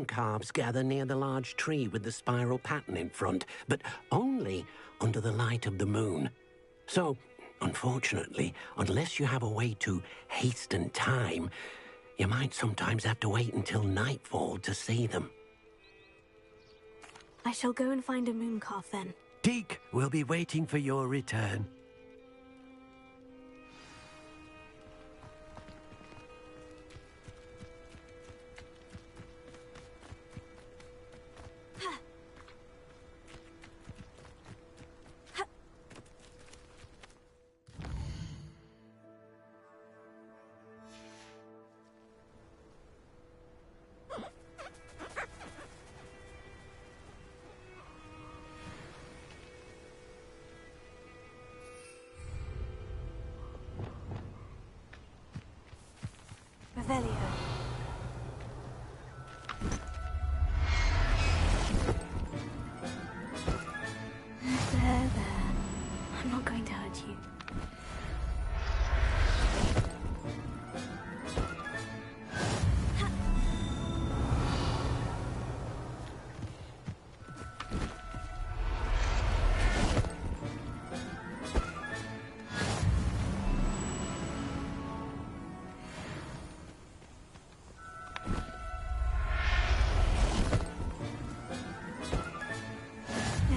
Calves gather near the large tree with the spiral pattern in front, but only under the light of the moon. So, unfortunately, unless you have a way to hasten time, you might sometimes have to wait until nightfall to see them. I shall go and find a moon calf then. Deke will be waiting for your return. Revelio. There. I'm not going to hurt you.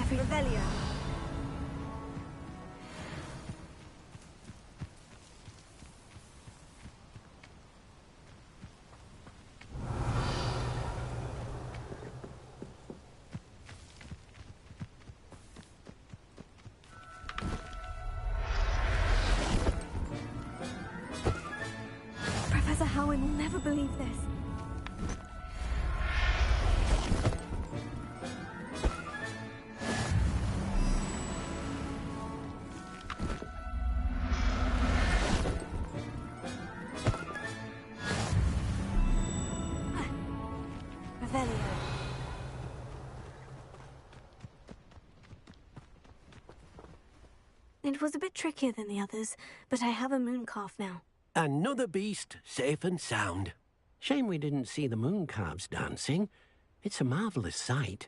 Revelio. Professor Howard will never believe this. It was a bit trickier than the others, but I have a moon calf now. Another beast, safe and sound. Shame we didn't see the moon calves dancing. It's a marvelous sight.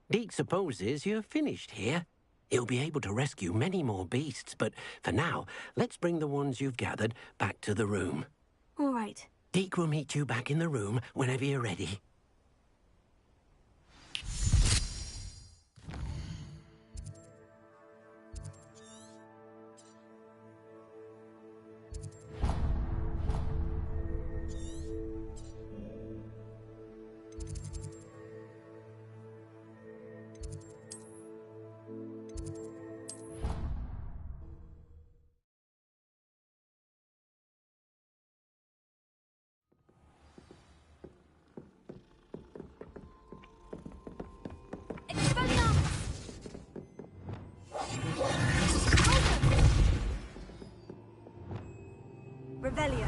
Deke supposes you're finished here. He'll be able to rescue many more beasts, but for now, let's bring the ones you've gathered back to the room. All right. Deke will meet you back in the room whenever you're ready. Revelio.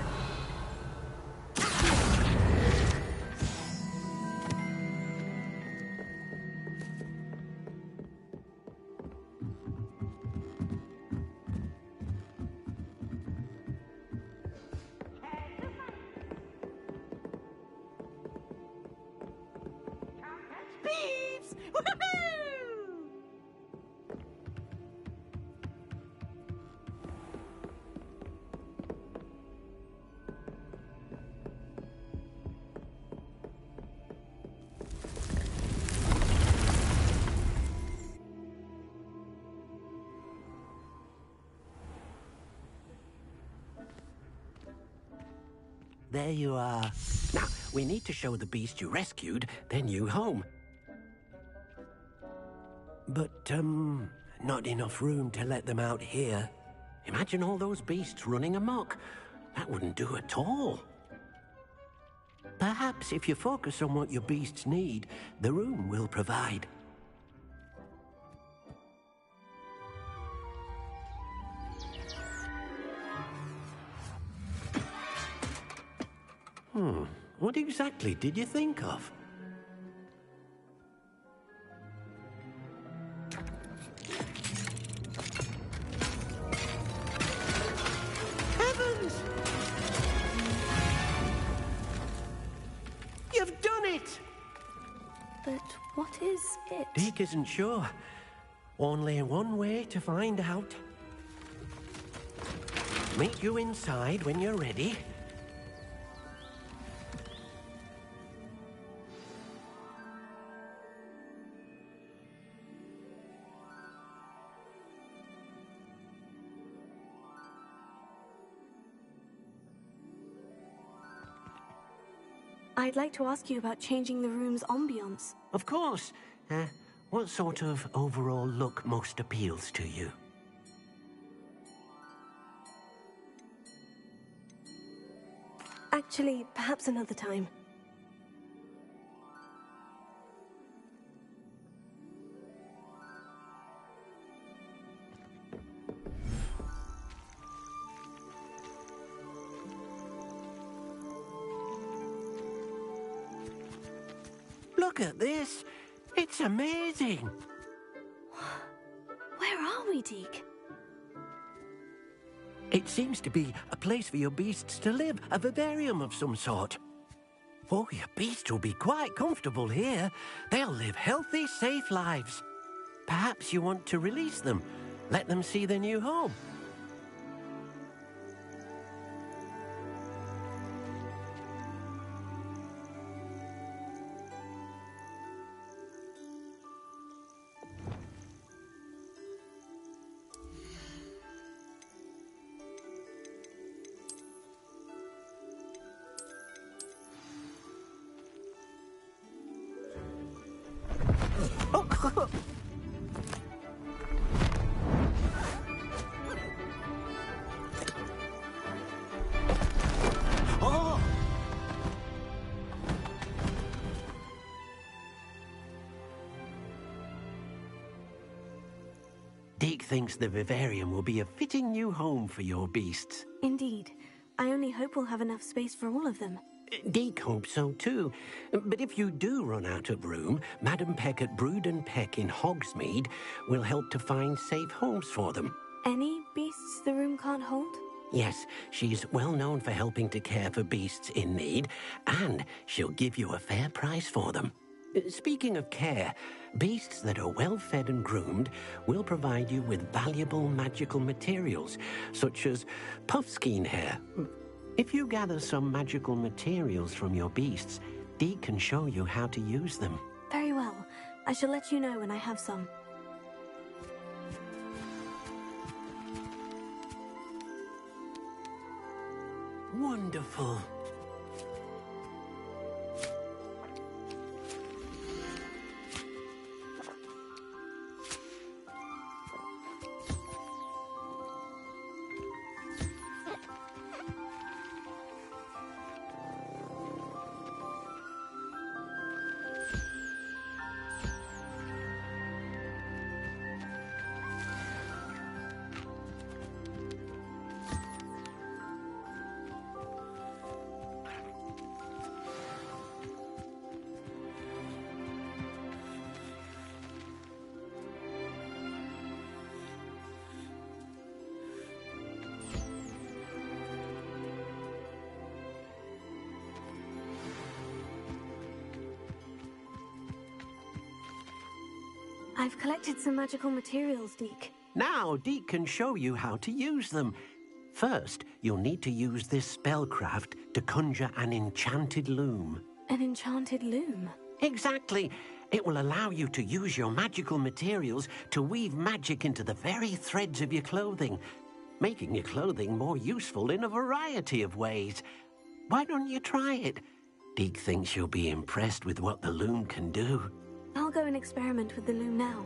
Thieves! Woohoo! There you are. Now, we need to show the beast you rescued their new home. But, not enough room to let them out here. Imagine all those beasts running amok. That wouldn't do at all. Perhaps if you focus on what your beasts need, the room will provide. What exactly did you think of? Heavens! You've done it! But what is it? Deke isn't sure. Only one way to find out. Meet you inside when you're ready. I'd like to ask you about changing the room's ambiance. Of course. What sort of overall look most appeals to you? Actually, perhaps another time. Look at this. It's amazing. Where are we, Deke? It seems to be a place for your beasts to live, a vivarium of some sort. Oh, your beasts will be quite comfortable here. They'll live healthy, safe lives. Perhaps you want to release them, let them see their new home. Oh! Deke thinks the vivarium will be a fitting new home for your beasts. Indeed. I only hope we'll have enough space for all of them. Deke hopes so too. But if you do run out of room, Madam Peck at Brood and Peck in Hogsmeade will help to find safe homes for them. Any beasts the room can't hold? Yes, she's well known for helping to care for beasts in need, and she'll give you a fair price for them. Speaking of care, beasts that are well fed and groomed will provide you with valuable magical materials, such as puffskein hair. If you gather some magical materials from your beasts, Deke can show you how to use them. Very well. I shall let you know when I have some. Wonderful. I've collected some magical materials, Deke. Now Deke can show you how to use them. First, you'll need to use this spellcraft to conjure an enchanted loom. An enchanted loom? Exactly. It will allow you to use your magical materials to weave magic into the very threads of your clothing, making your clothing more useful in a variety of ways. Why don't you try it? Deke thinks you'll be impressed with what the loom can do. I'll go and experiment with the loom now.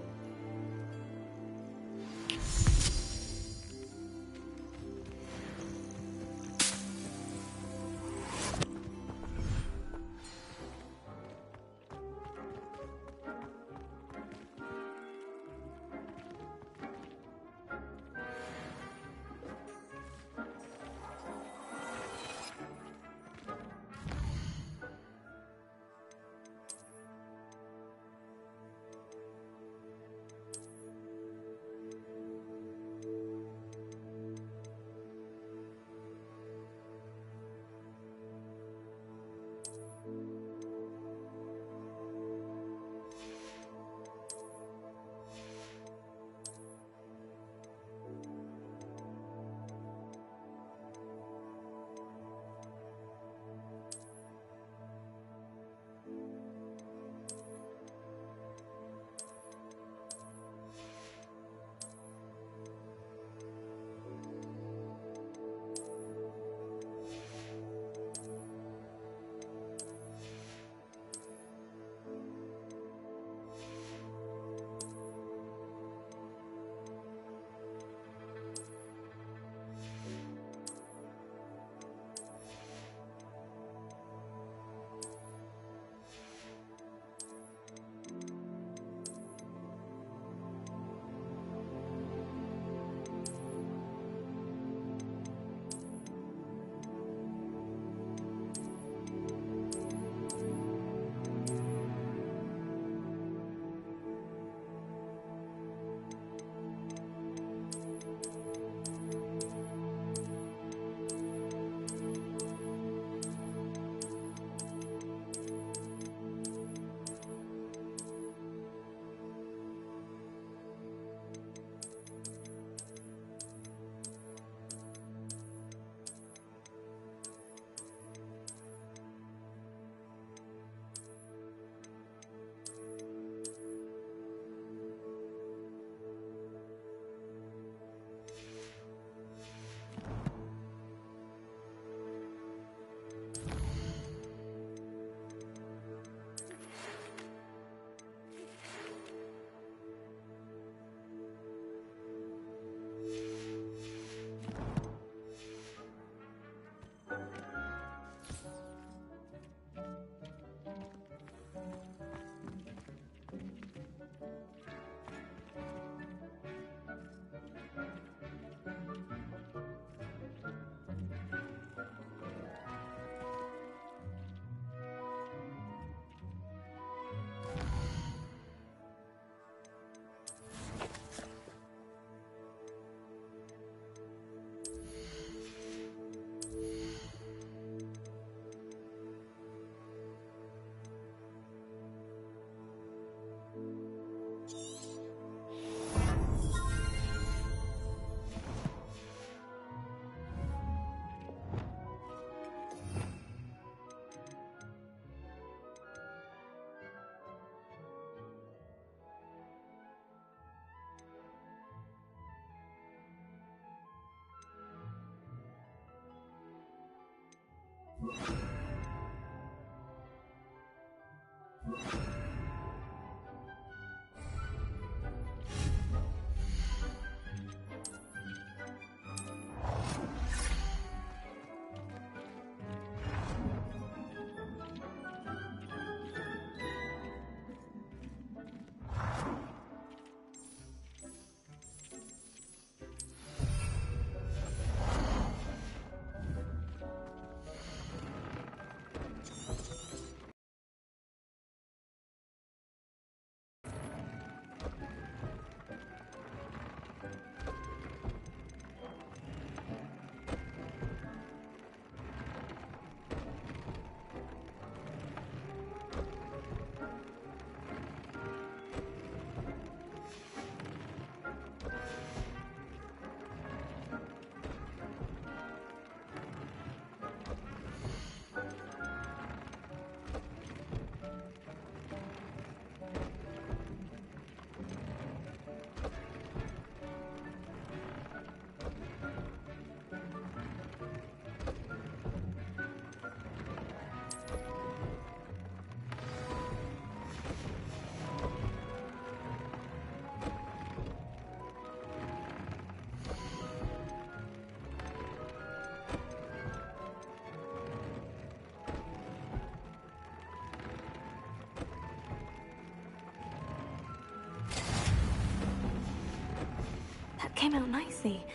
That came out nicely.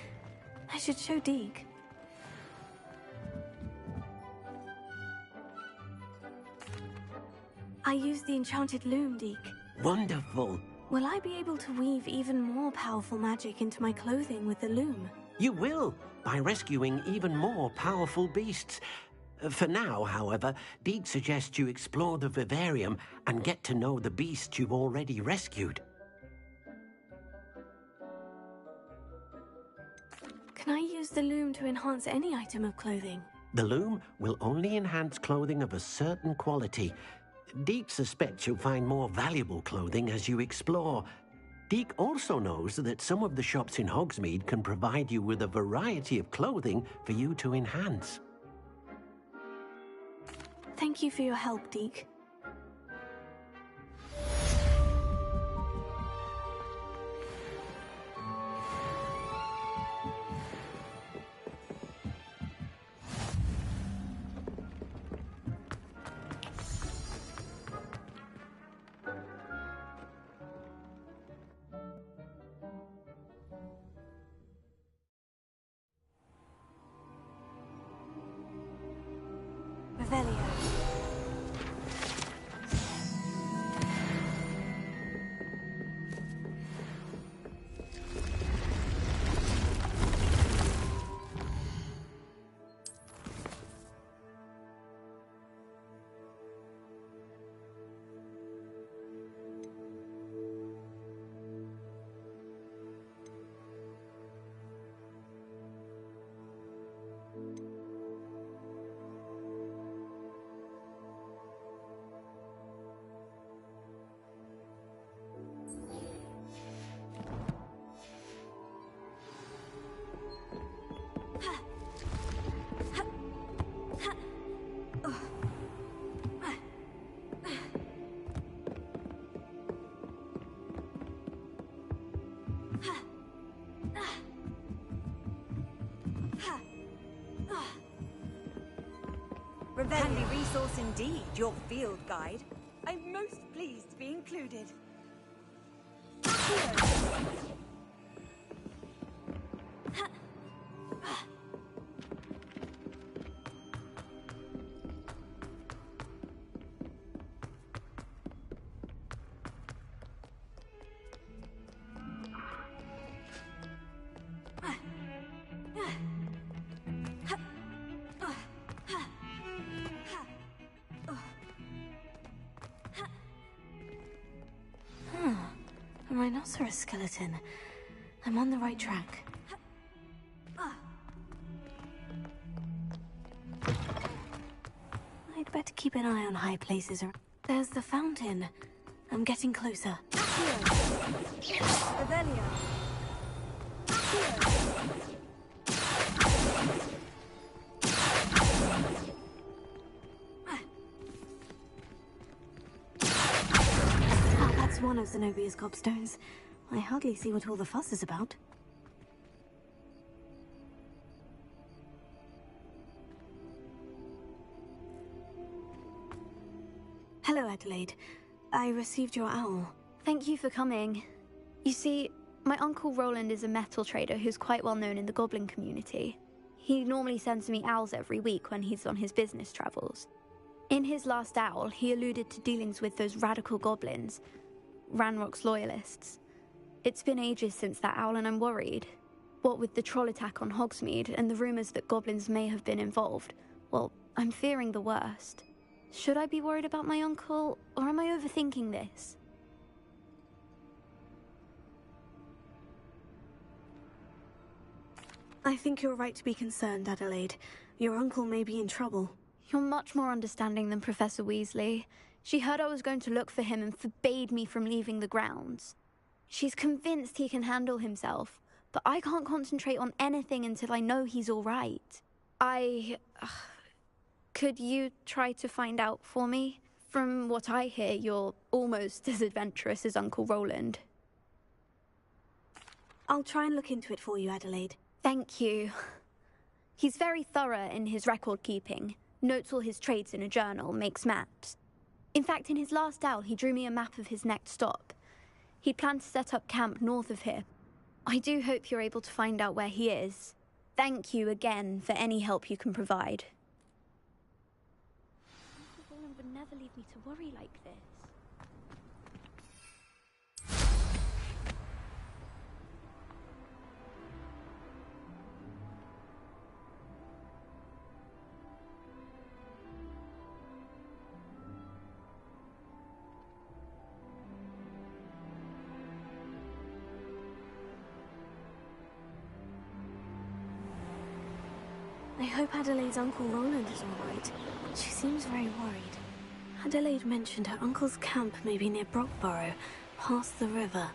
I should show Deke. I used the enchanted loom, Deke. Wonderful. Will I be able to weave even more powerful magic into my clothing with the loom? You will, by rescuing even more powerful beasts. For now, however, Deke suggests you explore the vivarium and get to know the beasts you've already rescued. Can I use the loom to enhance any item of clothing? The loom will only enhance clothing of a certain quality. Deke suspects you'll find more valuable clothing as you explore. Deke also knows that some of the shops in Hogsmeade can provide you with a variety of clothing for you to enhance. Thank you for your help, Deke. Revelio. Handy resource indeed, your field guide. I'm most pleased to be included. A rhinoceros skeleton. I'm on the right track. I'd better keep an eye on high places. There's the fountain. I'm getting closer. Revelio. one of Zenobia's gobstones. I hardly see what all the fuss is about. Hello, Adelaide. I received your owl. Thank you for coming. You see, my uncle Roland is a metal trader who's quite well known in the goblin community. He normally sends me owls every week when he's on his business travels. In his last owl, he alluded to dealings with those radical goblins, Ranrock's loyalists. It's been ages since that owl and I'm worried. What with the troll attack on Hogsmeade and the rumours that goblins may have been involved, well, I'm fearing the worst. Should I be worried about my uncle, or am I overthinking this? I think you're right to be concerned, Adelaide. Your uncle may be in trouble. You're much more understanding than Professor Weasley. She heard I was going to look for him and forbade me from leaving the grounds. She's convinced he can handle himself, but I can't concentrate on anything until I know he's all right. Could you try to find out for me? From what I hear, you're almost as adventurous as Uncle Roland. I'll try and look into it for you, Adelaide. Thank you. He's very thorough in his record keeping, notes all his trades in a journal, makes maps. In fact, in his last owl, he drew me a map of his next stop. He planned to set up camp north of here. I do hope you're able to find out where he is. Thank you again for any help you can provide. Uncle Roland would never leave me to worry like this. I hope Adelaide's Uncle Roland is all right. She seems very worried. Adelaide mentioned her uncle's camp may be near Brockborough, past the river.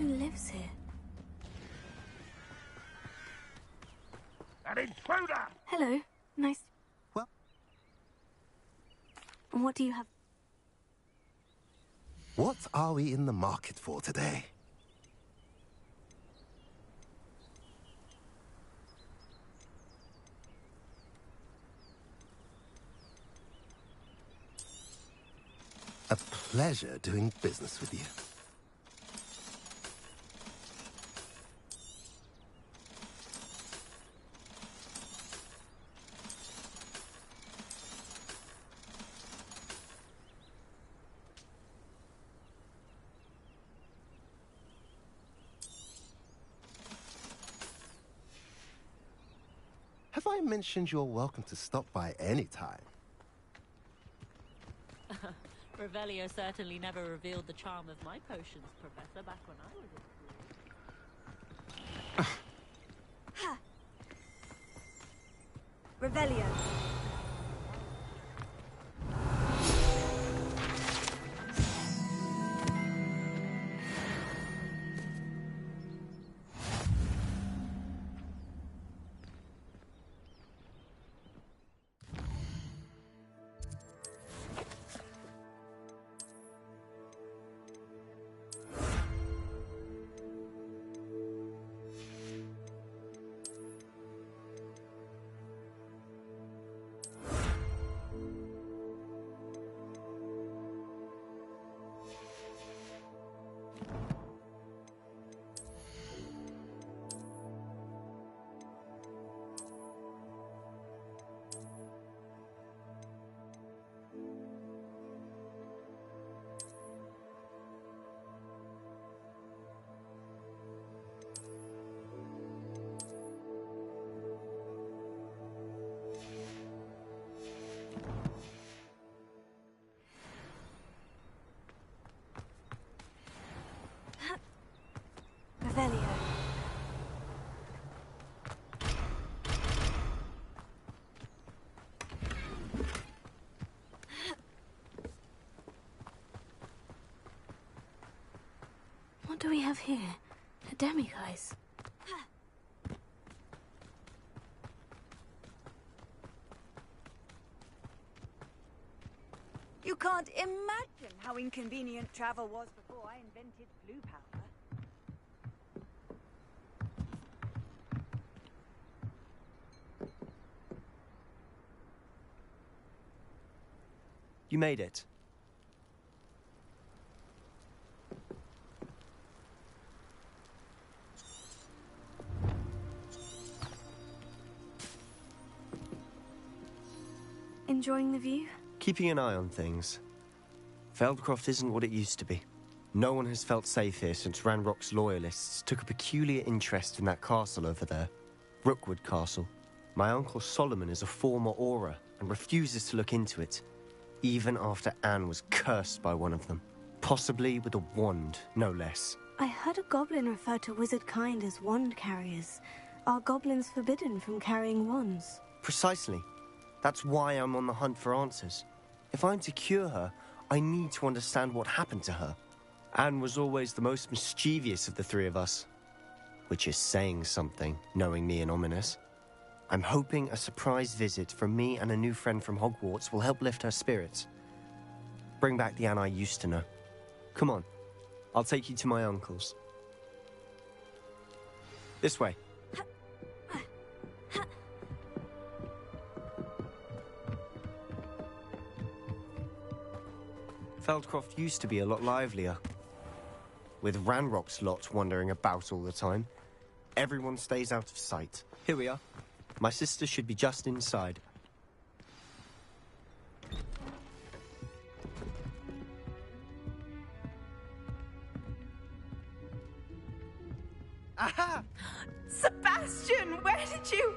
who lives here? An intruder! Hello. Nice. Well, And what do you have? what are we in the market for today? A pleasure doing business with you. Have I mentioned you're welcome to stop by any time? Revelio certainly never revealed the charm of my potions, Professor, back when I was at school. Revelio. Revelio. What do we have here? A demiguise. You can't imagine how inconvenient travel was before I invented blue powder. You made it. Enjoying the view? Keeping an eye on things. Feldcroft isn't what it used to be. No one has felt safe here since Ranrock's loyalists took a peculiar interest in that castle over there. Rookwood Castle. My uncle Solomon is a former Auror and refuses to look into it, even after Anne was cursed by one of them. Possibly with a wand, no less. I heard a goblin refer to wizard kind as wand carriers. Are goblins forbidden from carrying wands? Precisely. That's why I'm on the hunt for answers. If I'm to cure her, I need to understand what happened to her. Anne was always the most mischievous of the three of us. Which is saying something, knowing me and Ominous. I'm hoping a surprise visit from me and a new friend from Hogwarts will help lift her spirits. Bring back the Anne I used to know. Come on, I'll take you to my uncle's. This way. Feldcroft used to be a lot livelier. With Ranrock's lot wandering about all the time, everyone stays out of sight. Here we are. My sister should be just inside. Aha! Sebastian, where did you...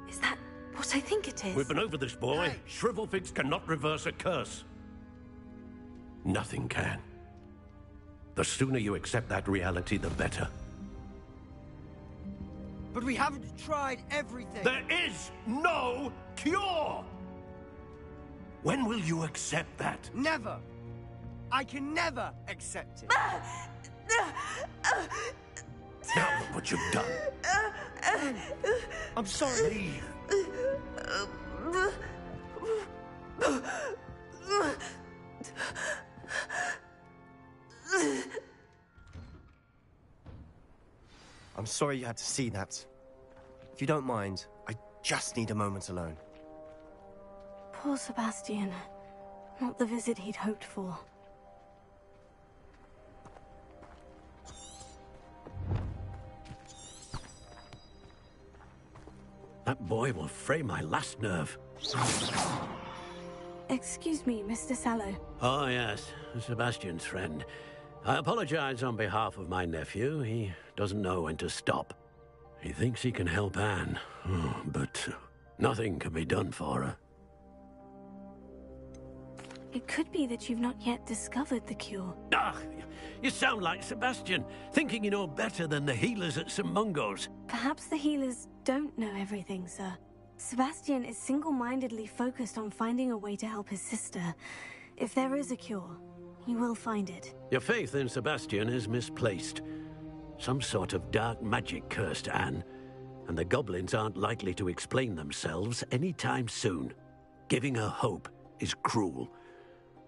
Is that what I think it is? We've been over this, boy. Hey. Shrivelfigs cannot reverse a curse. Nothing can. The sooner you accept that reality, the better. But we haven't tried everything. There is no cure! When will you accept that? Never. I can never accept it. Now look what you've done. I'm sorry. I'm sorry you had to see that. If you don't mind, I just need a moment alone. Poor Sebastian. Not the visit he'd hoped for. That boy will fray my last nerve. Excuse me, Mr. Sallow. Oh, yes, Sebastian's friend. I apologize on behalf of my nephew. He doesn't know when to stop. He thinks he can help Anne, but nothing can be done for her. It could be that you've not yet discovered the cure. Ah, you sound like Sebastian, thinking you know better than the healers at St. Mungo's. Perhaps the healers don't know everything, sir. Sebastian is single-mindedly focused on finding a way to help his sister. If there is a cure, he will find it. Your faith in Sebastian is misplaced. Some sort of dark magic cursed Anne, and the goblins aren't likely to explain themselves anytime soon. Giving her hope is cruel.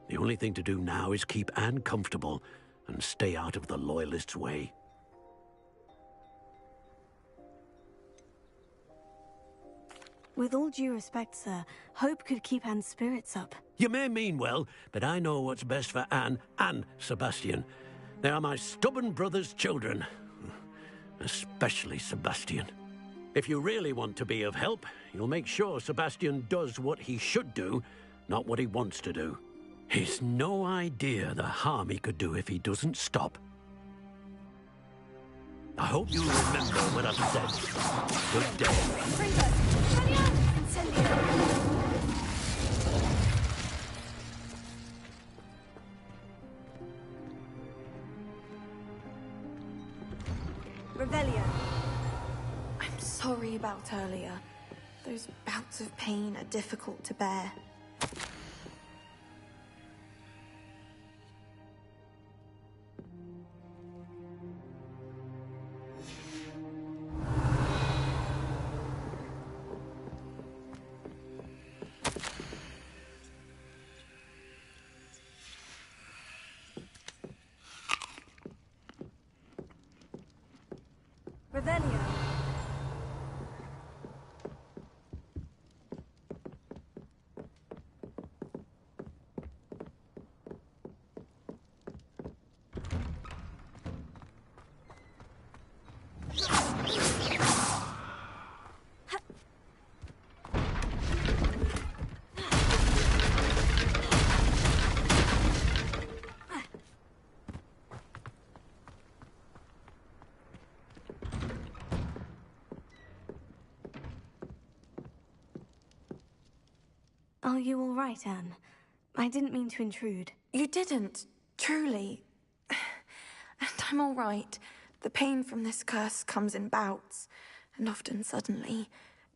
The only thing to do now is keep Anne comfortable and stay out of the Loyalists' way. With all due respect, sir, hope could keep Anne's spirits up. You may mean well, but I know what's best for Anne and Sebastian. They are my stubborn brother's children. Especially Sebastian. If you really want to be of help, you'll make sure Sebastian does what he should do, not what he wants to do. He's no idea the harm he could do if he doesn't stop. I hope you remember what I've said. Good day. Revelio. I'm sorry about earlier. Those bouts of pain are difficult to bear. Revelio. Are you all right, Anne? I didn't mean to intrude. You didn't, truly. And I'm all right. The pain from this curse comes in bouts, and often suddenly.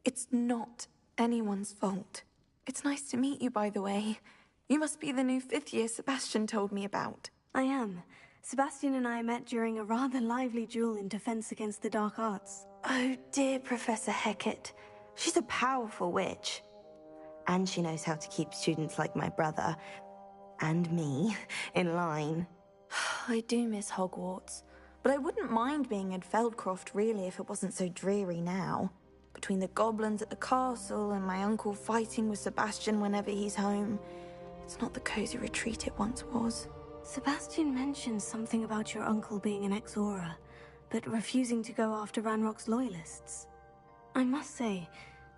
It's not anyone's fault. It's nice to meet you, by the way. You must be the new 5th year Sebastian told me about. I am. Sebastian and I met during a rather lively duel in defense against the dark arts. Oh, dear Professor Hecat. She's a powerful witch. And she knows how to keep students like my brother, and me, in line. I do miss Hogwarts, but I wouldn't mind being in Feldcroft, really, if it wasn't so dreary now. Between the goblins at the castle and my uncle fighting with Sebastian whenever he's home, it's not the cozy retreat it once was. Sebastian mentioned something about your uncle being an ex-Auror, but refusing to go after Ranrock's loyalists. I must say,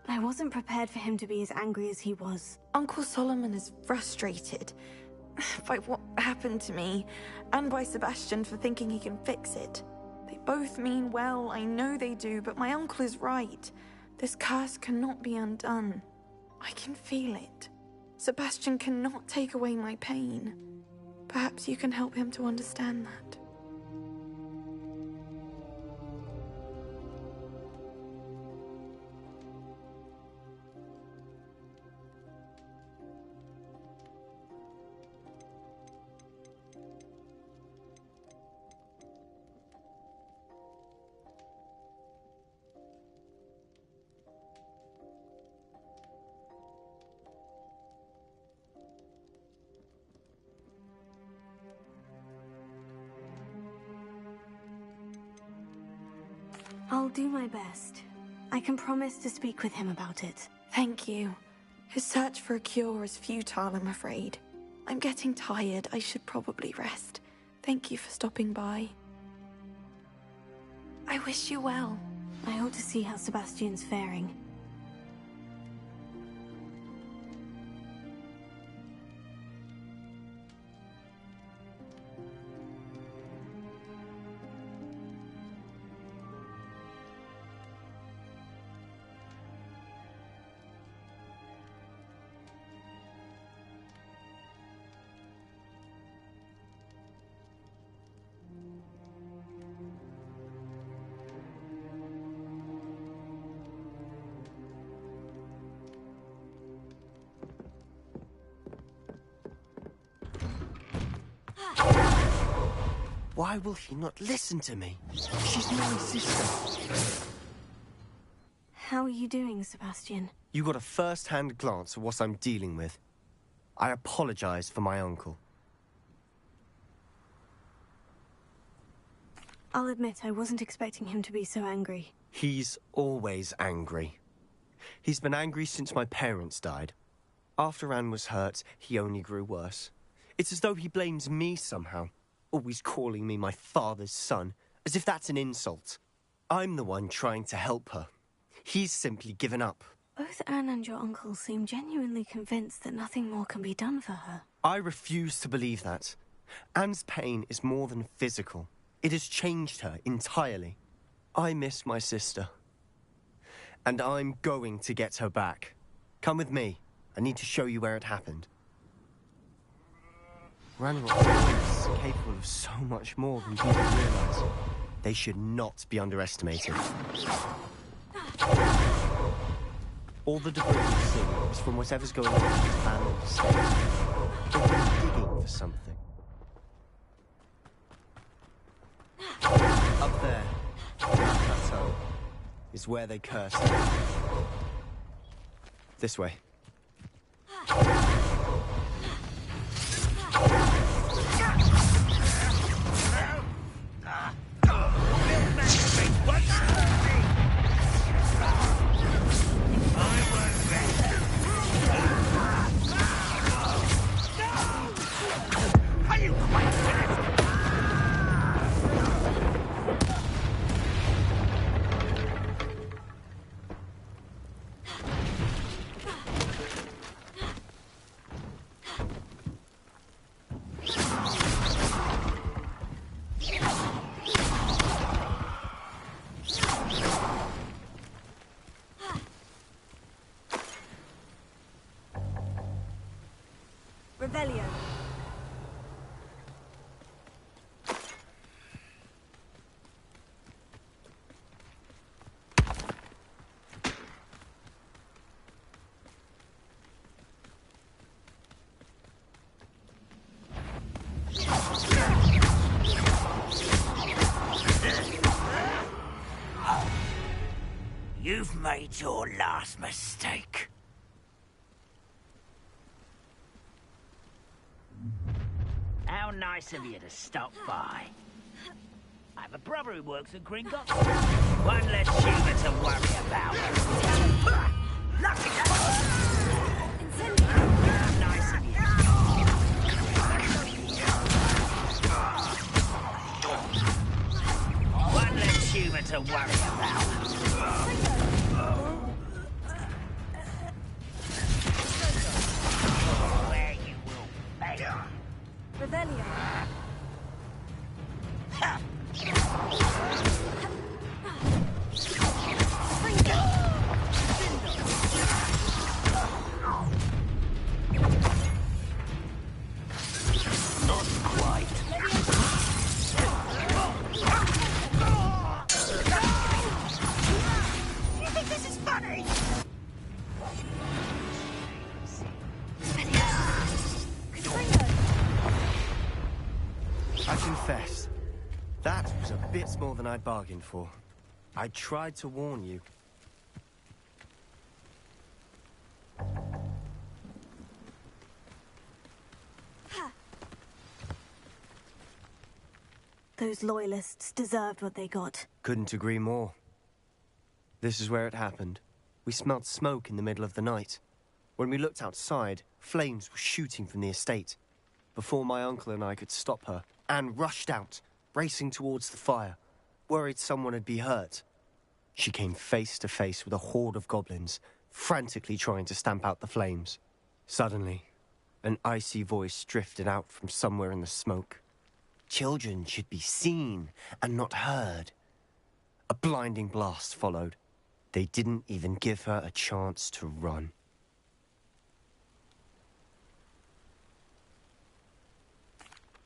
I wasn't prepared for him to be as angry as he was. Uncle Solomon is frustrated by what happened to me, and by Sebastian for thinking he can fix it. They both mean well, I know they do, but my uncle is right. This curse cannot be undone. I can feel it. Sebastian cannot take away my pain. Perhaps you can help him to understand that. I'll do my best. I can promise to speak with him about it. Thank you. His search for a cure is futile, I'm afraid. I'm getting tired. I should probably rest. Thank you for stopping by. I wish you well. I ought to see how Sebastian's faring. Why will he not listen to me? She's my sister. How are you doing, Sebastian? You got a first-hand glance at what I'm dealing with. I apologize for my uncle. I'll admit I wasn't expecting him to be so angry. He's always angry. He's been angry since my parents died. After Anne was hurt, he only grew worse. It's as though he blames me somehow, always calling me my father's son, as if that's an insult. I'm the one trying to help her. He's simply given up. Both Anne and your uncle seem genuinely convinced that nothing more can be done for her. I refuse to believe that. Anne's pain is more than physical. It has changed her entirely. I miss my sister. And I'm going to get her back. Come with me. I need to show you where it happened. Ranrock is capable of so much more than people realize. They should not be underestimated. All the debris we see is from whatever's going on in this abandoned estate. They've been digging for something. Up there, on that plateau, is where they cursed her. This way. Revelio. You've made your last mistake. How nice of you to stop by. I have a brother who works at Gringotts. One less human to worry about. Lucky How nice of you. One less human to worry about. Where you will pay. Revelio. Not quite. You think this is funny? I confess, that was a bit more than I'd bargained for. I tried to warn you. Those loyalists deserved what they got. Couldn't agree more. This is where it happened. We smelled smoke in the middle of the night. When we looked outside, flames were shooting from the estate. Before my uncle and I could stop her, Anne rushed out, racing towards the fire, worried someone would be hurt. She came face to face with a horde of goblins, frantically trying to stamp out the flames. Suddenly, an icy voice drifted out from somewhere in the smoke. Children should be seen and not heard. A blinding blast followed. They didn't even give her a chance to run.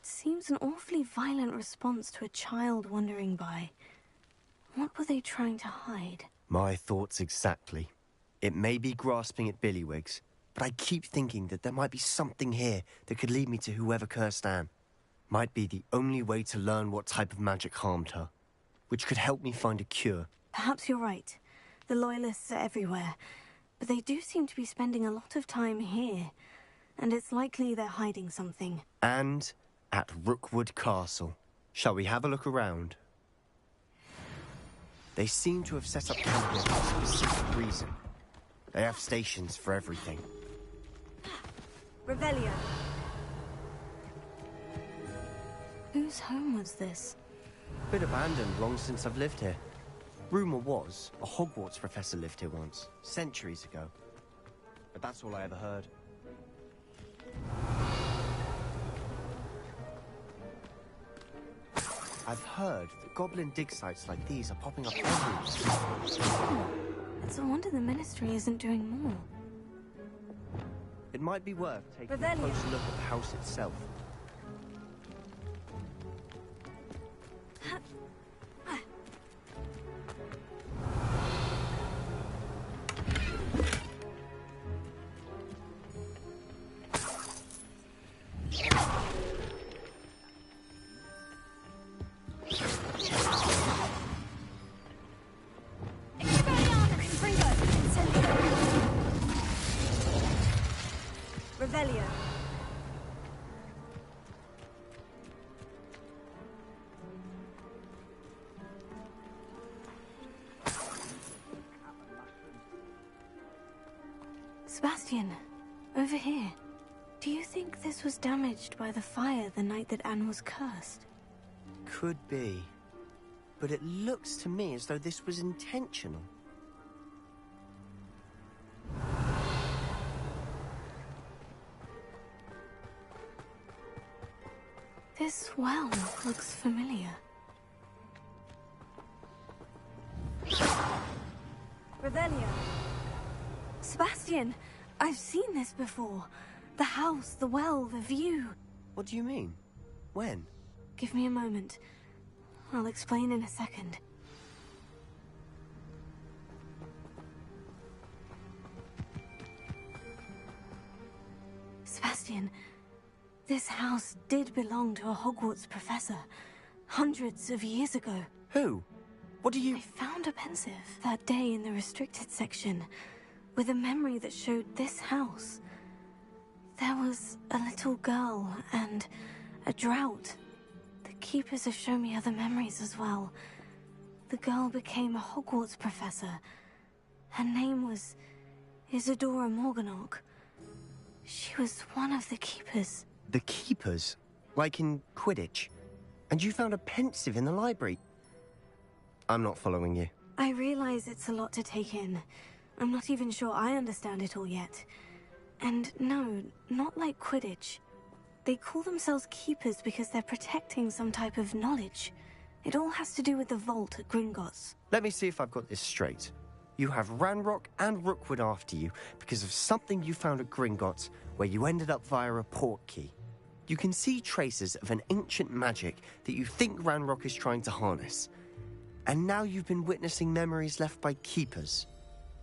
Seems an awfully violent response to a child wandering by. What were they trying to hide? My thoughts exactly. It may be grasping at Billywigs, but I keep thinking that there might be something here that could lead me to whoever cursed Anne. Might be the only way to learn what type of magic harmed her, which could help me find a cure. Perhaps you're right. The Loyalists are everywhere, but they do seem to be spending a lot of time here, and it's likely they're hiding something. And at Rookwood Castle. Shall we have a look around? They seem to have set up camp here for a specific reason. They have stations for everything. Revelio. Whose home was this? Been abandoned long since I've lived here. Rumour was, a Hogwarts professor lived here once, centuries ago. But that's all I ever heard. I've heard that goblin dig sites like these are popping up everywhere. It's a wonder the Ministry isn't doing more. It might be worth taking a Revelio. closer look at the house itself. Revelio. Sebastian, over here. Do you think this was damaged by the fire the night that Anne was cursed? Could be. But it looks to me as though this was intentional. This well looks familiar. Revelio. Sebastian, I've seen this before. The house, the well, the view. What do you mean? When? Give me a moment. I'll explain in a second. Sebastian, this house did belong to a Hogwarts professor, hundreds of years ago. Who? What do you... I found a pensive that day in the restricted section, with a memory that showed this house. There was a little girl and a drought. The keepers have shown me other memories as well. The girl became a Hogwarts professor. Her name was Isadora Morganach. She was one of the keepers. The keepers? Like in Quidditch? And you found a pensive in the library? I'm not following you. I realize it's a lot to take in. I'm not even sure I understand it all yet. And no, not like Quidditch. They call themselves keepers because they're protecting some type of knowledge. It all has to do with the vault at Gringotts. Let me see if I've got this straight. You have Ranrock and Rookwood after you because of something you found at Gringotts where you ended up via a portkey. You can see traces of an ancient magic that you think Ranrock is trying to harness. And now you've been witnessing memories left by keepers.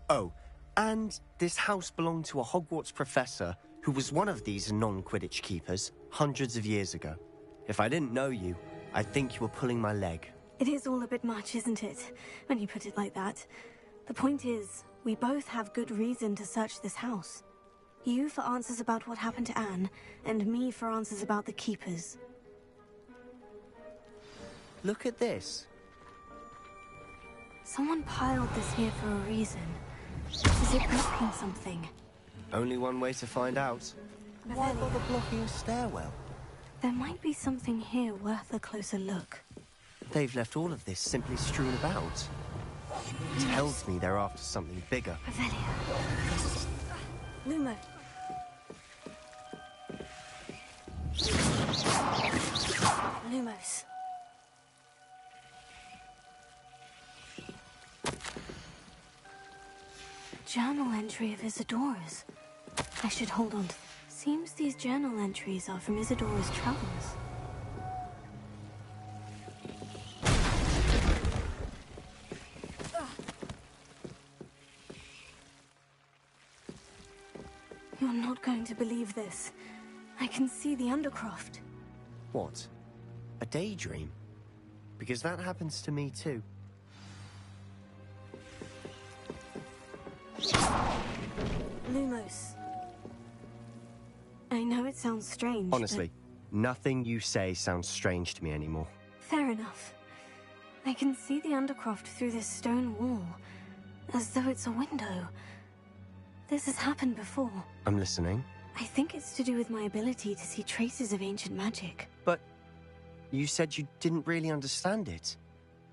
Oh, and this house belonged to a Hogwarts professor who was one of these non-Quidditch keepers hundreds of years ago. If I didn't know you, I'd think you were pulling my leg. It is all a bit much, isn't it? When you put it like that. The point is, we both have good reason to search this house. You for answers about what happened to Anne, and me for answers about the keepers. Look at this. Someone piled this here for a reason. Is it blocking something? Only one way to find out. Why bother blocking a stairwell? There might be something here worth a closer look. They've left all of this simply strewn about. Tells me they're after something bigger. Revelio. Lumo. Lumos. Journal entry of Isadora's. I should hold on to. Seems these journal entries are from Isadora's travels. You're not going to believe this. I can see the Undercroft. What? A daydream? Because that happens to me too. Lumos. I know it sounds strange. Honestly, nothing you say sounds strange to me anymore. Fair enough. I can see the Undercroft through this stone wall, as though it's a window. This has happened before. I'm listening. I think it's to do with my ability to see traces of ancient magic. But you said you didn't really understand it,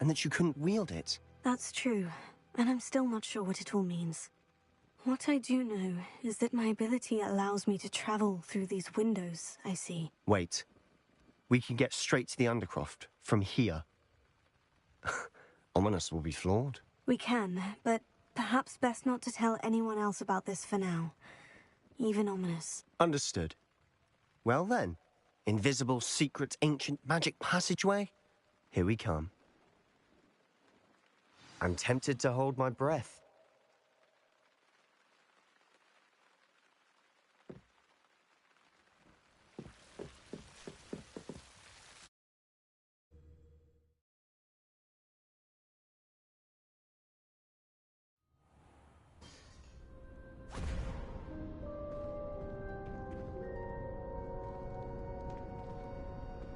and that you couldn't wield it. That's true, and I'm still not sure what it all means. What I do know is that my ability allows me to travel through these windows I see. Wait. We can get straight to the Undercroft from here. Ominous will be floored. We can, but perhaps best not to tell anyone else about this for now. Even Ominous. Understood. Well then, invisible, secret, ancient magic passageway? Here we come. I'm tempted to hold my breath.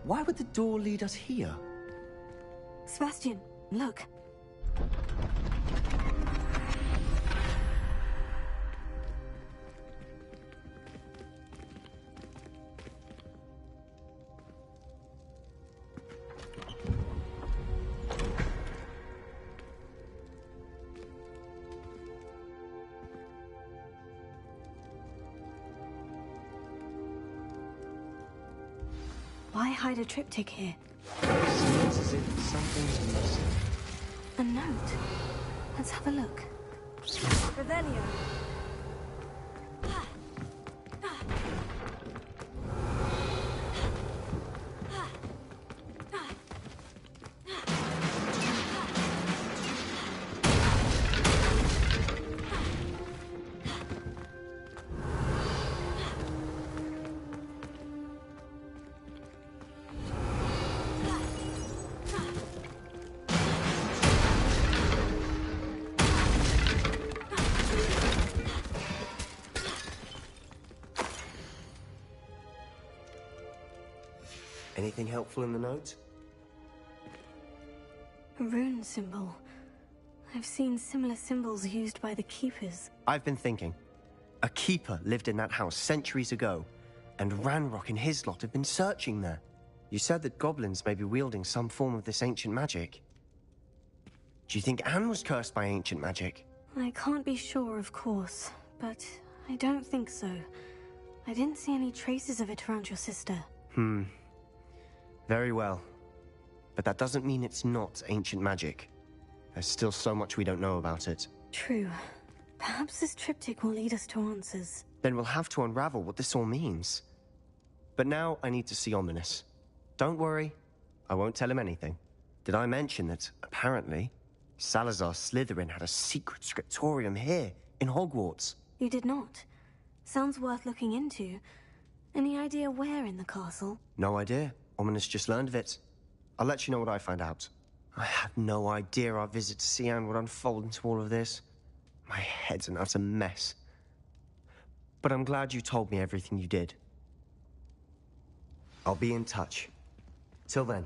Why would the door lead us here? Sebastian, look. Why hide a triptych here? Seems as if something's missing. A note. Let's have a look. Revelio. Anything helpful in the note? A rune symbol. I've seen similar symbols used by the Keepers. I've been thinking. A keeper lived in that house centuries ago, and Ranrock and his lot have been searching there. You said that goblins may be wielding some form of this ancient magic. Do you think Anne was cursed by ancient magic? I can't be sure, of course, but I don't think so. I didn't see any traces of it around your sister. Very well. But that doesn't mean it's not ancient magic. There's still so much we don't know about it. True. Perhaps this triptych will lead us to answers. Then we'll have to unravel what this all means. But now I need to see Ominous. Don't worry, I won't tell him anything. Did I mention that, apparently, Salazar Slytherin had a secret scriptorium here, in Hogwarts? You did not. Sounds worth looking into. Any idea where in the castle? No idea. Ominous just learned of it. I'll let you know what I find out. I had no idea our visit to Cian would unfold into all of this. My head's an utter mess. But I'm glad you told me everything you did. I'll be in touch. Till then.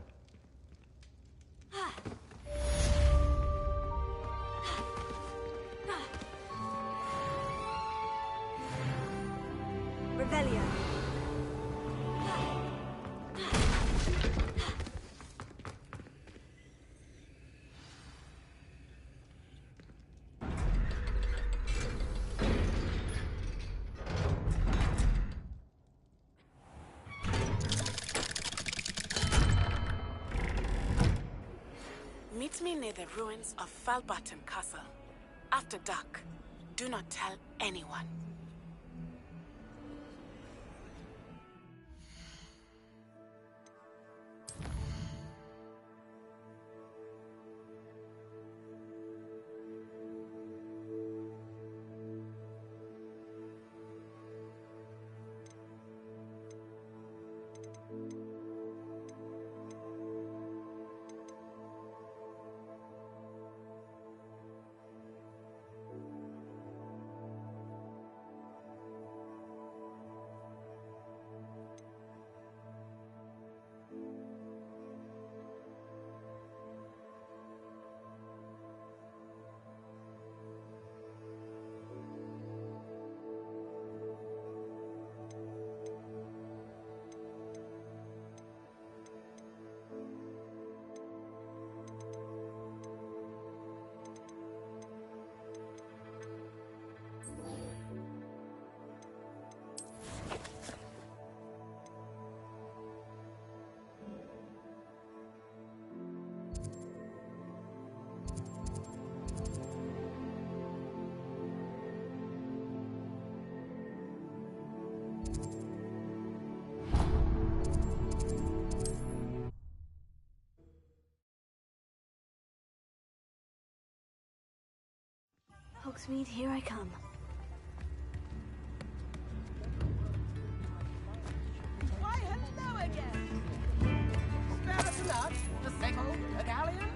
Revelio. Meet me near the ruins of Falbottom Castle. After dark. Do not tell anyone. Hogsmeade, here I come. Why, hello again! Spare us a nut, the settle, a galleon?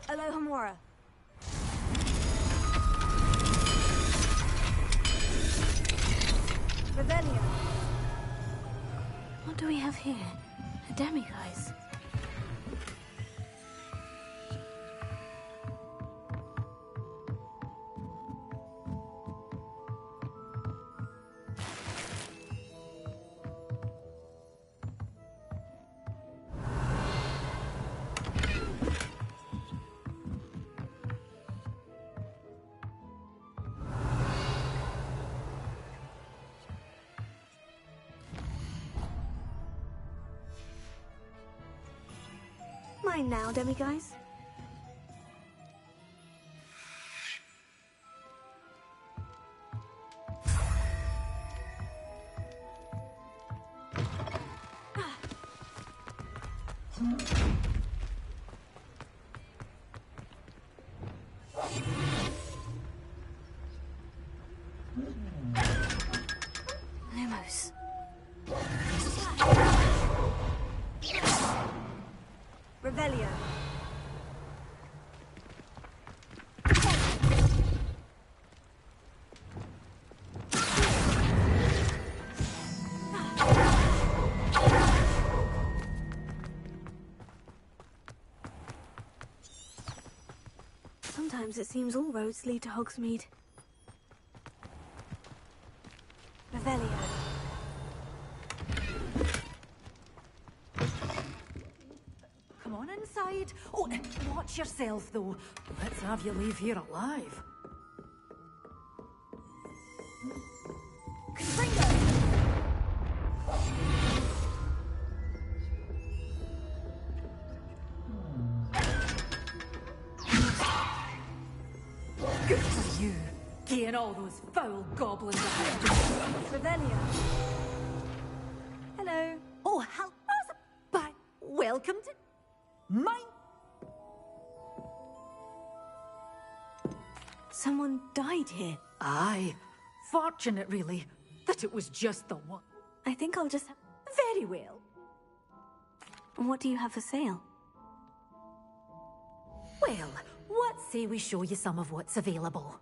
Alohomora. Revelio. What do we have here? A demiguise. Mine now, demiguise. Lumos. Revelio. Sometimes it seems all roads lead to Hogsmeade. Revelio. Come on inside. Oh, watch yourself, though. Let's have you leave here alive. Good for you. Getting all those foul goblins behind you. Revelio. Hello. Oh, hello. Bye. Welcome to mine. Someone died here. Aye. Fortunate, really, that it was just the one. I think I'll just... Very well. What do you have for sale? Well, what say we show you some of what's available?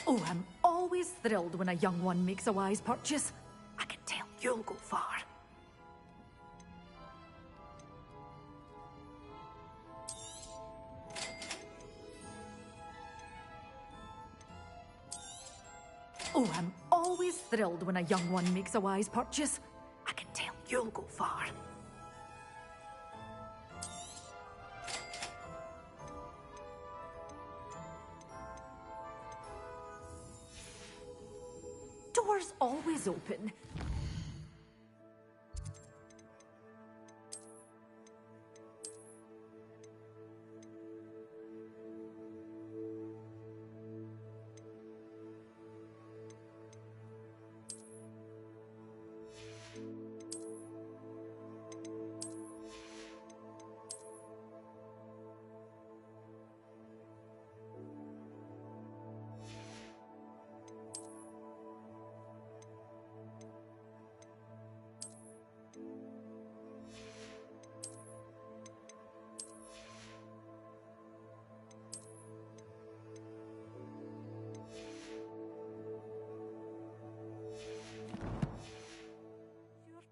Oh, I'm always thrilled when a young one makes a wise purchase. I can tell you'll go far. Oh, I'm always thrilled when a young one makes a wise purchase. I can tell you'll go far. Doors always open.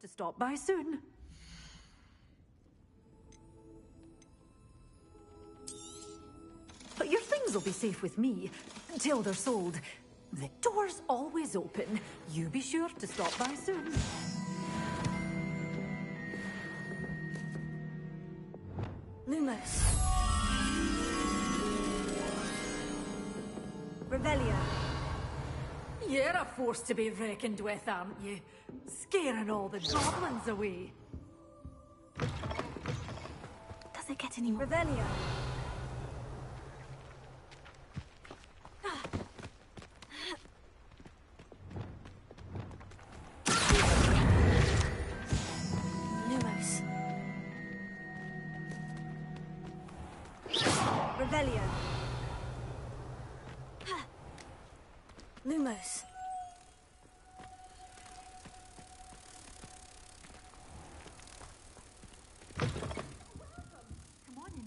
To stop by soon. But your things will be safe with me until they're sold. The door's always open. You be sure to stop by soon. Lumos. Revelio. You're a force to be reckoned with, aren't you? Scaring all the goblins away. Does it get any more? Revelio. Lumos. Revelio. Lumos.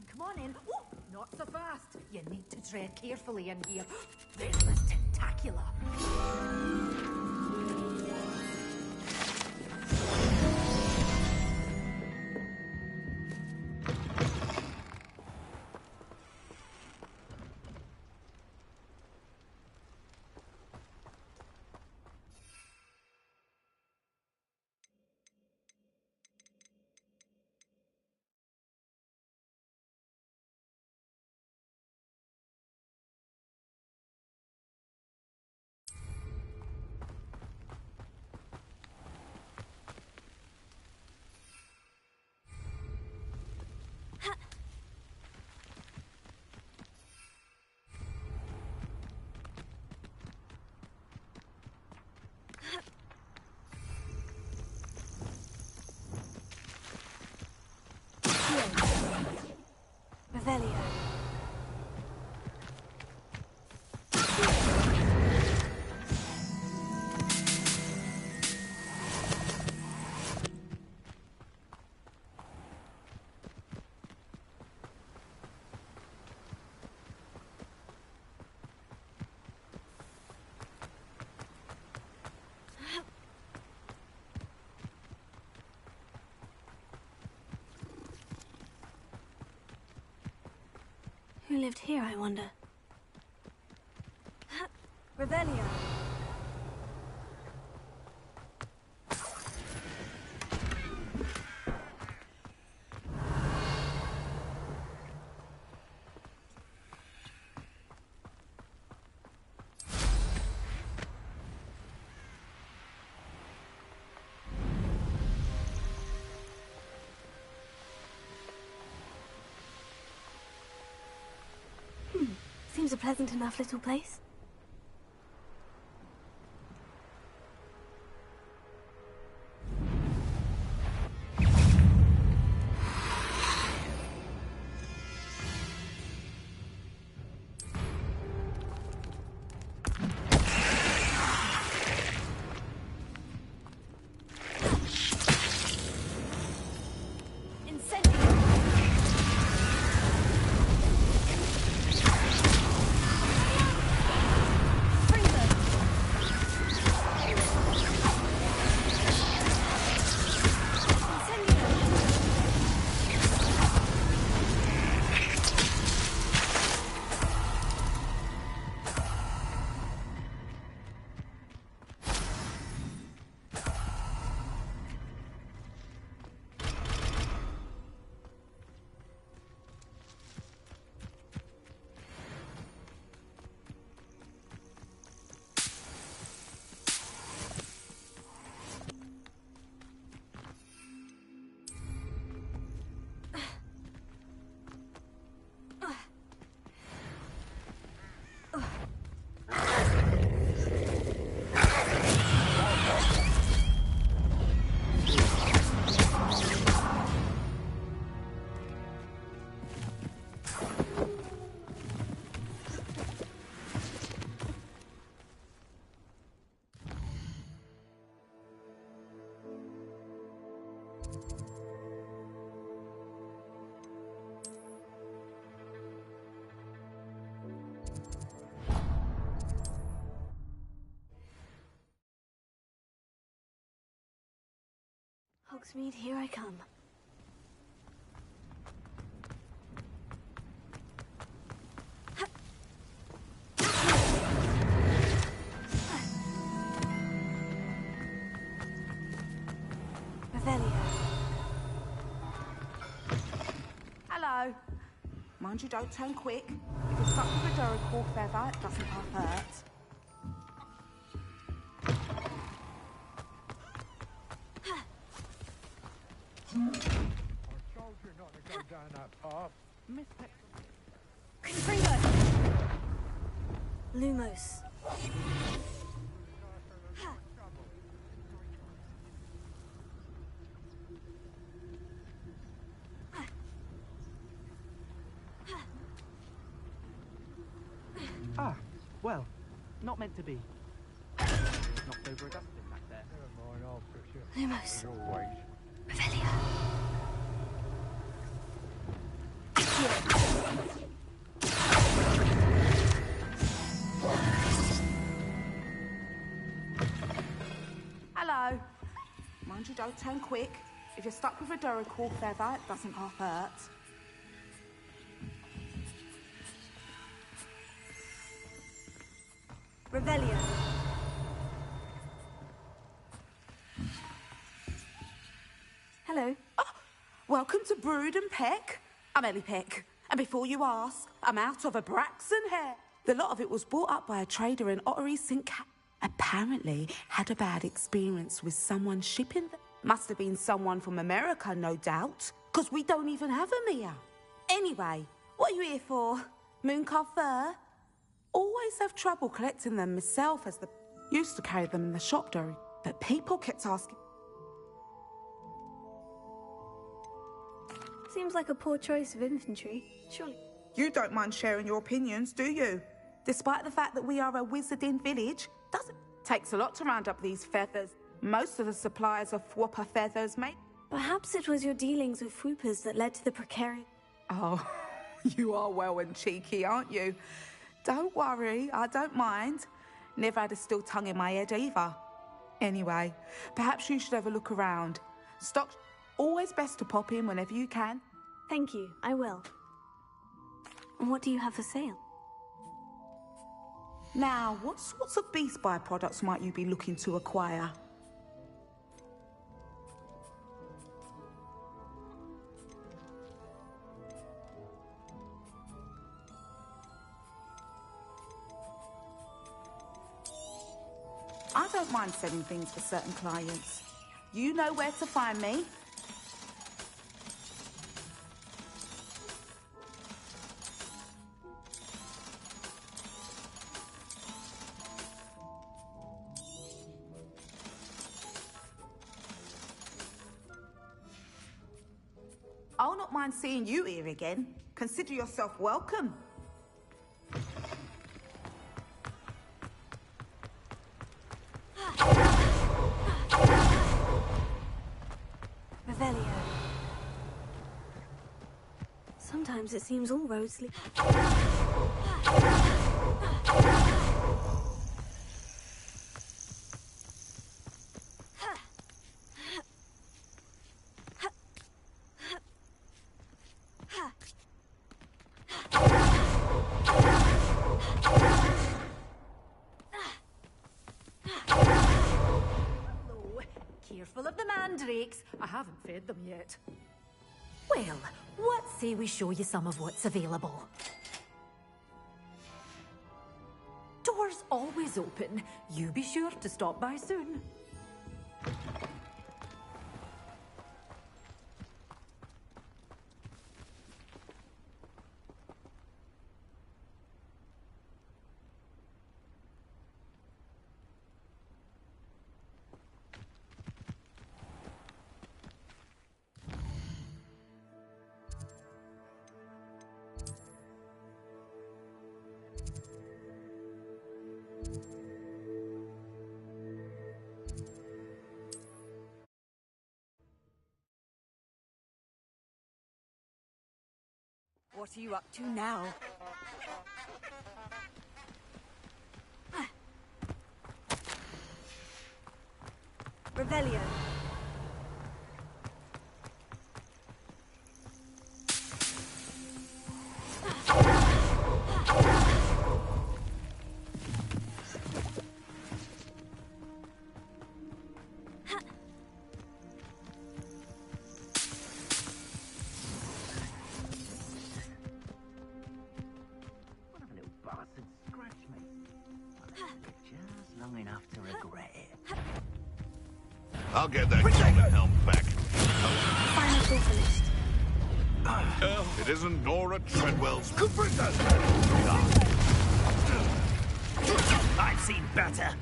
Come on in. Oh, not so fast. You need to tread carefully in here. This was tentacular. Revelio. Who lived here, I wonder? Revelio. Seems a pleasant enough little place. Hogsmeade, here I come. Revelio. Hello. Mind you, don't turn quick. If you're stuck with a Duracell feather, it doesn't half hurt. Down that path. Miss Confringo! Lumos. Ah, well, not meant to be. Knocked over a dustbin back there. Never mind, I'll fix it. Lumos. As always. Revelio. Hello. Mind you, don't turn quick. If you're stuck with a Duracell feather, it doesn't half hurt. Revelio. Hello. Oh, welcome to Brood and Peck. I'm Ellie Peck. And before you ask, I'm out of a Braxton hair. The lot of it was bought up by a trader in Ottery St. Cat. Apparently had a bad experience with someone shipping them. Must have been someone from America, no doubt. Because we don't even have them here. Anyway, what are you here for? Mooncarved fur? Always have trouble collecting them myself as the... Used to carry them in the shop, Dory. But people kept asking... Seems like a poor choice of infantry, surely. You don't mind sharing your opinions, do you? Despite the fact that we are a wizarding village, doesn't... Takes a lot to round up these feathers. Most of the suppliers of Whopper feathers, mate. Perhaps it was your dealings with Whoopers that led to the precarious... Oh, you are well and cheeky, aren't you? Don't worry, I don't mind. Never had a still tongue in my head either. Anyway, perhaps you should have a look around. Stock... Always best to pop in whenever you can. Thank you, I will. And what do you have for sale? Now, what sorts of beast byproducts might you be looking to acquire? I don't mind selling things for certain clients. You know where to find me. I'll not mind seeing you here again. Consider yourself welcome. Revelio. Sometimes it seems all roads lead... Careful of the mandrakes. I haven't fed them yet. Well, what say we show you some of what's available? Doors always open. You be sure to stop by soon. What are you up to now? Revelio. I'll get that human help back. Final call finished. It isn't Nora Treadwell's... I've seen better.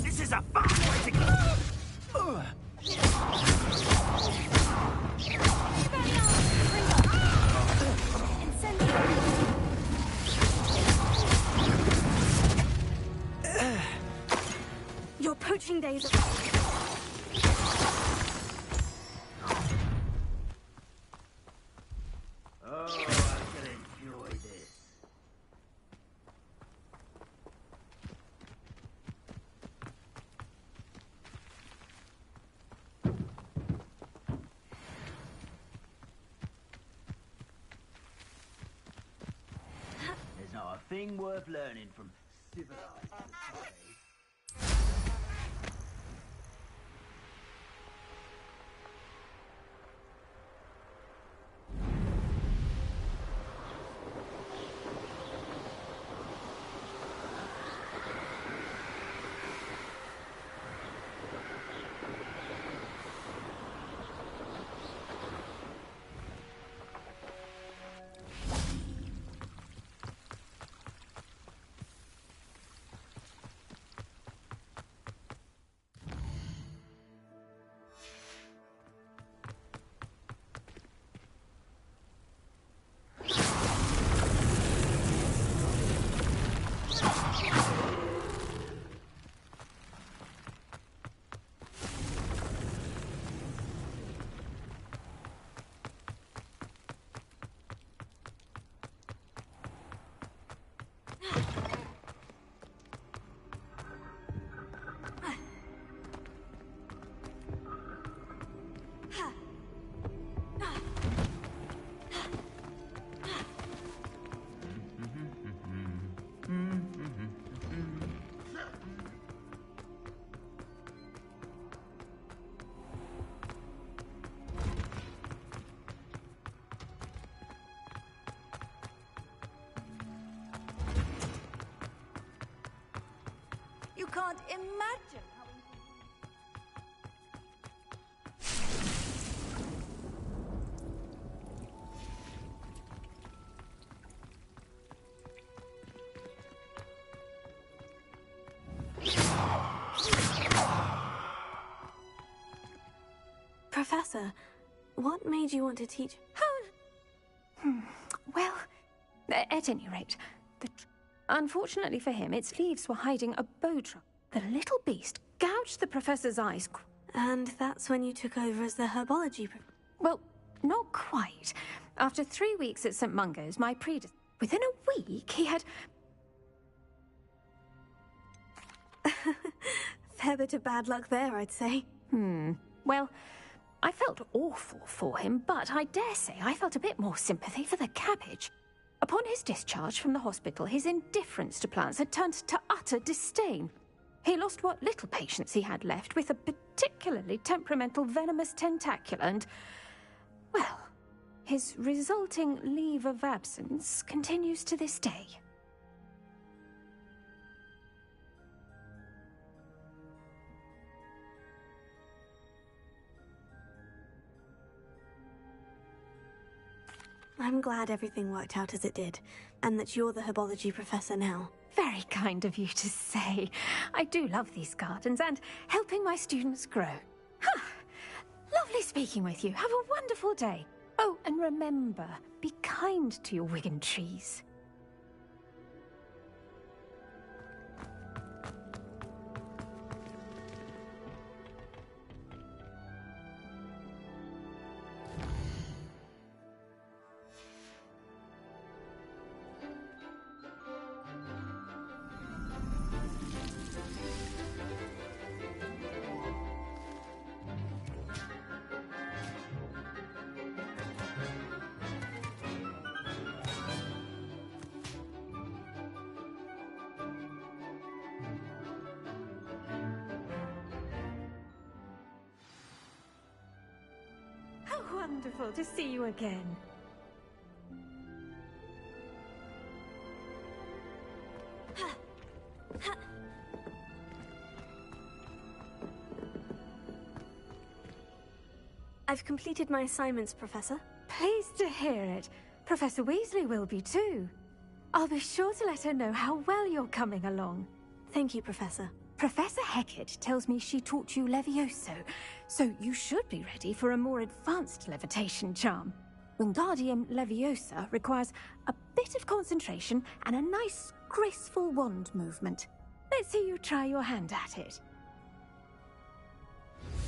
This is a fast way to go. Your poaching days are... Oh, I can enjoy this. There's not a thing worth learning from civilized society. You can't imagine how... Professor, what made you want to teach? Well, at any rate, unfortunately for him, its leaves were hiding a bow trap. The little beast gouged the professor's eyes. And that's when you took over as the herbology Well, not quite. After 3 weeks at St. Mungo's, my predecessor... Within a week, he had... Fair bit of bad luck there, I'd say. Well, I felt awful for him, but I dare say I felt a bit more sympathy for the cabbage. Upon his discharge from the hospital, his indifference to plants had turned to utter disdain. He lost what little patience he had left with a particularly temperamental venomous tentacula and, well, his resulting leave of absence continues to this day. I'm glad everything worked out as it did, and that you're the herbology professor now. Very kind of you to say. I do love these gardens and helping my students grow. Lovely speaking with you. Have a wonderful day. Oh, and remember, be kind to your Wigan trees. Wonderful to see you again. I've completed my assignments, Professor. Pleased to hear it. Professor Weasley will be too. I'll be sure to let her know how well you're coming along. Thank you, Professor. Professor Hecat tells me she taught you Levioso, so you should be ready for a more advanced levitation charm. Wingardium Leviosa requires a bit of concentration and a nice, graceful wand movement. Let's see you try your hand at it.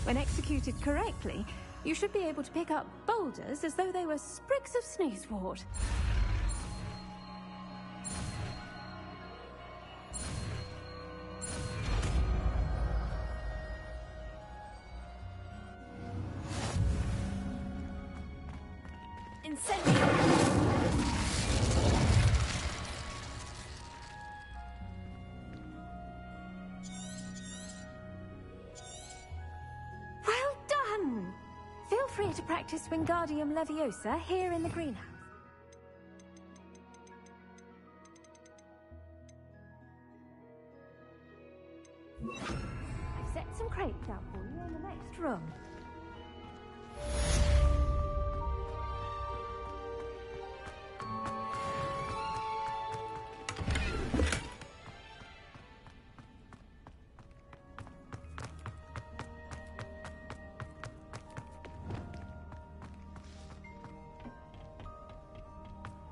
When executed correctly, you should be able to pick up boulders as though they were sprigs of sneezewort. Well done! Feel free to practice Wingardium Leviosa here in the greenhouse. I've set some crates out for you in the next room.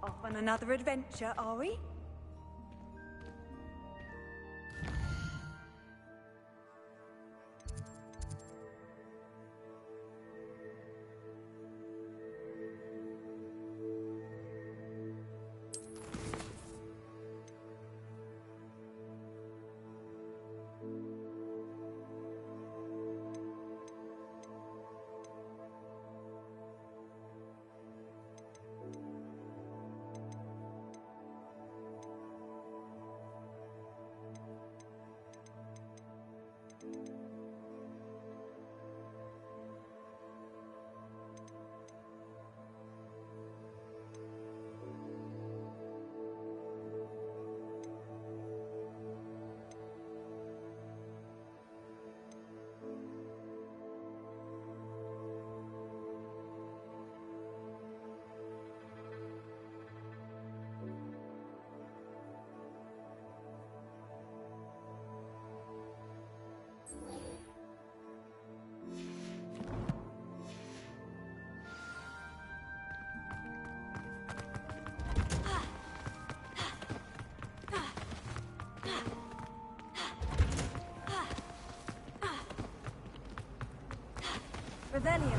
Off on another adventure, are we? Revelio.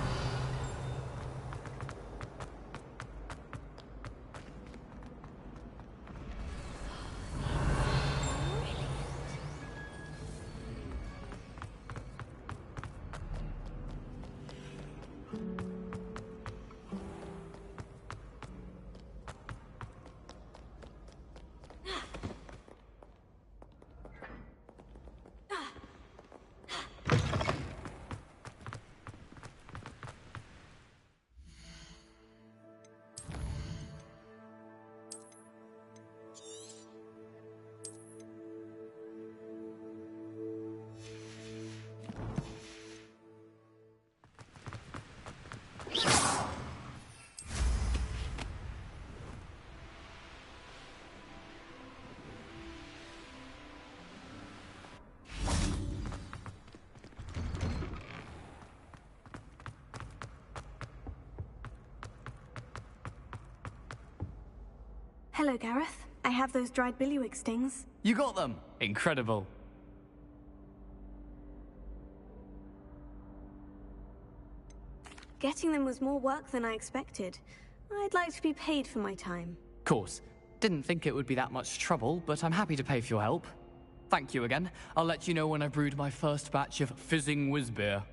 Hello, Gareth. I have those dried billywig stings. You got them! Incredible. Getting them was more work than I expected. I'd like to be paid for my time. Course. Didn't think it would be that much trouble, but I'm happy to pay for your help. Thank you again. I'll let you know when I've brewed my first batch of fizzing whizbeer.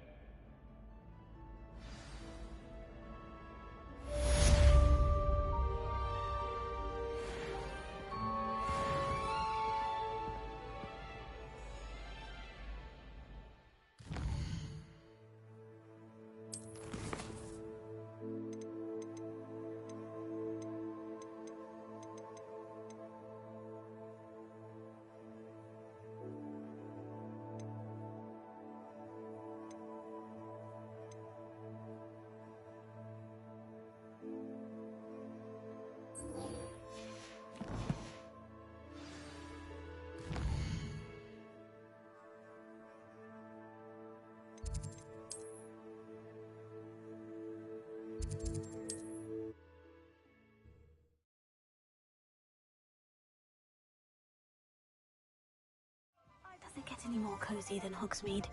any more cozy than Hogsmeade.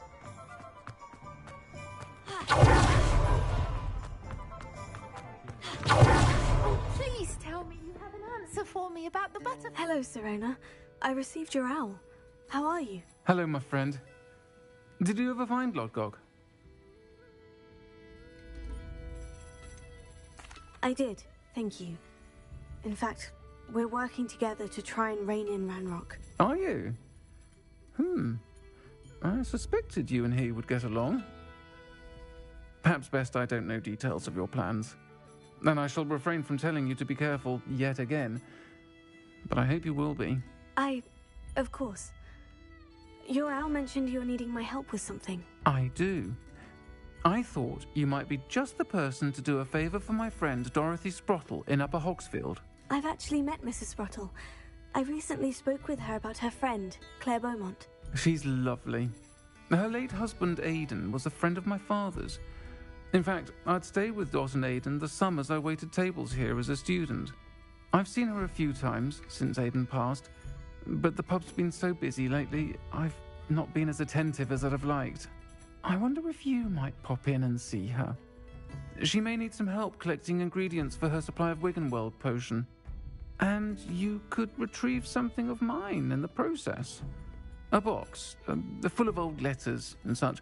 Oh, please tell me you have an answer for me about the butterfly. Hello, Serena. I received your owl. How are you? Hello, my friend. Did you ever find Lodgok? I did, thank you. In fact, we're working together to try and rein in Ranrock. Are you? I suspected you and he would get along. Perhaps best I don't know details of your plans. Then I shall refrain from telling you to be careful yet again. But I hope you will be. Of course. Your owl mentioned you're needing my help with something. I do. I thought you might be just the person to do a favour for my friend Dorothy Sprottle in Upper Hogsfield. I've actually met Mrs. Sprottle. I recently spoke with her about her friend, Claire Beaumont. She's lovely. Her late husband Aidan was a friend of my father's. In fact, I'd stay with Dot and Aidan the summers I waited tables here as a student. I've seen her a few times since Aidan passed, but the pub's been so busy lately, I've not been as attentive as I'd have liked. I wonder if you might pop in and see her. She may need some help collecting ingredients for her supply of Wiggenweld potion. And you could retrieve something of mine in the process. A box, full of old letters and such.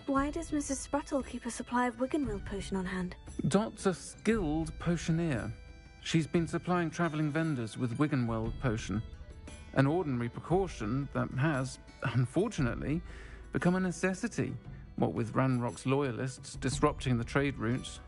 Why does Mrs. Sprottle keep a supply of Wiggenweld potion on hand? Dot's a skilled potioneer. She's been supplying travelling vendors with Wiggenweld potion. An ordinary precaution that has, unfortunately, become a necessity, what with Ranrock's loyalists disrupting the trade routes.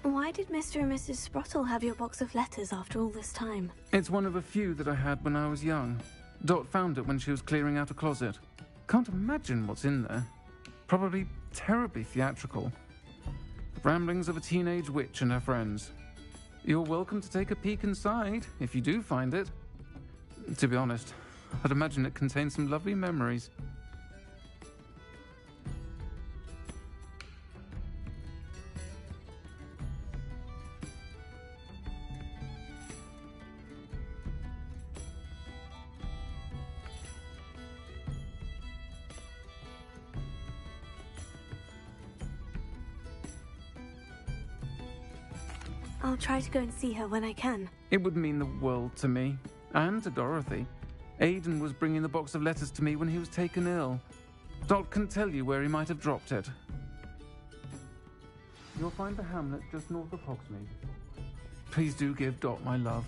Why did Mr. and Mrs. Sprottle have your box of letters after all this time? It's one of a few that I had when I was young. Dot found it when she was clearing out a closet. Can't imagine what's in there. Probably terribly theatrical. The ramblings of a teenage witch and her friends. You're welcome to take a peek inside, if you do find it. To be honest, I'd imagine it contains some lovely memories. I'll try to go and see her when I can. It would mean the world to me, and to Dorothy. Aidan was bringing the box of letters to me when he was taken ill. Dot can tell you where he might have dropped it. You'll find the hamlet just north of Hogsmeade. Please do give Dot my love.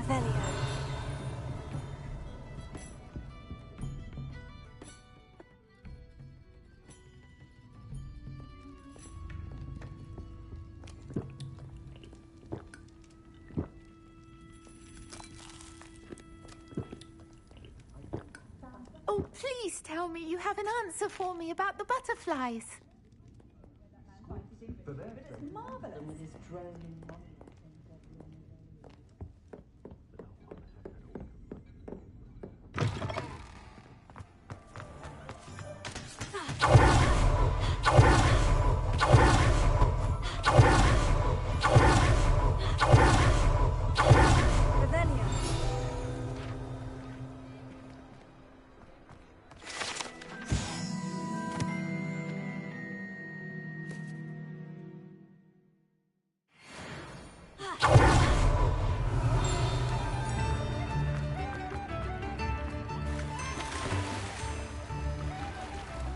Revelio. Oh, please tell me you have an answer for me about the butterflies. It's marvellous. With his droning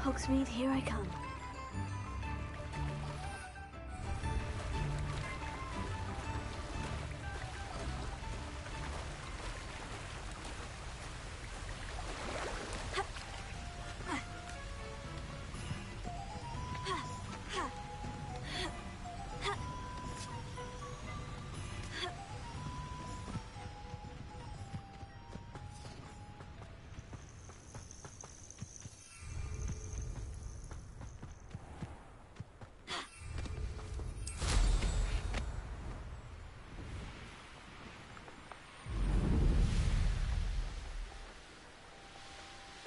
Hogsmeade, here I come.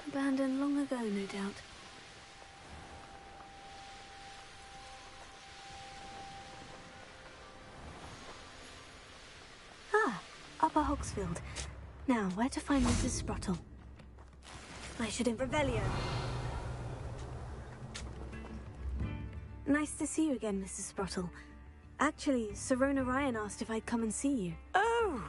Abandoned long ago, no doubt. Ah, Upper Hogsfield. Now, where to find Mrs. Sprottle? I should Revelio. Nice to see you again, Mrs. Sprottle. Actually, Sirona Ryan asked if I'd come and see you. Oh!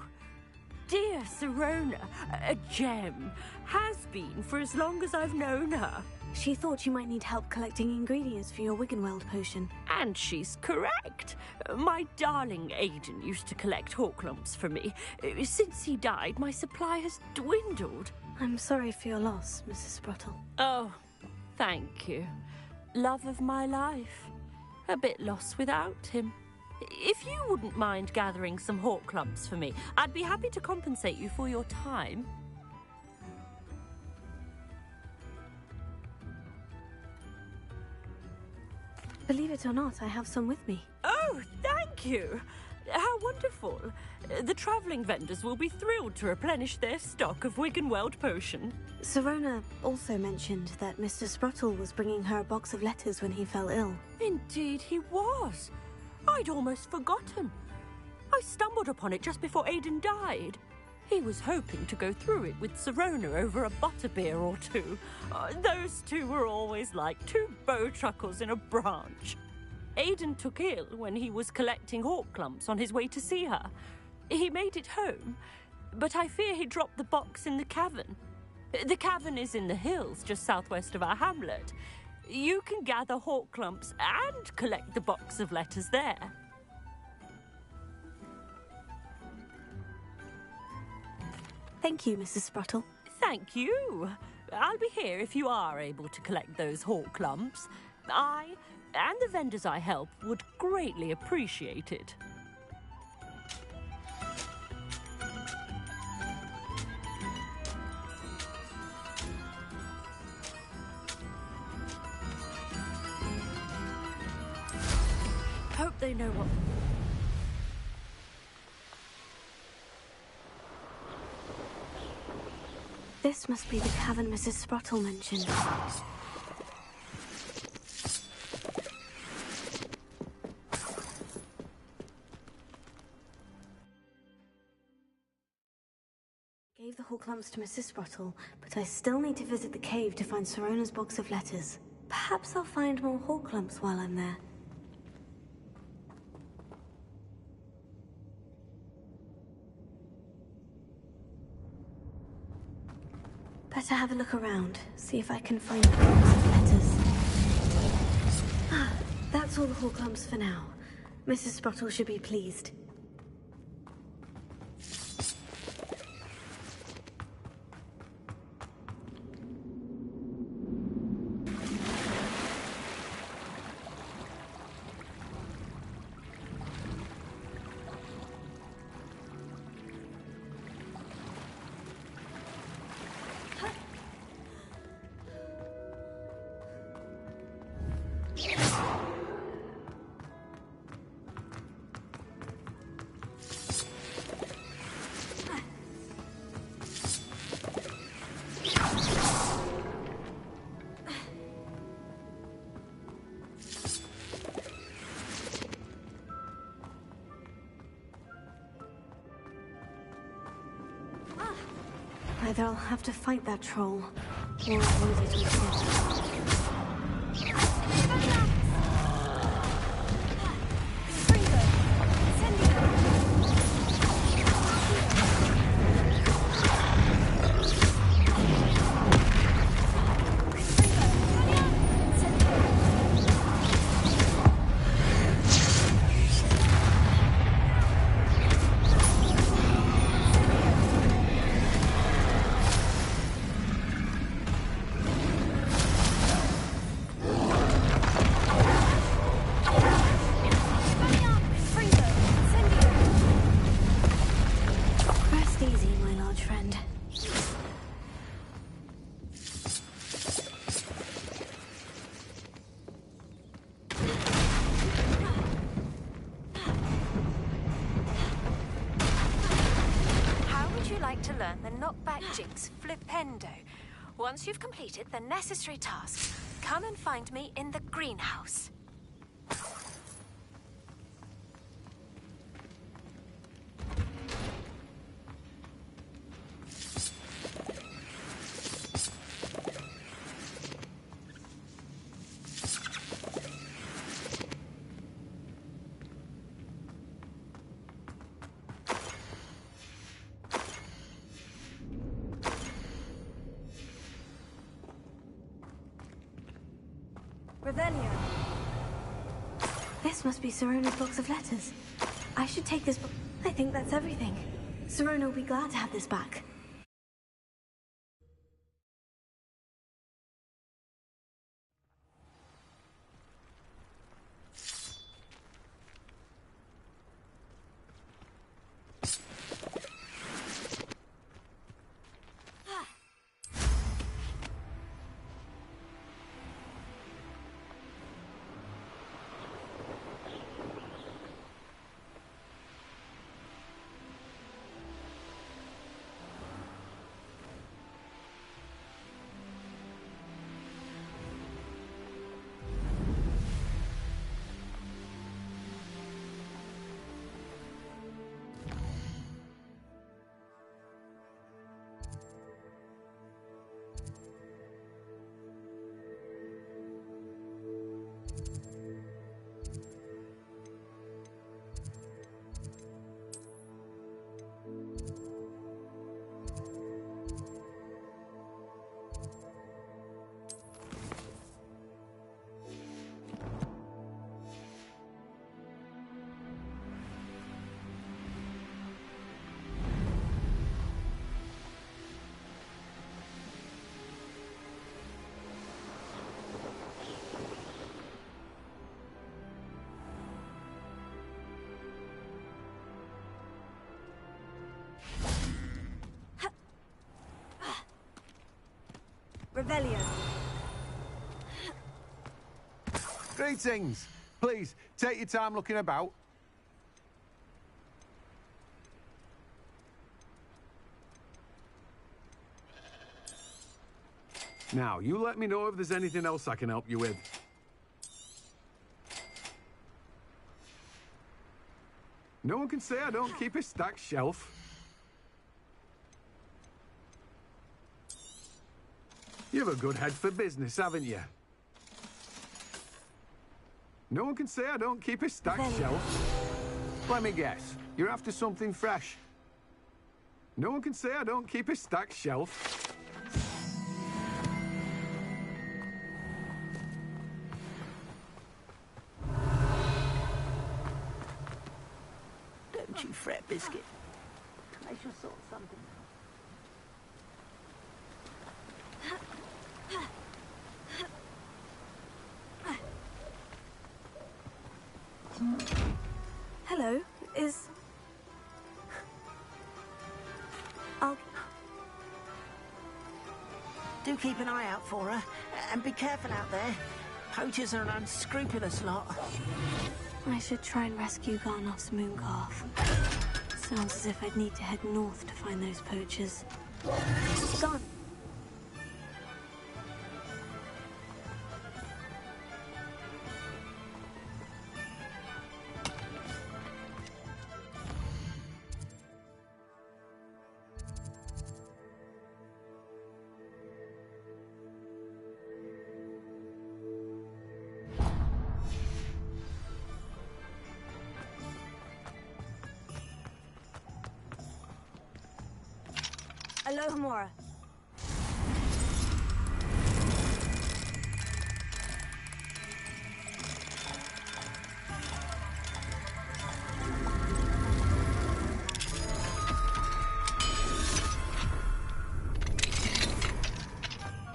Dear Sirona, a gem, has been for as long as I've known her. She thought you might need help collecting ingredients for your Wiggenweld potion. And she's correct. My darling Aidan used to collect Horklumps for me. Since he died, my supply has dwindled. I'm sorry for your loss, Mrs. Sprottle. Oh, thank you. Love of my life. A bit lost without him. If you wouldn't mind gathering some Horklumps for me, I'd be happy to compensate you for your time. Believe it or not, I have some with me. Oh, thank you! How wonderful. The travelling vendors will be thrilled to replenish their stock of Wiggenweld potion. Sirona also mentioned that Mr. Sprottle was bringing her a box of letters when he fell ill. Indeed he was. I'd almost forgotten. I stumbled upon it just before Aidan died. He was hoping to go through it with Sirona over a butterbeer or two. Those two were always like two bowtruckles in a branch. Aidan took ill when he was collecting Horklumps on his way to see her. He made it home, but I fear he dropped the box in the cavern. The cavern is in the hills just southwest of our hamlet. You can gather Horklumps and collect the box of letters there. Thank you, Mrs. Sprottle. Thank you. I'll be here if you are able to collect those Horklumps. I and the vendors I help would greatly appreciate it. Hope they know what... This must be the cavern Mrs. Sprottle mentioned. Gave the Horklumps to Mrs. Sprottle, but I still need to visit the cave to find Sirona's box of letters. Perhaps I'll find more Horklumps while I'm there. Better have a look around, see if I can find the box of letters. Ah, that's all the Horklumps for now. Mrs. Sprottle should be pleased. Either I'll have to fight that troll, or avoid it altogether. Jinx Flipendo. Once you've completed the necessary tasks, come and find me in the greenhouse. Revelio. This must be Sirona's box of letters. I should take this book. I think that's everything. Sirona will be glad to have this back. Revelio. Greetings. Please, take your time looking about. Now, you let me know if there's anything else I can help you with. No one can say I don't keep a stacked shelf. You have a good head for business, haven't you? No one can say I don't keep a stacked shelf. Let me guess, you're after something fresh. No one can say I don't keep a stacked shelf. Don't you fret, Biscuit. I shall sort something out. Hello, Do keep an eye out for her, and be careful out there. Poachers are an unscrupulous lot. I should try and rescue Garnoff's mooncalf. Sounds as if I'd need to head north to find those poachers. Gone. Alohomora.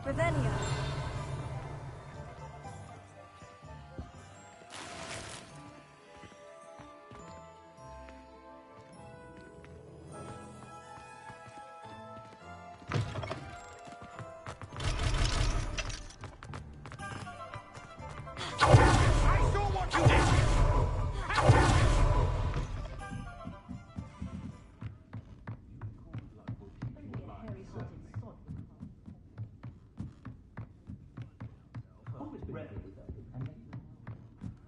Revelio.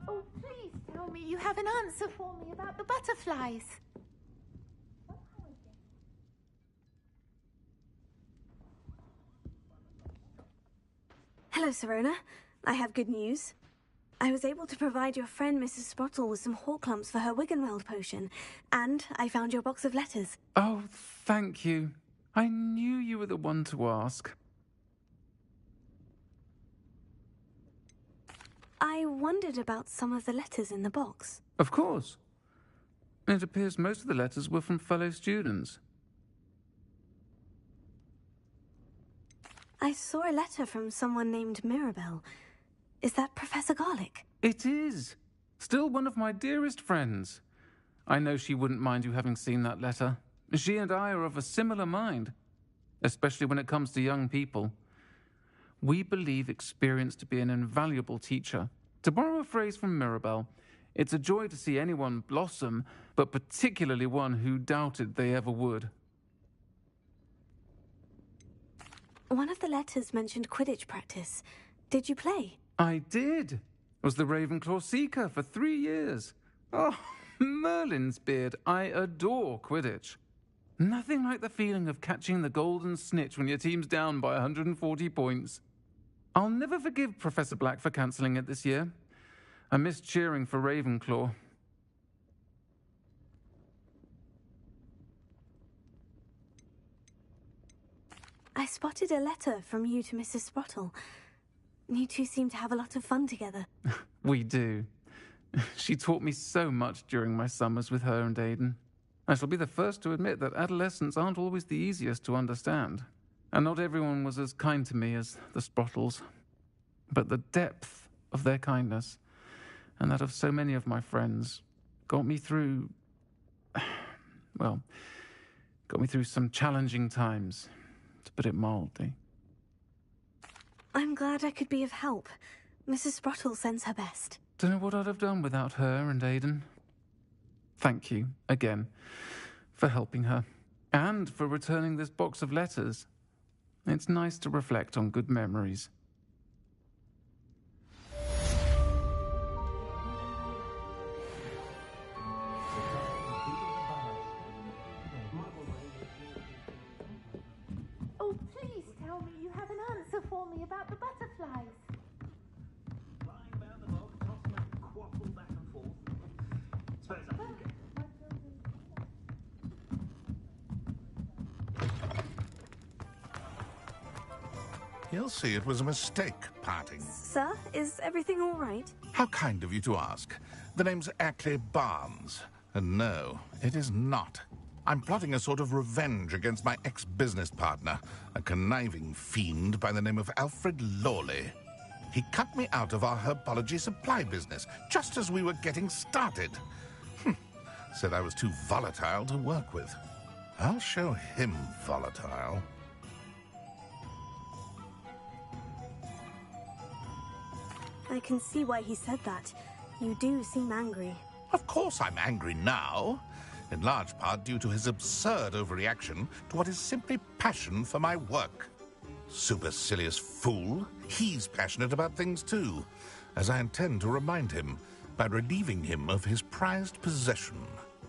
Oh, please tell me you have an answer for me about the butterflies. Hello, Serona. I have good news. I was able to provide your friend Mrs. Sprottle with some hawk lumps for her Wiggenweld potion, and I found your box of letters. Oh, thank you. I knew you were the one to ask. I wondered about some of the letters in the box. Of course. It appears most of the letters were from fellow students. I saw a letter from someone named Mirabelle. Is that Professor Garlick? It is. Still one of my dearest friends. I know she wouldn't mind you having seen that letter. She and I are of a similar mind, especially when it comes to young people. We believe experience to be an invaluable teacher. To borrow a phrase from Mirabelle, it's a joy to see anyone blossom, but particularly one who doubted they ever would. One of the letters mentioned Quidditch practice. Did you play? I did. Was the Ravenclaw Seeker for 3 years. Oh, Merlin's beard. I adore Quidditch. Nothing like the feeling of catching the golden snitch when your team's down by 140 points. I'll never forgive Professor Black for cancelling it this year. I missed cheering for Ravenclaw. I spotted a letter from you to Mrs. Sprottle. You two seem to have a lot of fun together. We do. She taught me so much during my summers with her and Aidan. I shall be the first to admit that adolescents aren't always the easiest to understand. And not everyone was as kind to me as the Sprottles. But the depth of their kindness, and that of so many of my friends, got me through... well, got me through some challenging times, to put it mildly. I'm glad I could be of help. Mrs. Sprottle sends her best. Don't know what I'd have done without her and Aidan. Thank you, again, for helping her, and for returning this box of letters. It's nice to reflect on good memories. Oh, please tell me you have an answer for me about the butterflies. You'll see it was a mistake, parting. Sir, is everything all right? How kind of you to ask. The name's Ackley Barnes. And no, it is not. I'm plotting a sort of revenge against my ex-business partner, a conniving fiend by the name of Alfred Lawley. He cut me out of our herbology supply business, just as we were getting started. Said I was too volatile to work with. I'll show him volatile. I can see why he said that. You do seem angry. Of course I'm angry now. In large part due to his absurd overreaction to what is simply passion for my work. Supercilious fool. He's passionate about things too, as I intend to remind him by relieving him of his prized possession.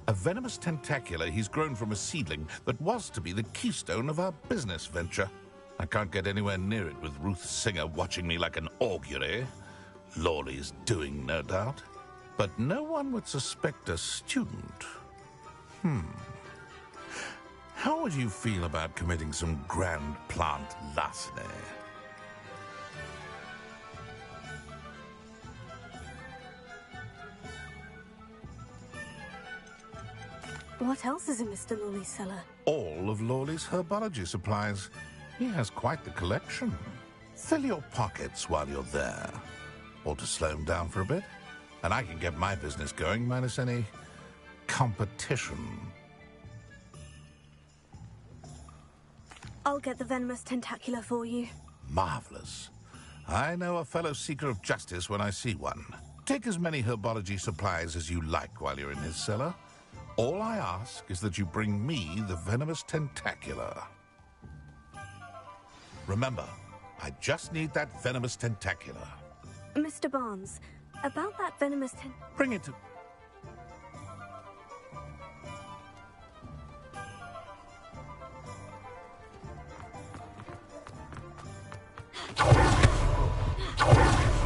A venomous tentacula he's grown from a seedling that was to be the keystone of our business venture. I can't get anywhere near it with Ruth Singer watching me like an augury. Lawley's doing, no doubt. But no one would suspect a student. How would you feel about committing some grand plant larceny? What else is in Mr. Lawley's cellar? All of Lawley's herbology supplies. He has quite the collection. Fill your pockets while you're there. Or to slow him down for a bit. And I can get my business going minus any competition. I'll get the venomous tentacula for you. Marvelous. I know a fellow seeker of justice when I see one. Take as many herbology supplies as you like while you're in his cellar. All I ask is that you bring me the venomous tentacula. Remember, I just need that venomous tentacula. Mr. Barnes, about that venomous Bring it to...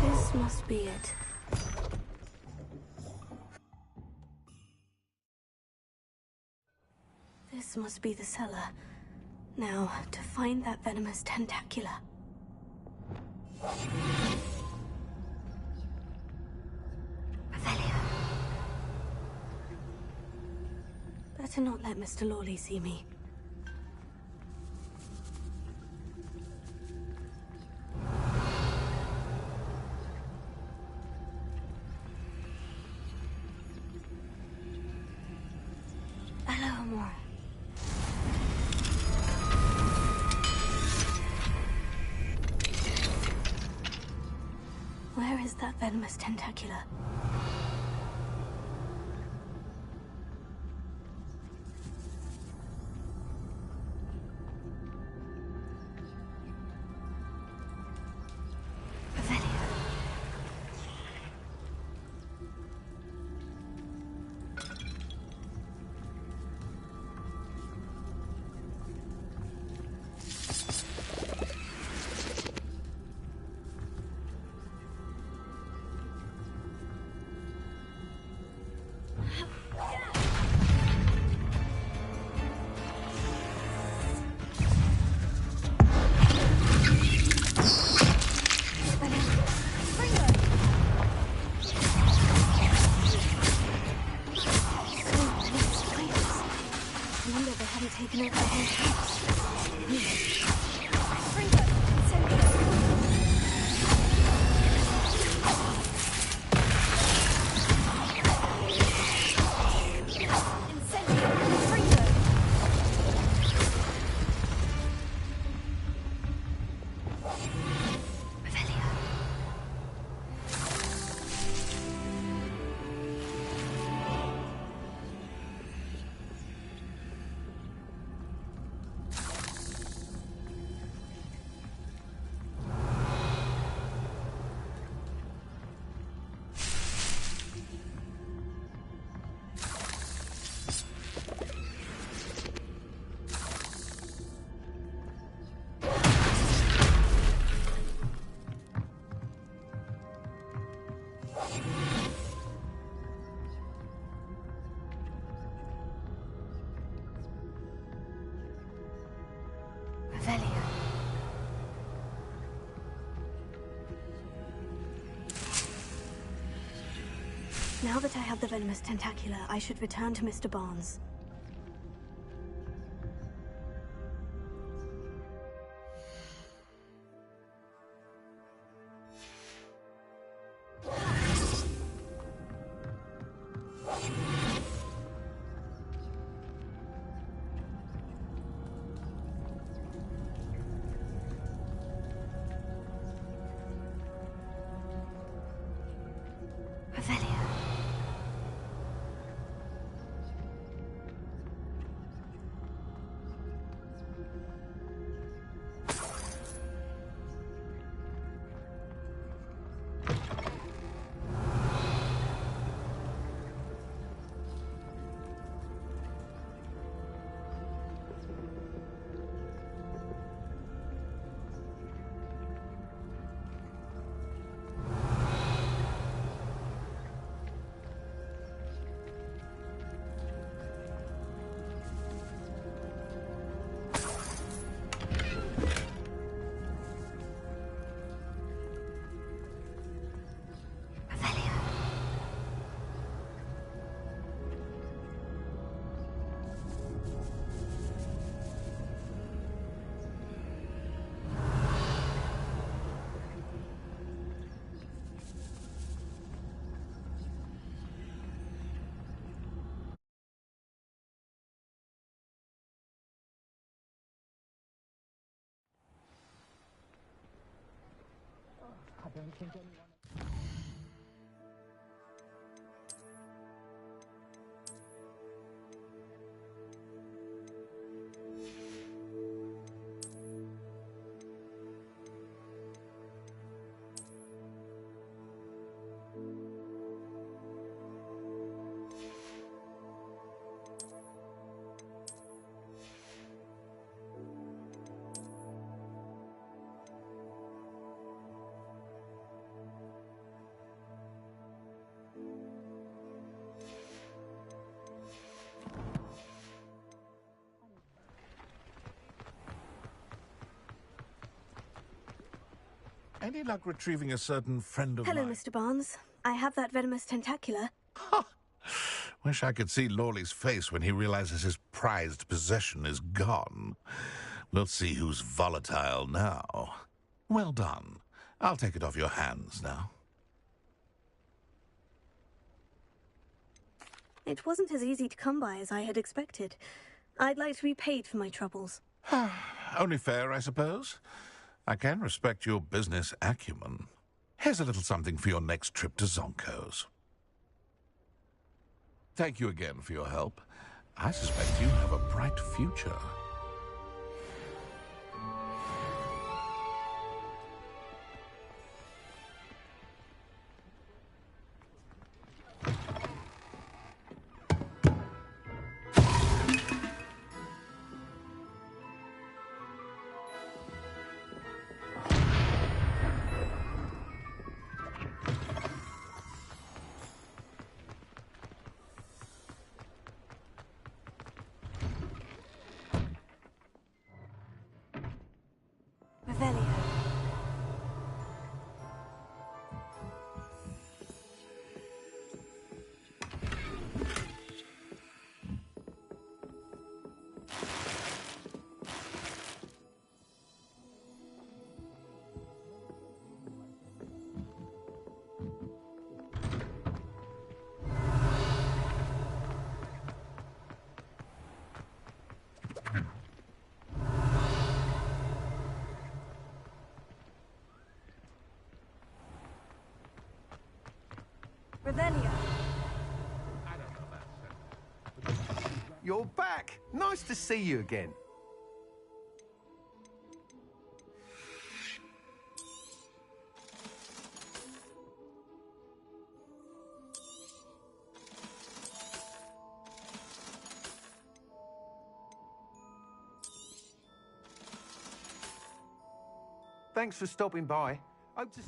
This must be it. This must be the cellar. Now, to find that venomous tentacula. Revelio. Better not let Mr. Lawley see me. Hello, Amor. Where is that venomous tentacula? Now that I have the venomous tentacula, I should return to Mr. Barnes. Any luck retrieving a certain friend of Hello, mine? Mr. Barnes. I have that venomous tentacula. Wish I could see Lawley's face when he realizes his prized possession is gone. We'll see who's volatile now. Well done. I'll take it off your hands now. It wasn't as easy to come by as I had expected. I'd like to be paid for my troubles. Only fair, I suppose. I can respect your business acumen. Here's a little something for your next trip to Zonko's. Thank you again for your help. I suspect you have a bright future. Revelio. You're back! Nice to see you again. Thanks for stopping by. Hope to...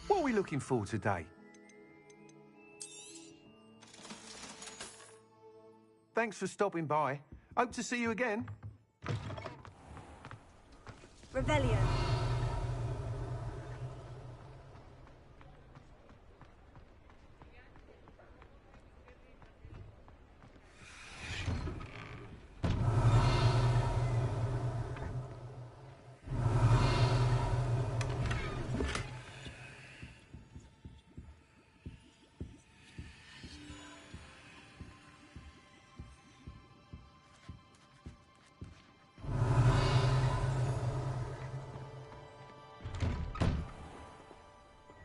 What are we looking for today? Thanks for stopping by. Hope to see you again. Revelio.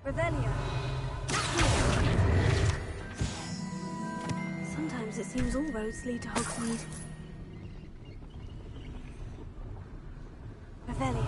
Revelio. Sometimes it seems all roads lead to Hogsmeade. Revelio.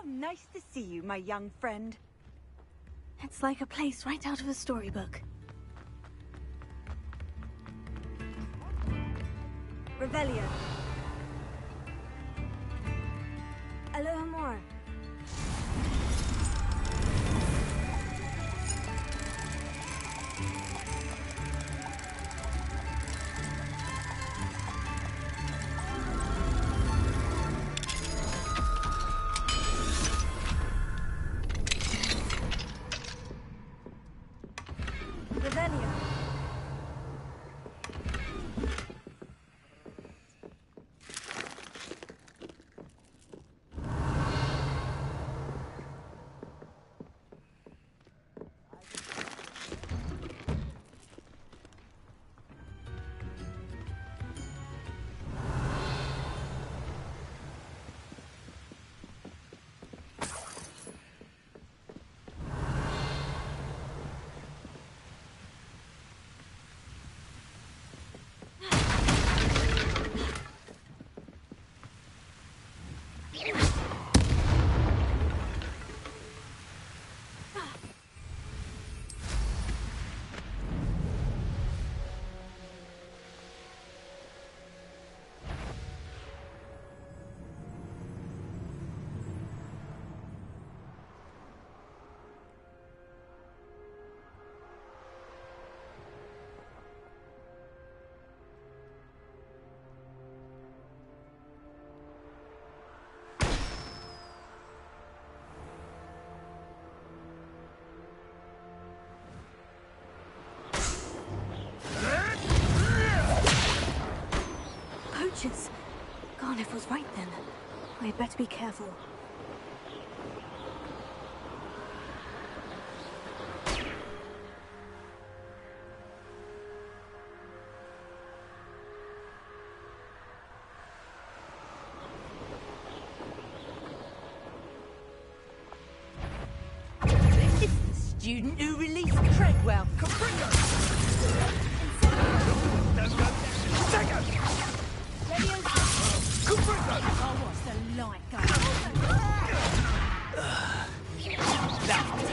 nice to see you, my young friend. It's like a place right out of a storybook. Revelio. Alohomora. Revelio. Poachers! Garniff was right then. I'd better be careful. This is the student who released Treadwell.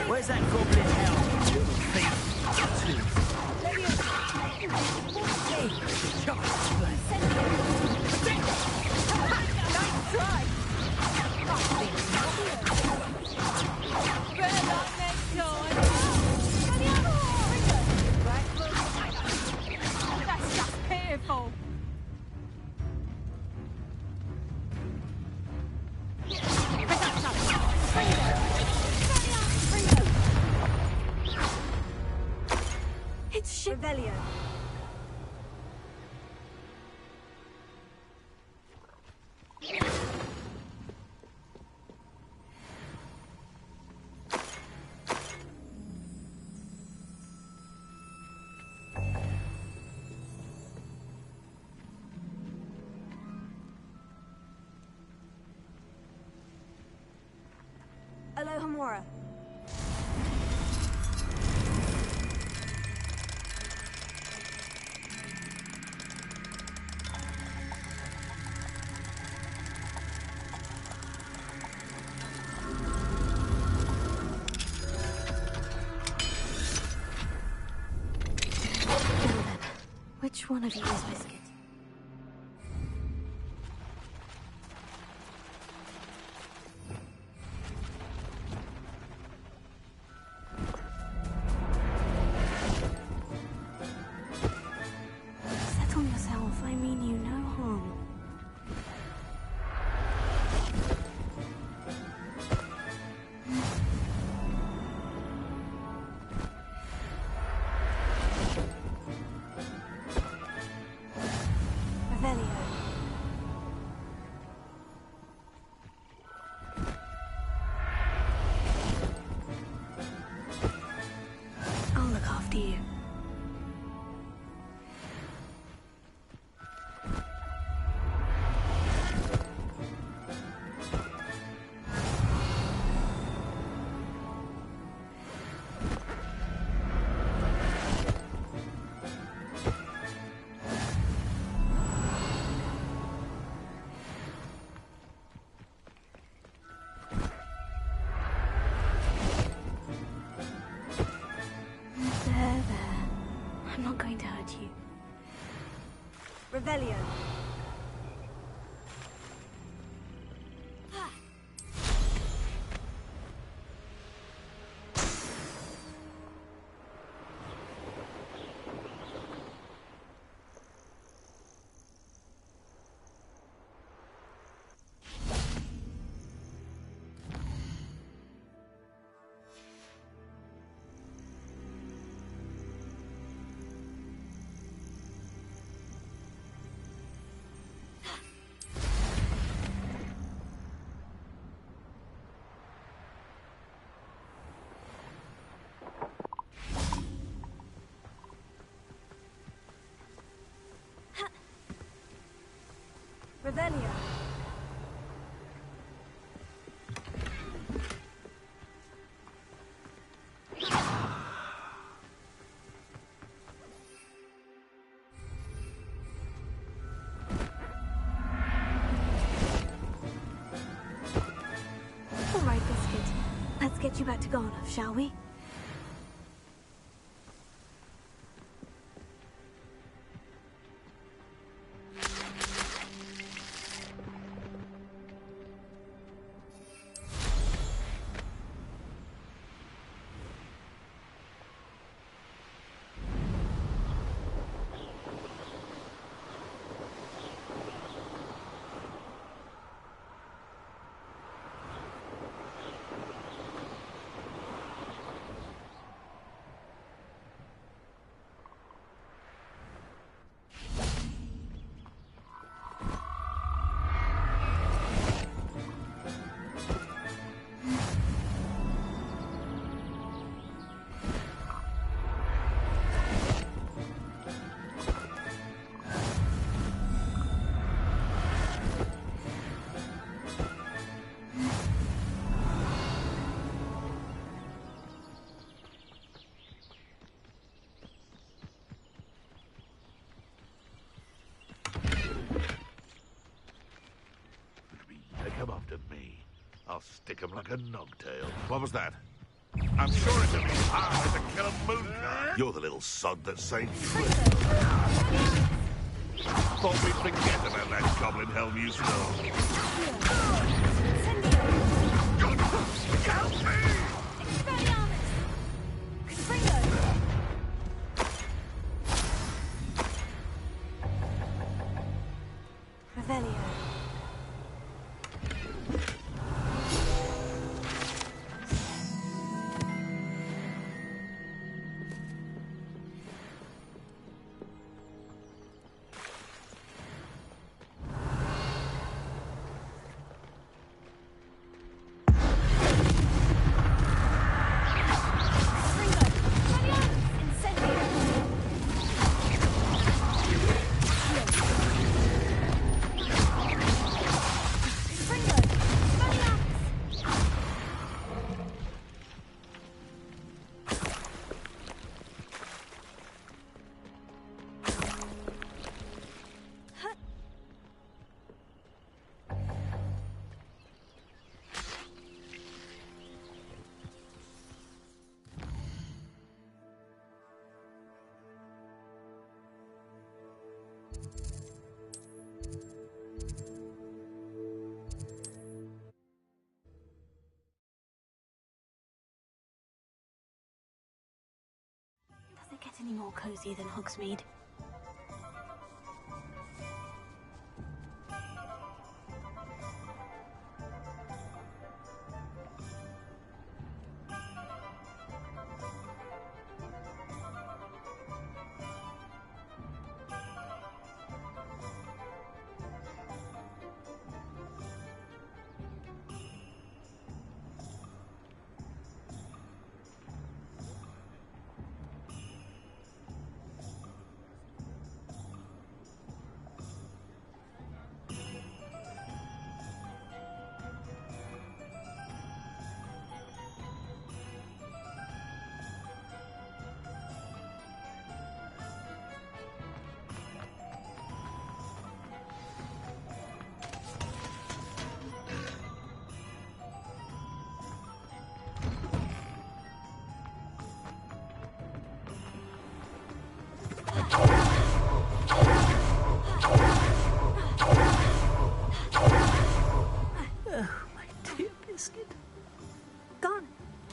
Where's that goblin hell? That's just pitiful. It's Revelio. Alohomora. Which one of you is Biscuit? Settle yourself. I mean you no harm. Revelio. Revelio. All right, Biscuit. Let's get you back to Garnoff, shall we? Come after me. I'll stick him like a nogtail. What was that? I'm sure it's a power to kill a mooncalf. You're the little sod that saved me. Thought we'd forget about that goblin helm you stole. Help me! Revelio. Does it get any more cozy than Hogsmeade?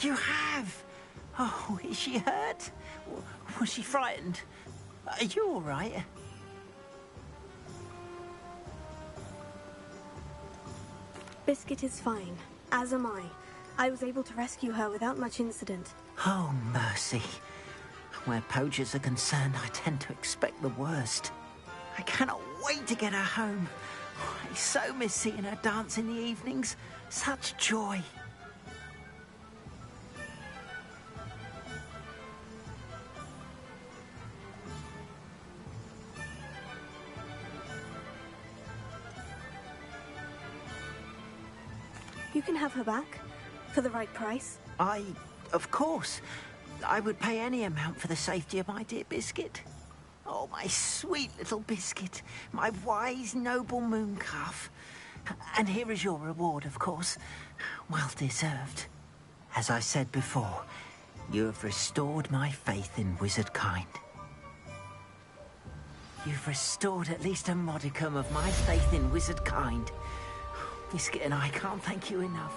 You have? Oh, is she hurt? Was she frightened? Are you all right? Biscuit is fine, as am I. I was able to rescue her without much incident. Oh, mercy. Where poachers are concerned, I tend to expect the worst. I cannot wait to get her home. I so miss seeing her dance in the evenings. Such joy. You can have her back, for the right price. Of course. I would pay any amount for the safety of my dear Biscuit. Oh, my sweet little Biscuit. My wise, noble moon calf. And here is your reward, of course. Well deserved. As I said before, you have restored my faith in wizard kind. You've restored at least a modicum of my faith in wizard kind. Biscuit and I can't thank you enough.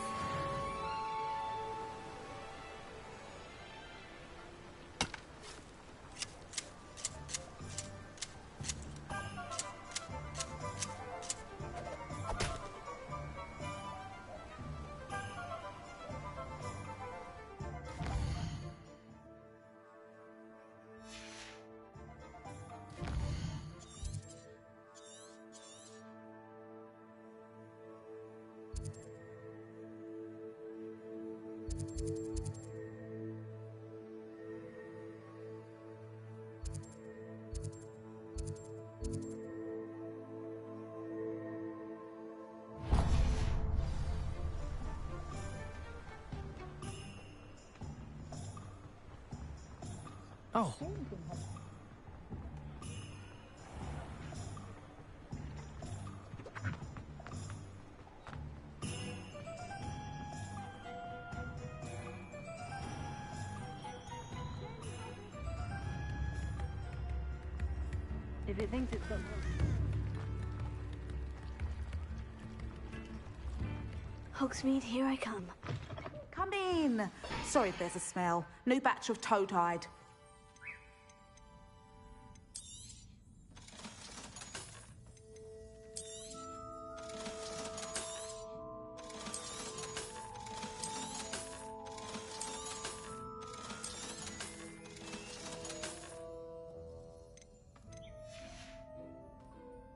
Oh. If it thinks it's something. Hogsmeade, here I come. Come in. Sorry if there's a smell. New batch of toad-hide.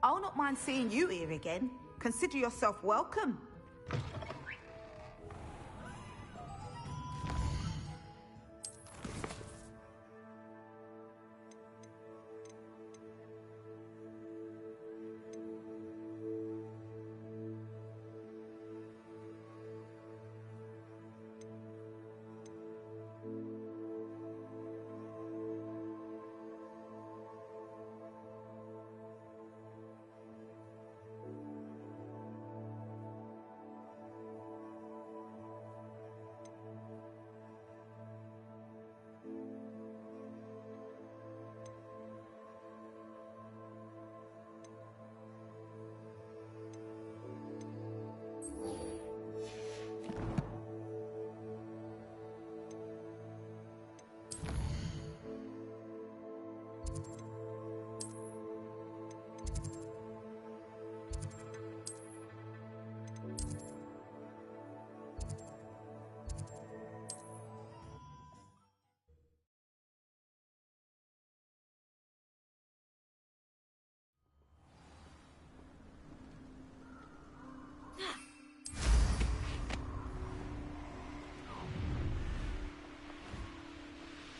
I'll not mind seeing you here again. Consider yourself welcome.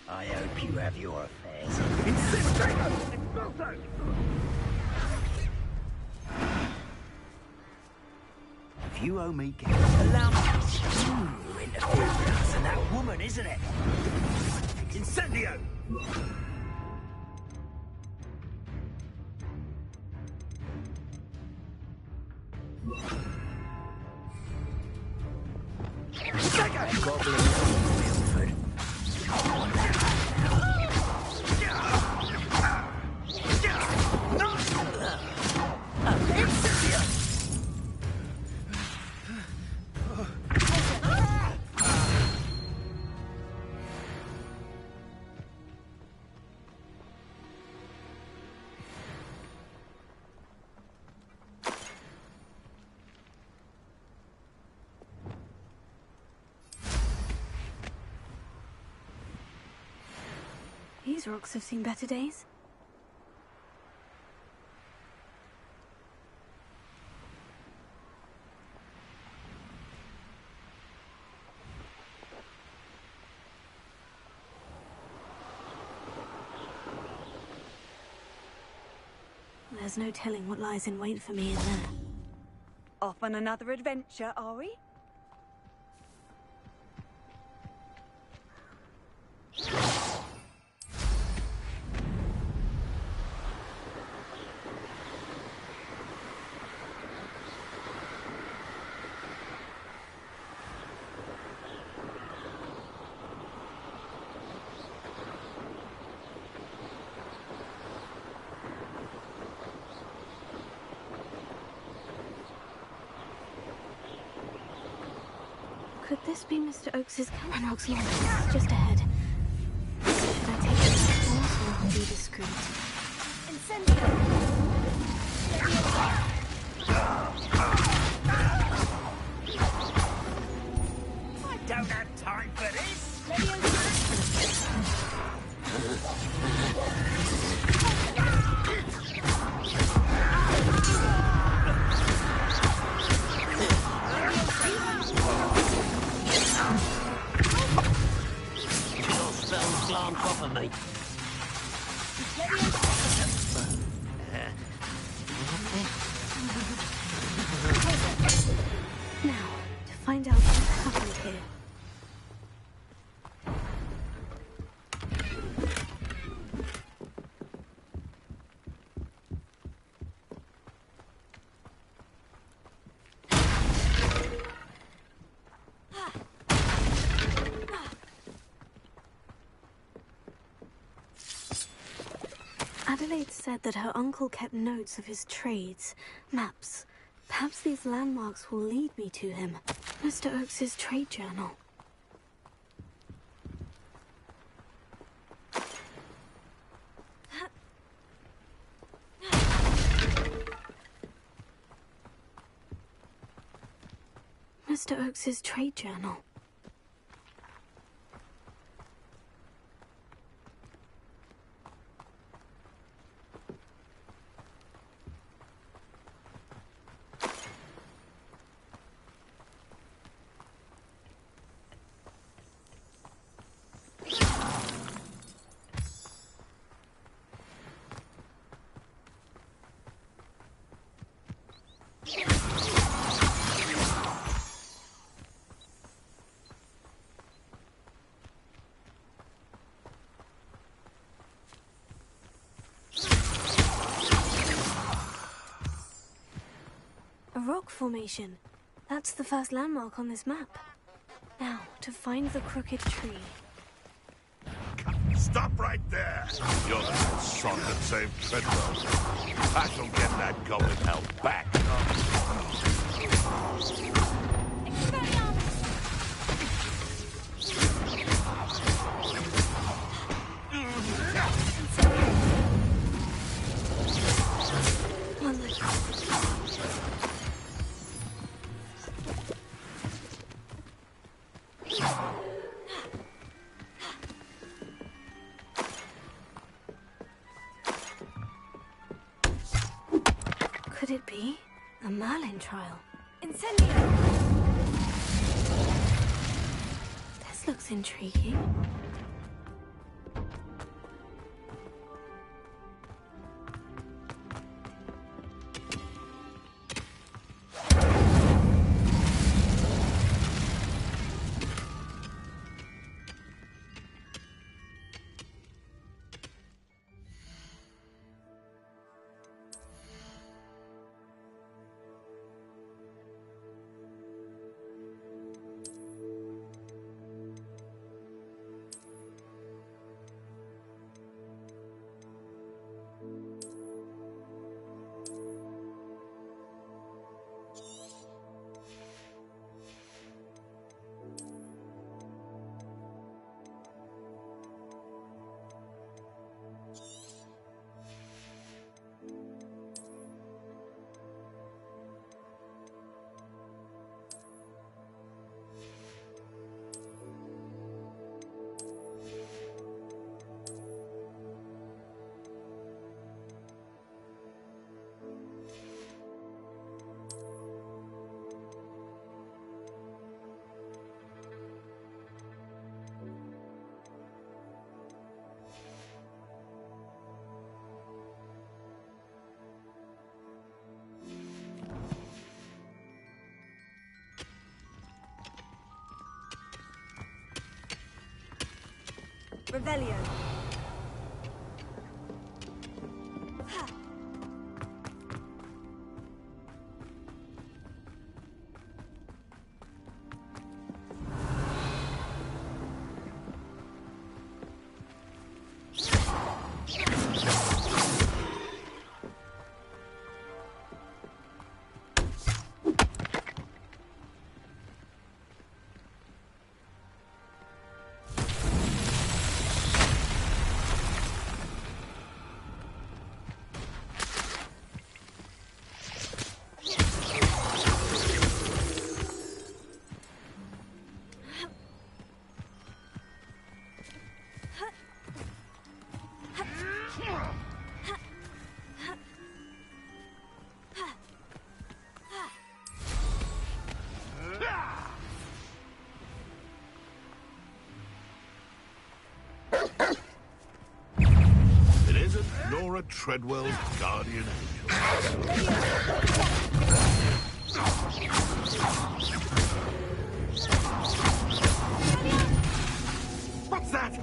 I hope you have your affairs. If you owe me cash, allow me to interfere with us and that woman, isn't it? Incendio! these rocks have seen better days. There's no telling what lies in wait for me in there. Off on another adventure, are we? Could this be Mr. Oakes's camp? Ranrock's Lawless, just ahead. Should I take this course or be discreet? Incendio! I don't have time for this! Glance off of me. Now, to find out what happened here. Adelaide said that her uncle kept notes of his trades, maps. Perhaps these landmarks will lead me to him. Mr. Oakes's trade journal. Mr. Oakes's trade journal. A rock formation. That's the first landmark on this map. Now, to find the crooked tree. Stop right there! You're the son that saved Fedro. I shall get that goblin hell back. Could it be a Merlin trial? Incendio! This looks intriguing. Revelio. Nora Treadwell's guardian angel. What's that?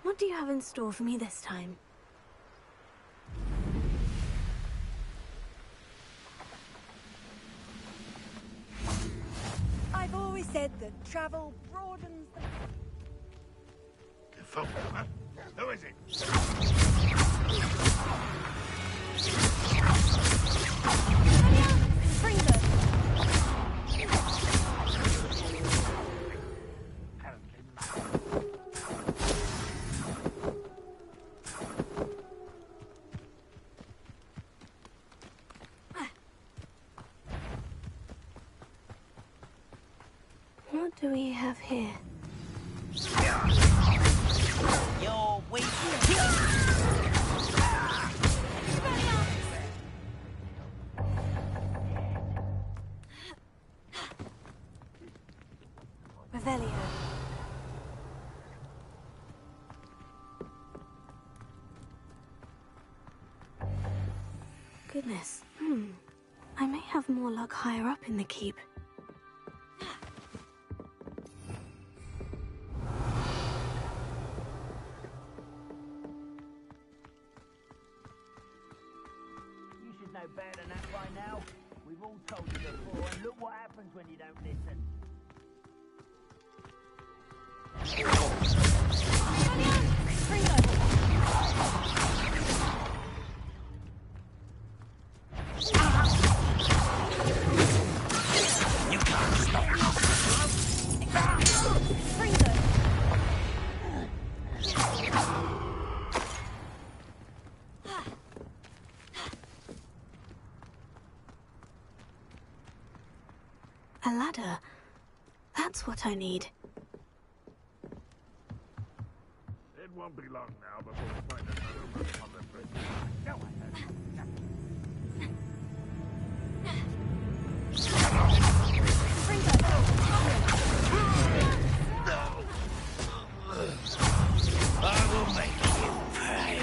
What do you have in store for me this time? I've always said that travel broadens the... Phone, huh? Who is it? What do we have here? You're weak. Revelio. Goodness. I may have more luck higher up in the keep. know better than that by now. We've all told you before, and look what happens when you don't listen. You can't stop A ladder. That's what I need. It won't be long now before we find another roof on the bridge. Go ahead. I will make you pay.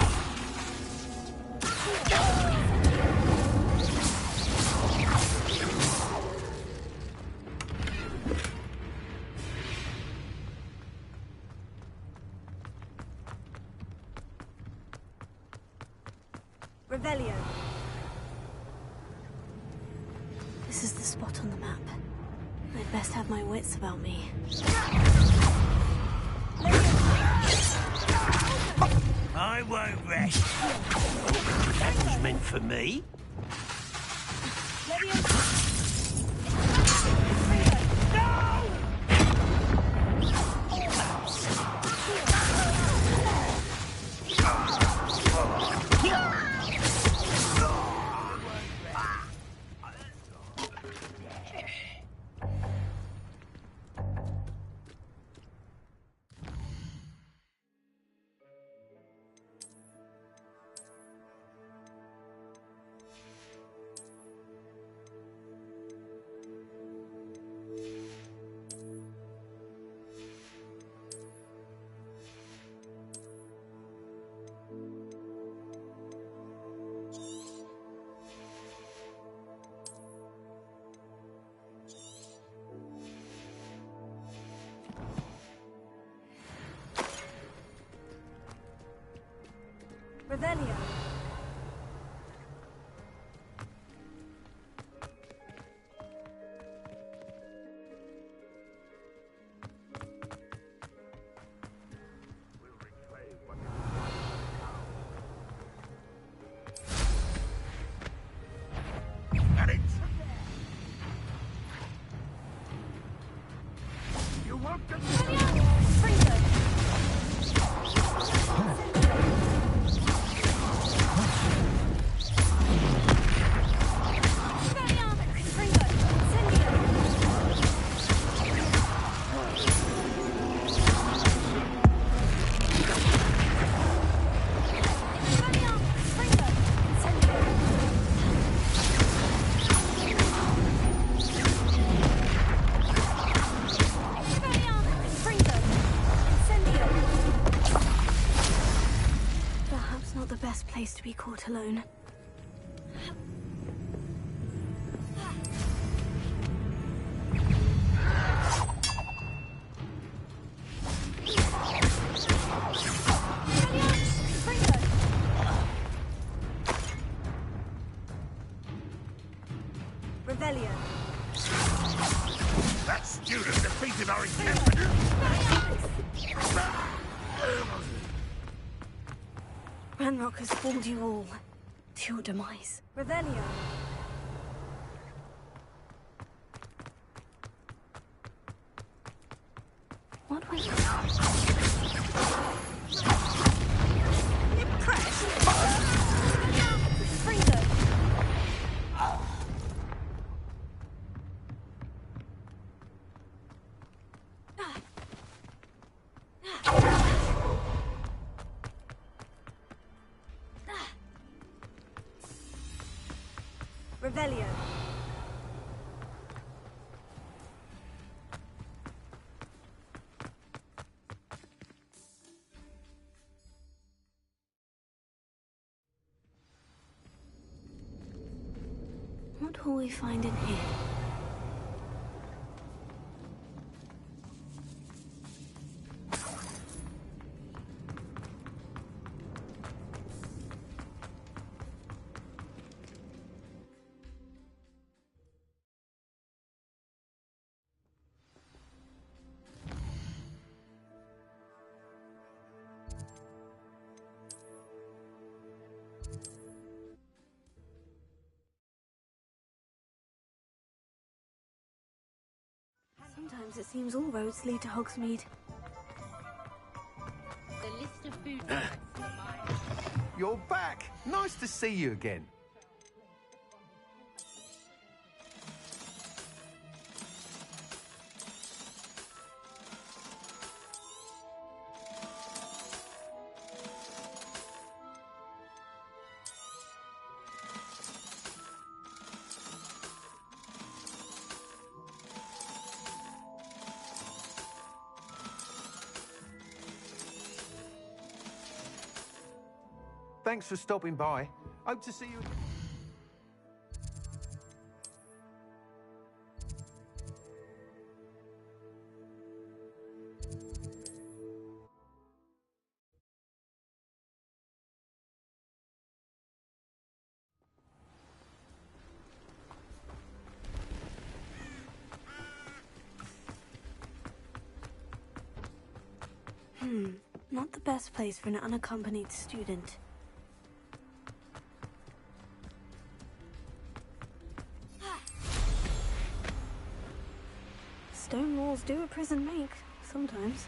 Revelio. This is the spot on the map. I'd best have my wits about me. I won't rest. That was meant for me. Revelio. Got it. You won't get Perhaps not the best place to be caught alone. Revelio. that student defeated our encampment. Ranrock has fooled you all. To your demise. Revelio. What was Revelio. What will we find in here? Sometimes it seems all roads lead to Hogsmeade. The list of food You're back! Nice to see you again. Thanks for stopping by. Hope to see you. Not the best place for an unaccompanied student. Stone walls do a prison make, sometimes.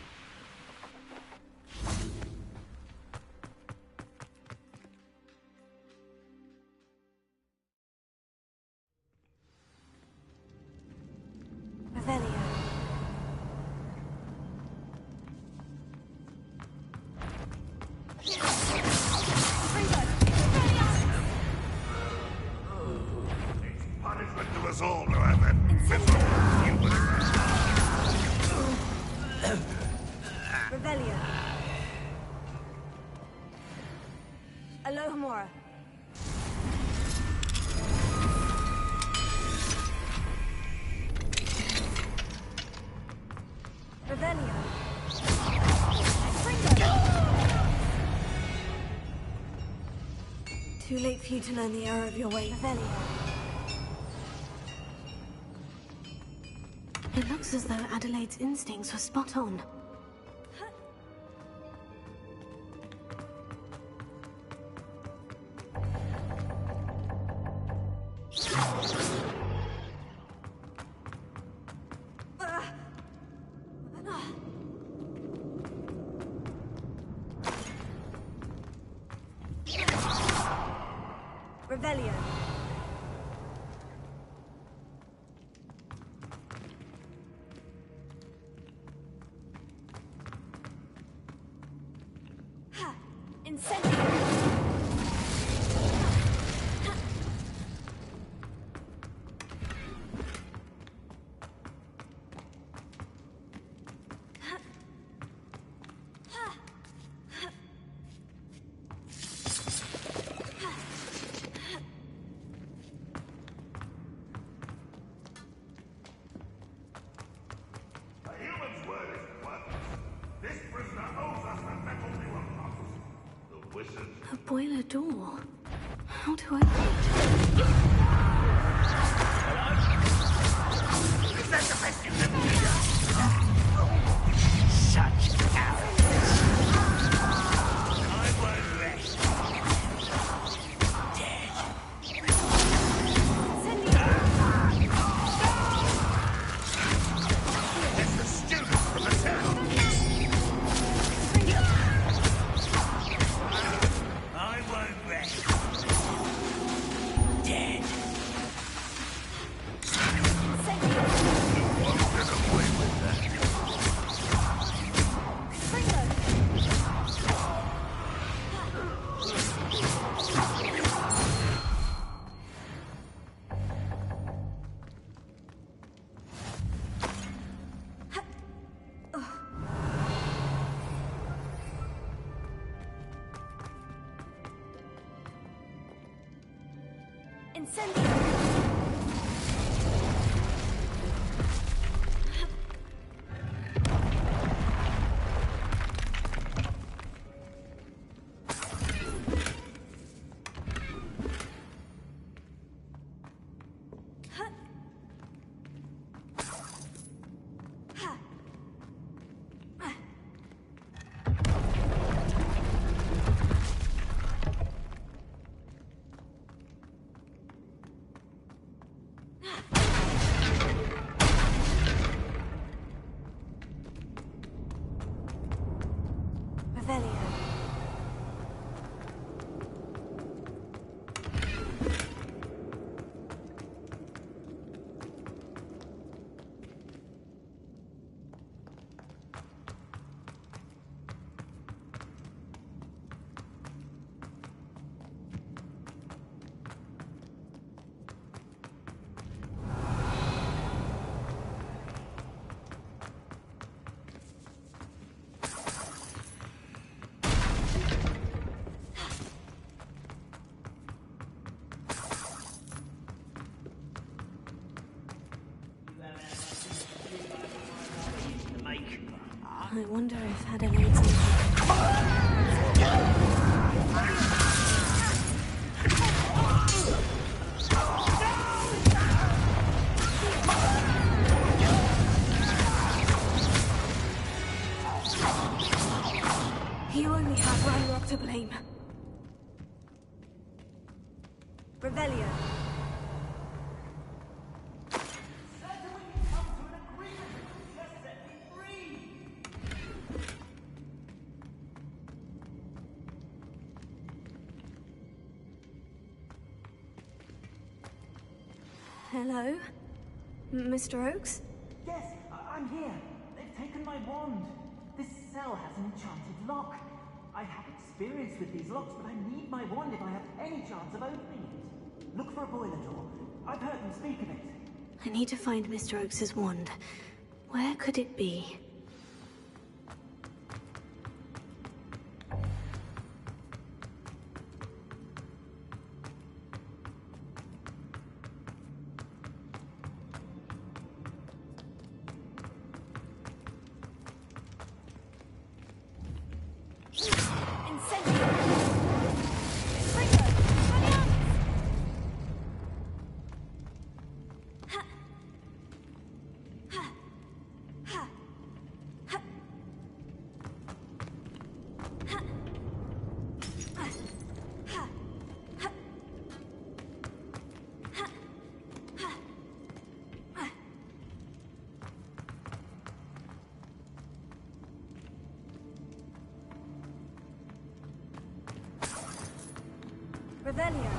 Revelio. Punishment to us all to have that miserable human. Revelio. Alohomora. Revelio. Too late for you to learn the error of your way, Revelio. It looks as though Adelaide's instincts were spot on. Revelio. Incendio. A boiler door. How do I open it? Is that the best you can do? Such cowardice. I won't rest. Dead. It's the students from the town. I won't rest. Dead. You won't get away with that. Incendio. Revelio. I wonder if Adelaide's... You only have Ranrock to blame. Revelio. Hello? Mr. Oakes? Yes, I'm here. They've taken my wand. This cell has an enchanted lock. I have experience with these locks, but I need my wand if I have any chance of opening it. Look for a boiler door. I've heard them speak of it. I need to find Mr. Oakes' wand. Where could it be? Revelio.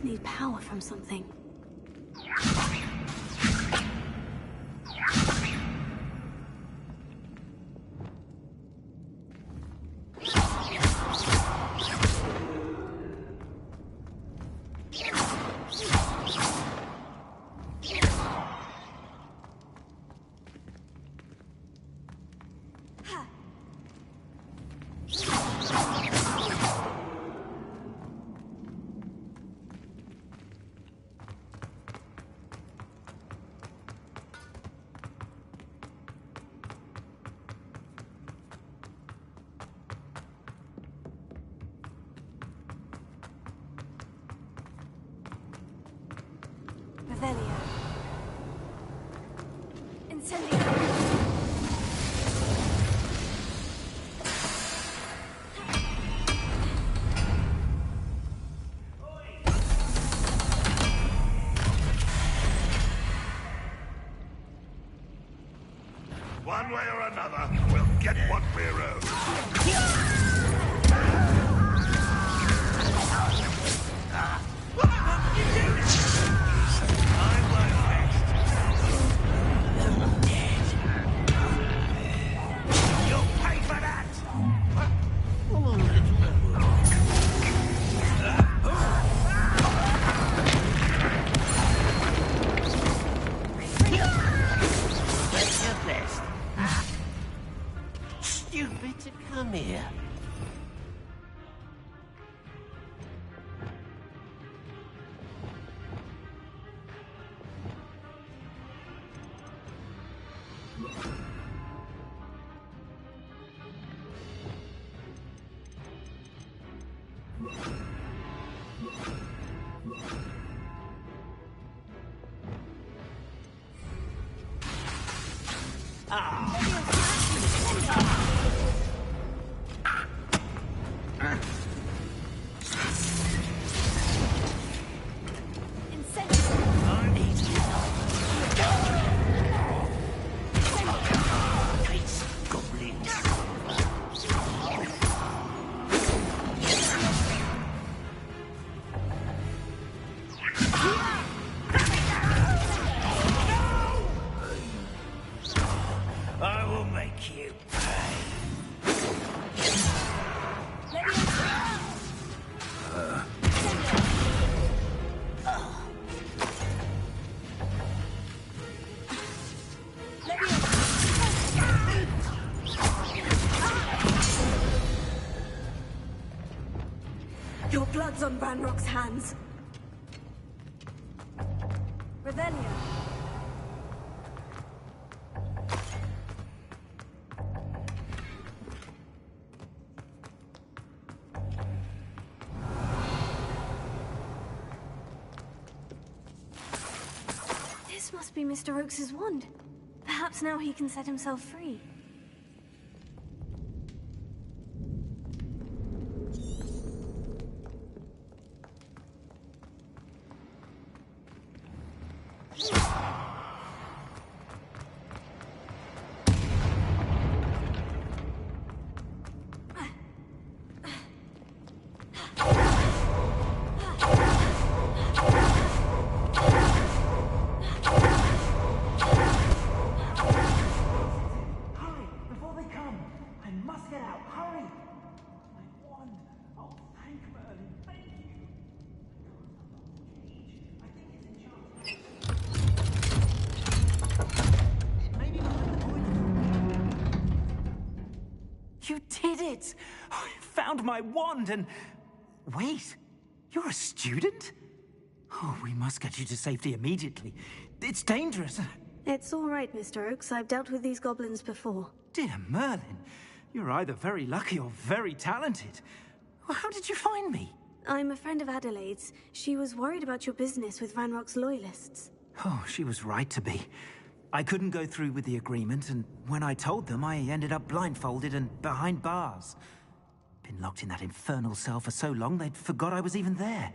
Need power from something. Revelio. Incendio. One way or another, we'll get what we're owed. You'll pay for that! Take your best. Stupid to come here. I will make you pay. Your blood's on Ranrock's hands. Revelio. This must be Mr. Oakes's wand. Perhaps now he can set himself free. You did it! I found my wand and... Wait, you're a student? Oh, we must get you to safety immediately. It's dangerous. It's all right, Mr. Oakes. I've dealt with these goblins before. Dear Merlin, you're either very lucky or very talented. Well, how did you find me? I'm a friend of Adelaide's. She was worried about your business with Ranrock's loyalists. Oh, she was right to be. I couldn't go through with the agreement, and when I told them, I ended up blindfolded and behind bars. Been locked in that infernal cell for so long, they'd forgot I was even there.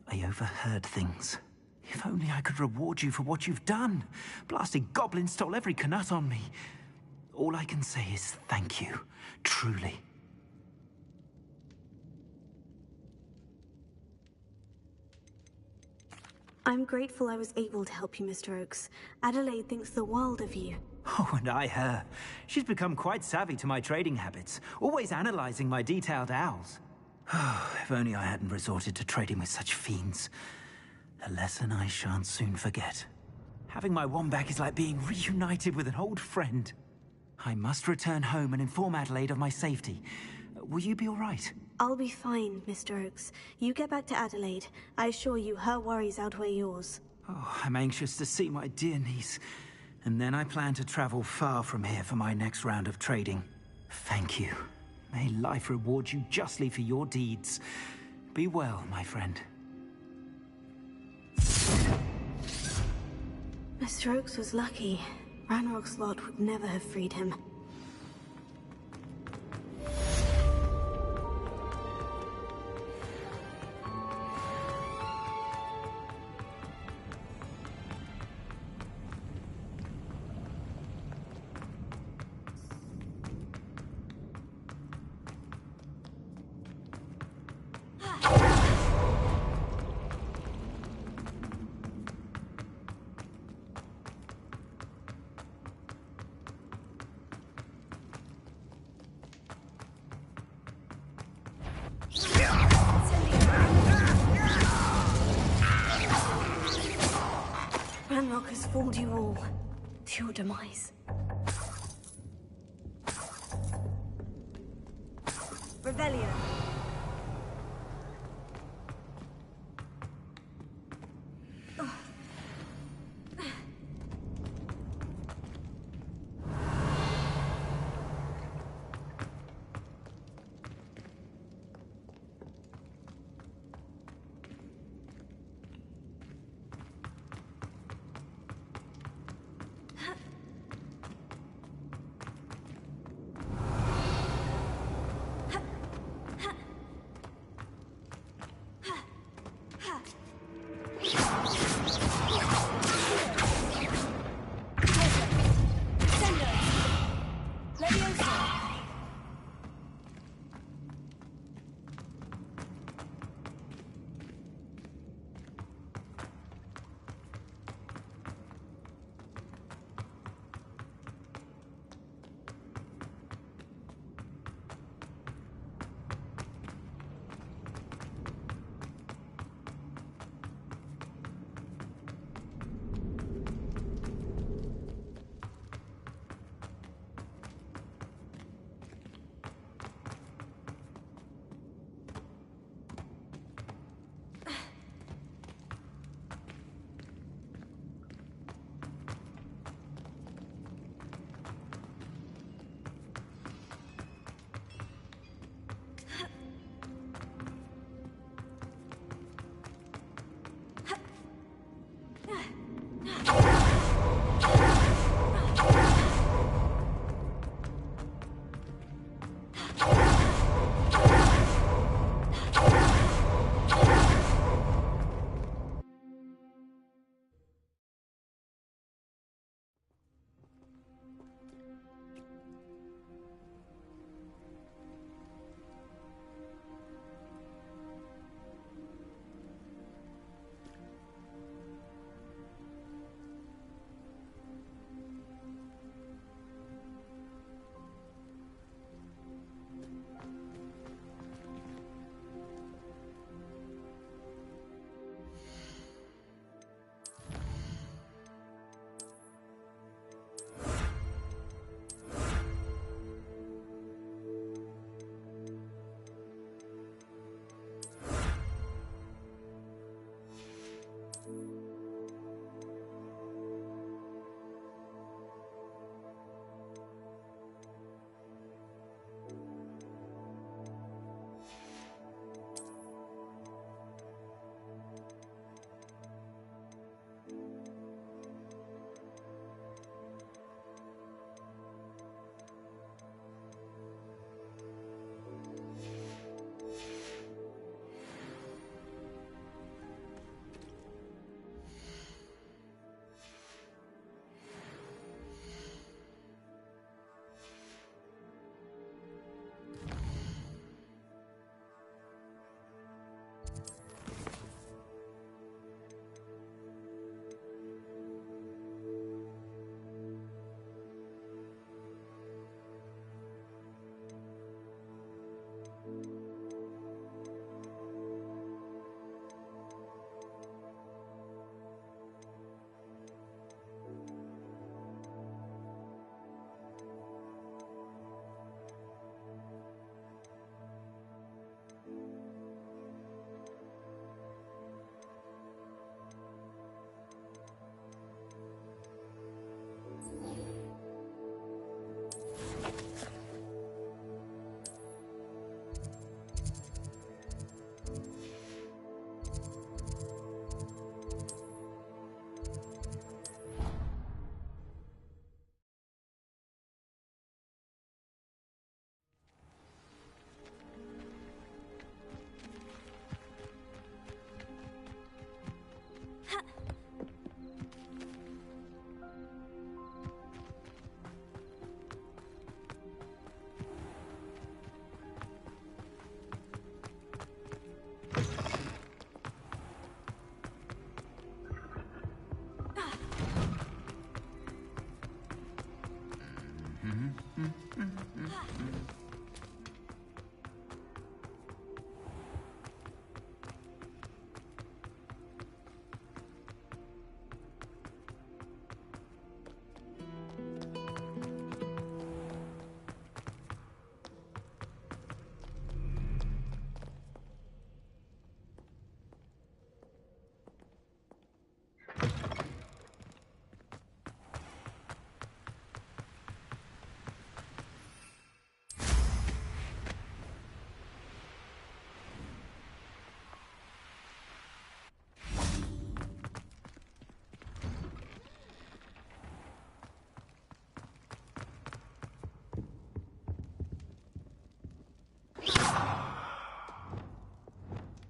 I overheard things. If only I could reward you for what you've done. Blasted goblin stole every canut on me. All I can say is thank you, truly. I'm grateful I was able to help you, Mr. Oakes. Adelaide thinks the world of you. Oh, and I her. She's become quite savvy to my trading habits, always analyzing my detailed owls. Oh, if only I hadn't resorted to trading with such fiends. A lesson I shan't soon forget. Having my wand back is like being reunited with an old friend. I must return home and inform Adelaide of my safety. Will you be all right? I'll be fine, Mr. Oakes. You get back to Adelaide. I assure you, her worries outweigh yours. Oh, I'm anxious to see my dear niece. And then I plan to travel far from here for my next round of trading. Thank you. May life reward you justly for your deeds. Be well, my friend. Mr. Oakes was lucky. Ranrock's lot would never have freed him. Ranrock has fooled you all to your demise. Revelio.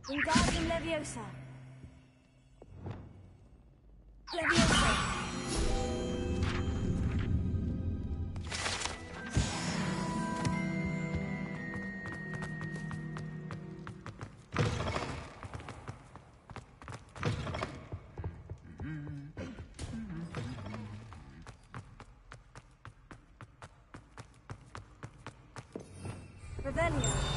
Wingardium Leviosa. Leviosa. Revelio.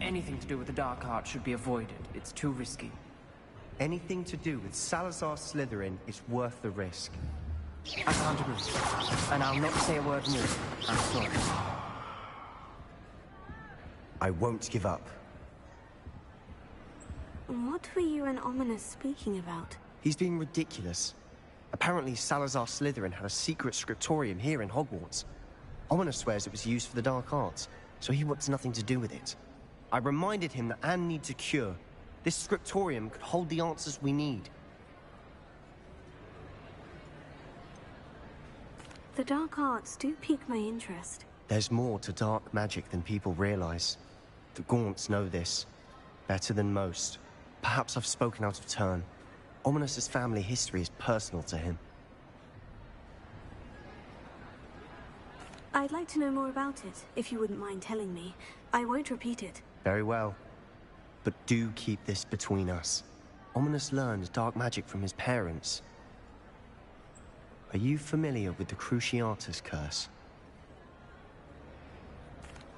Anything to do with the dark art should be avoided. It's too risky. Anything to do with Salazar Slytherin is worth the risk. I can't agree. And I'll not say a word more. I'm sorry. I won't give up. What were you and Ominous speaking about? He's being ridiculous. Apparently Salazar Slytherin had a secret scriptorium here in Hogwarts. Ominous swears it was used for the dark arts, so he wants nothing to do with it. I reminded him that Anne needs a cure. This scriptorium could hold the answers we need. The dark arts do pique my interest. There's more to dark magic than people realize. The Gaunts know this. Better than most. Perhaps I've spoken out of turn. Ominous's family history is personal to him. I'd like to know more about it, if you wouldn't mind telling me. I won't repeat it. Very well. But do keep this between us. Ominous learned dark magic from his parents. Are you familiar with the Cruciatus curse?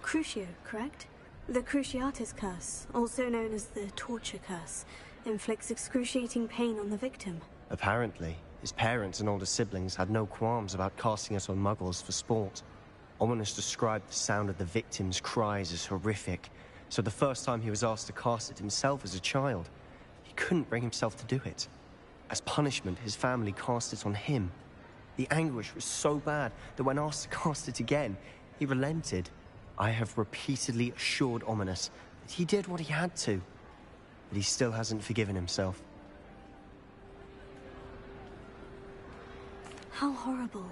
Crucio, correct? The Cruciatus curse, also known as the torture curse, inflicts excruciating pain on the victim. Apparently, his parents and older siblings had no qualms about casting it on muggles for sport. Ominous described the sound of the victim's cries as horrific, so the first time he was asked to cast it himself as a child, he couldn't bring himself to do it. As punishment, his family cast it on him. The anguish was so bad that when asked to cast it again, he relented. I have repeatedly assured Ominous that he did what he had to, but he still hasn't forgiven himself. How horrible.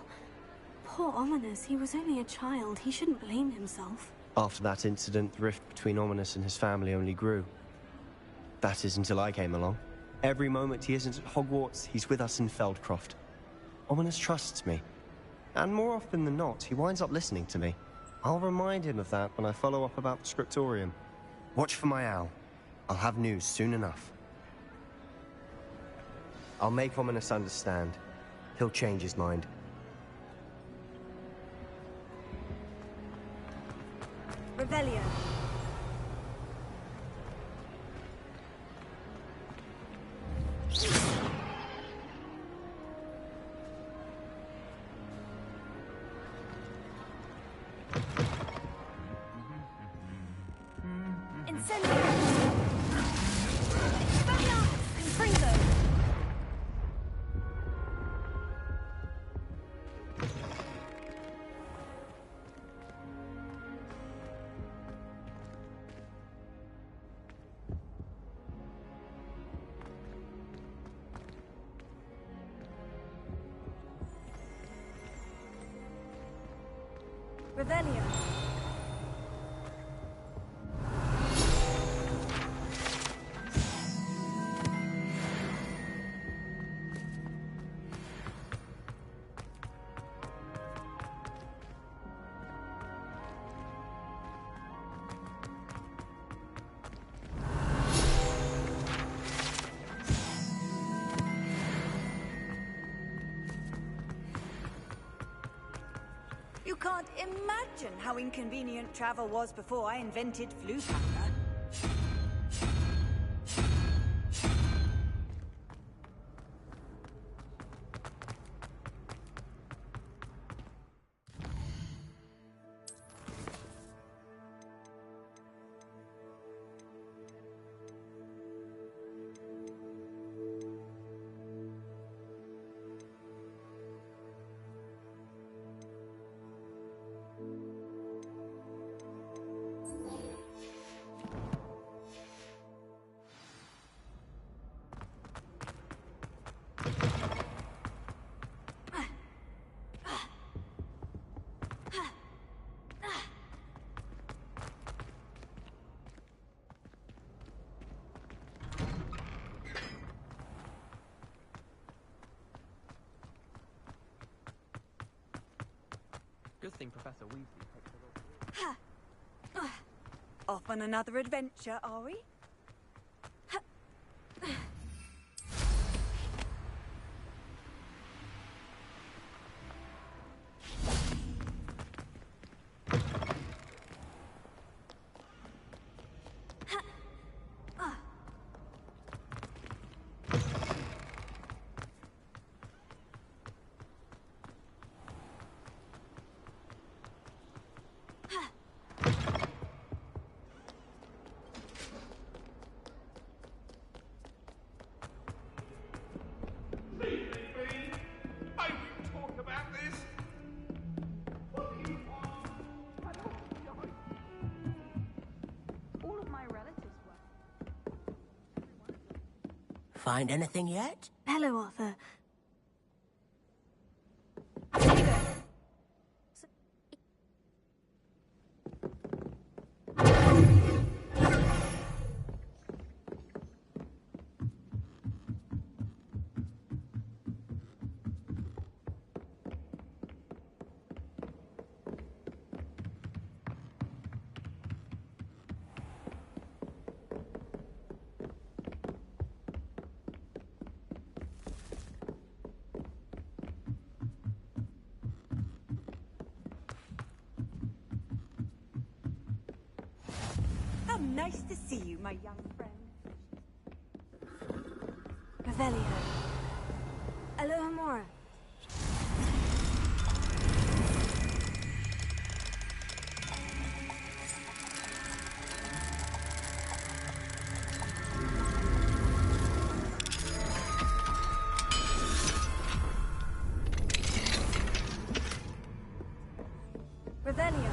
Poor Ominous, he was only a child. He shouldn't blame himself. After that incident, the rift between Ominous and his family only grew. That is until I came along. Every moment he isn't at Hogwarts, he's with us in Feldcroft. Ominous trusts me. And more often than not, he winds up listening to me. I'll remind him of that when I follow up about the scriptorium. Watch for my owl. I'll have news soon enough. I'll make Ominous understand. He'll change his mind. Revelio. Incendio. Expelliarmus. Confringo. Revelio. You can't imagine how inconvenient travel was before I invented flu powder. Good thing Professor Weasley takes a lot. Off on another adventure, are we? Find anything yet? Hello, Arthur. How nice to see you, my young friend. Revelio. Alohomora. Revelio.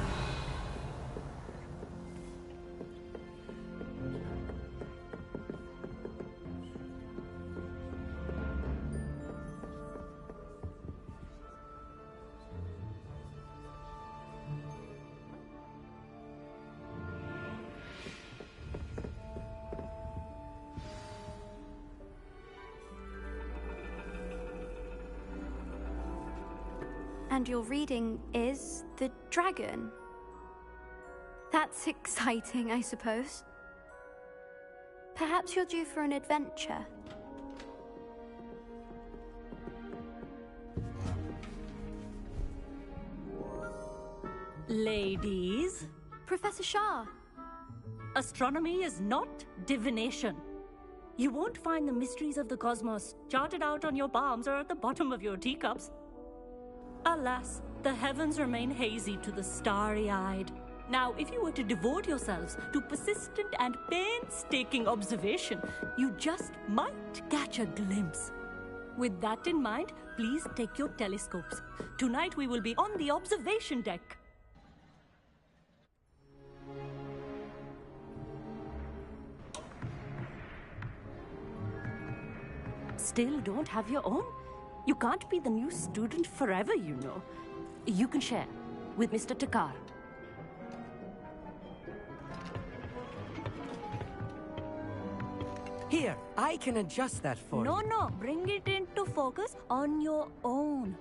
And your reading is the dragon. That's exciting, I suppose. Perhaps you're due for an adventure. Ladies. Professor Shah. Astronomy is not divination. You won't find the mysteries of the cosmos charted out on your palms or at the bottom of your teacups. Alas, the heavens remain hazy to the starry-eyed. Now, if you were to devote yourselves to persistent and painstaking observation, you just might catch a glimpse. With that in mind, please take your telescopes. Tonight we will be on the observation deck. Still don't have your own? You can't be the new student forever, you know. You can share with Mr. Takar. Here, I can adjust that for you. No, bring it into focus on your own.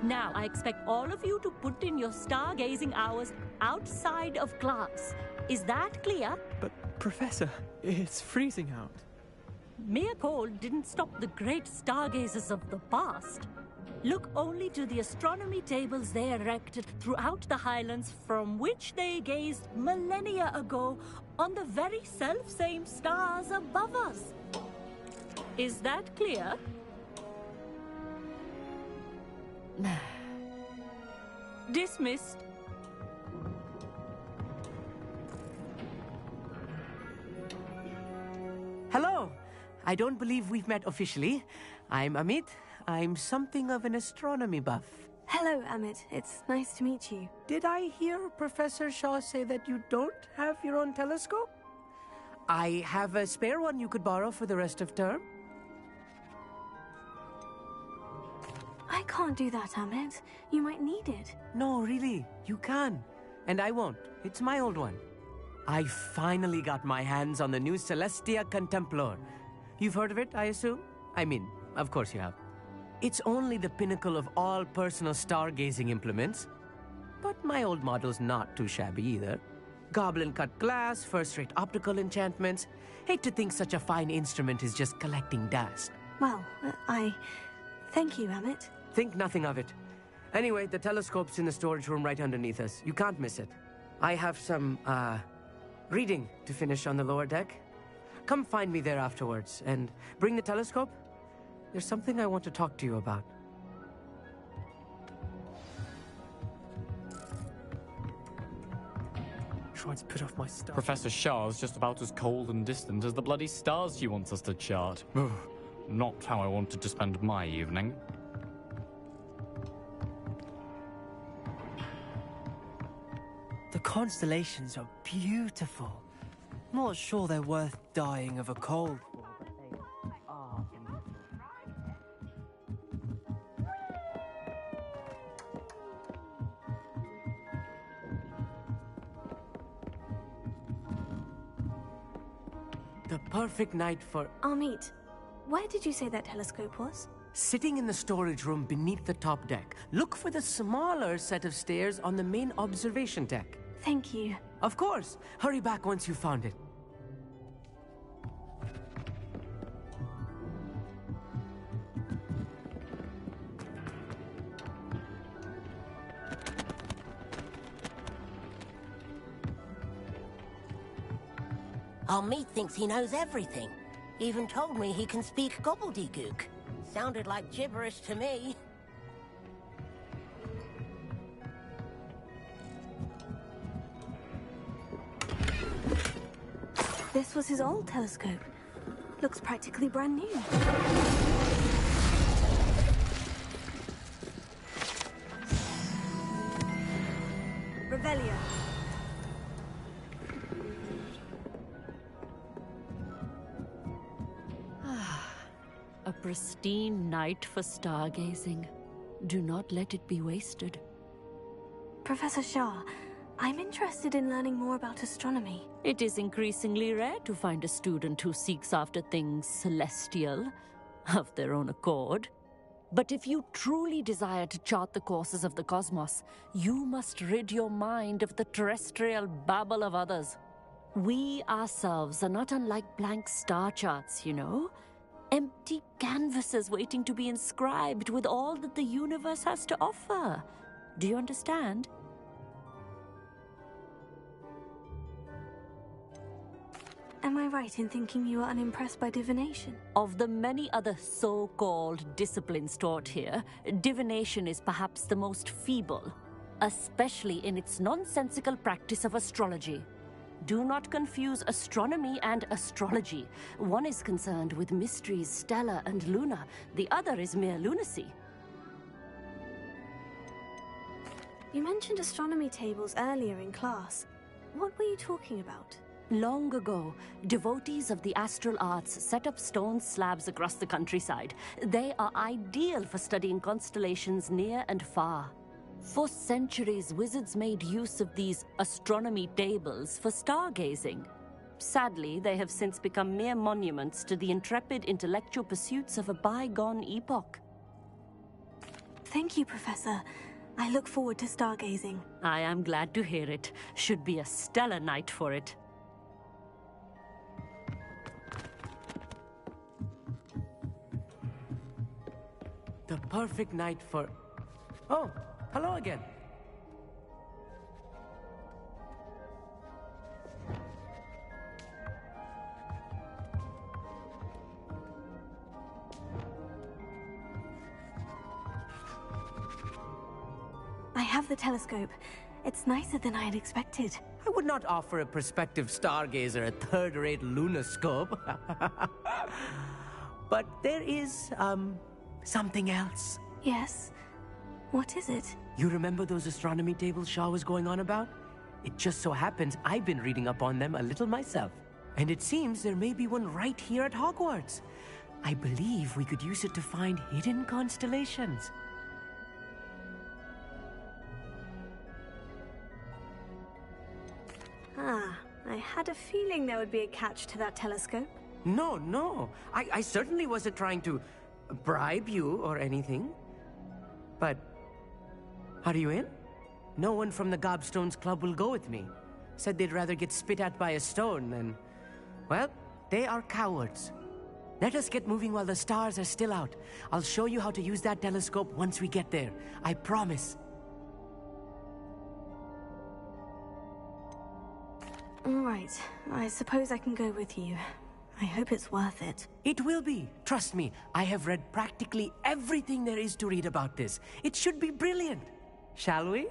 Now, I expect all of you to put in your stargazing hours outside of class. Is that clear? But, Professor, it's freezing out. Mere cold didn't stop the great stargazers of the past. Look only to the astronomy tables they erected throughout the highlands from which they gazed millennia ago on the very self-same stars above us. Is that clear? Dismissed. Hello. I don't believe we've met officially. I'm Amit. I'm something of an astronomy buff. Hello, Amit. It's nice to meet you. Did I hear Professor Shaw say that you don't have your own telescope? I have a spare one you could borrow for the rest of term. I can't do that, Amit. You might need it. No, really, you can. And I won't. It's my old one. I finally got my hands on the new Celestia Contemplar. You've heard of it, I assume? I mean, of course you have. It's only the pinnacle of all personal stargazing implements. But my old model's not too shabby either. Goblin-cut glass, first-rate optical enchantments. Hate to think such a fine instrument is just collecting dust. Well, thank you, Amit. Think nothing of it. Anyway, the telescope's in the storage room right underneath us. You can't miss it. I have some, reading to finish on the lower deck. Come find me there afterwards, and bring the telescope. There's something I want to talk to you about. Trying to put off my stuff. Professor Shah's just about as cold and distant as the bloody stars she wants us to chart. Ugh, not how I wanted to spend my evening. The constellations are beautiful. Not sure they're worth dying of a cold for, but they are. The perfect night for... Amit, where did you say that telescope was? Sitting in the storage room beneath the top deck. Look for the smaller set of stairs on the main observation deck. Thank you. Of course. Hurry back once you've found it. Amit thinks he knows everything. Even told me he can speak gobbledygook. Sounded like gibberish to me. This was his old telescope. Looks practically brand new. Revelio. A pristine night for stargazing. Do not let it be wasted. Professor Shah, I'm interested in learning more about astronomy. It is increasingly rare to find a student who seeks after things celestial, of their own accord. But if you truly desire to chart the courses of the cosmos, you must rid your mind of the terrestrial babble of others. We ourselves are not unlike blank star charts, you know? Empty canvases waiting to be inscribed with all that the universe has to offer. Do you understand? Am I right in thinking you are unimpressed by divination? Of the many other so-called disciplines taught here, divination is perhaps the most feeble, especially in its nonsensical practice of astrology. Do not confuse astronomy and astrology. One is concerned with mysteries stellar and lunar, the other is mere lunacy. You mentioned astronomy tables earlier in class. What were you talking about? Long ago, devotees of the astral arts set up stone slabs across the countryside. They are ideal for studying constellations near and far. For centuries, wizards made use of these astronomy tables for stargazing. Sadly, they have since become mere monuments to the intrepid intellectual pursuits of a bygone epoch. Thank you, Professor. I look forward to stargazing. I am glad to hear it. Should be a stellar night for it. The perfect night for... Oh, hello again. I have the telescope. It's nicer than I had expected. I would not offer a prospective stargazer a third-rate lunoscope. But there is, something else. Yes? What is it? You remember those astronomy tables Shaw was going on about? It just so happens I've been reading up on them a little myself. And it seems there may be one right here at Hogwarts. I believe we could use it to find hidden constellations. Ah, I had a feeling there would be a catch to that telescope. No. I certainly wasn't trying to bribe you or anything. But are you in? No one from the Gobstones Club will go with me. Said they'd rather get spit at by a stone than... Well, they are cowards. Let us get moving while the stars are still out. I'll show you how to use that telescope once we get there. I promise. All right. I suppose I can go with you. I hope it's worth it. It will be. Trust me, I have read practically everything there is to read about this. It should be brilliant. Shall we?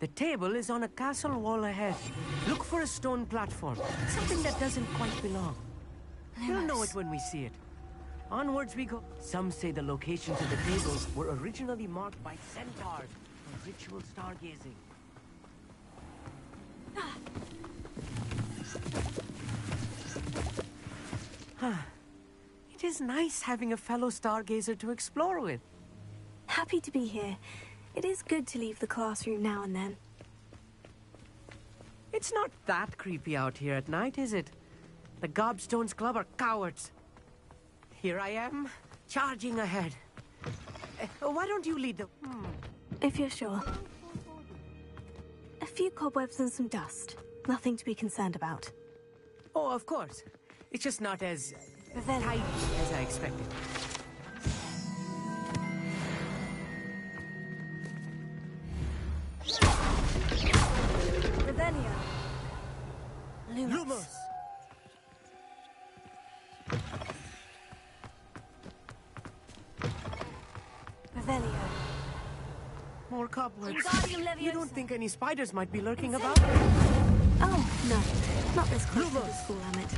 The table is on a castle wall ahead. Look for a stone platform, something that doesn't quite belong. We'll know it when we see it. Onwards we go. Some say the locations of the tables were originally marked by centaurs for ritual stargazing. It is nice having a fellow stargazer to explore with. Happy to be here. It is good to leave the classroom now and then. It's not that creepy out here at night, is it? The Gobstones Club are cowards. Here I am, charging ahead. Why don't you lead the... If you're sure. A few cobwebs and some dust. Nothing to be concerned about. Oh, of course. It's just not as tidy as I expected. Revelio. Lumos. Revelio. More cobwebs. Wingardium Leviosa. You don't think any spiders might be lurking about? Oh, no. Not this close to the school, Amit.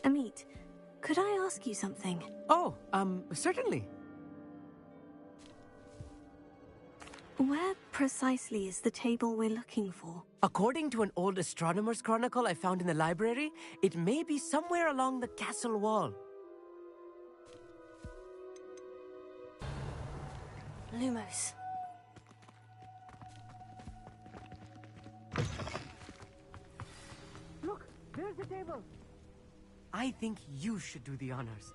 Amit, could I ask you something? Oh, certainly. Where precisely is the table we're looking for? According to an old astronomer's chronicle I found in the library, it may be somewhere along the castle wall. Lumos. Look, there's the table. I think you should do the honors.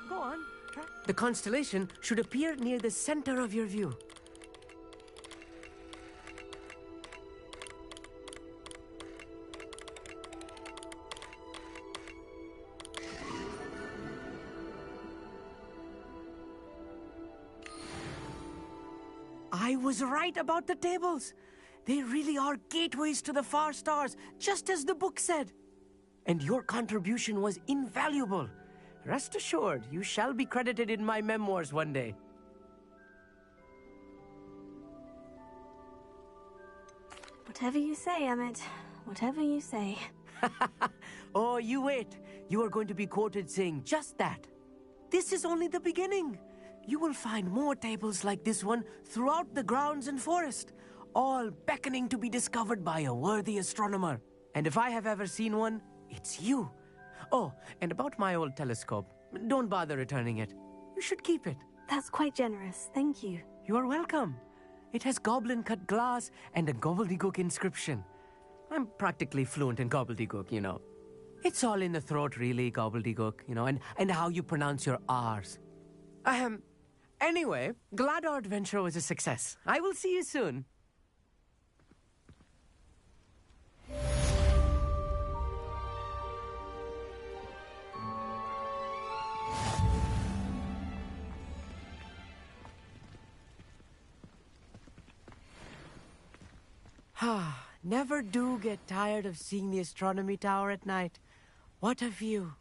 Go on, try. The constellation should appear near the center of your view. I was right about the tables. They really are gateways to the far stars, just as the book said. And your contribution was invaluable. Rest assured, you shall be credited in my memoirs one day. Whatever you say, Emmett. Whatever you say. Oh, you wait. You are going to be quoted saying just that. This is only the beginning. You will find more tables like this one throughout the grounds and forest, all beckoning to be discovered by a worthy astronomer. And if I have ever seen one, it's you. Oh, and about my old telescope, don't bother returning it. You should keep it. That's quite generous, thank you. You are welcome. It has goblin-cut glass and a gobbledygook inscription. I'm practically fluent in gobbledygook, you know. It's all in the throat, really, gobbledygook, you know, and how you pronounce your R's. Anyway, glad our adventure was a success. I will see you soon. Never do get tired of seeing the astronomy tower at night. What a view.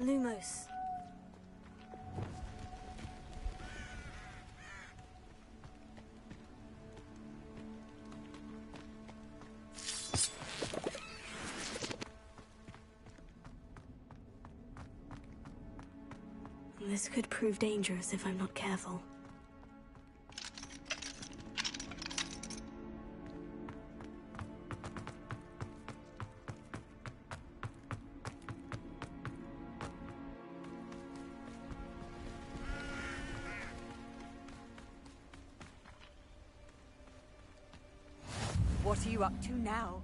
Lumos. This could prove dangerous if I'm not careful. What are you up to now?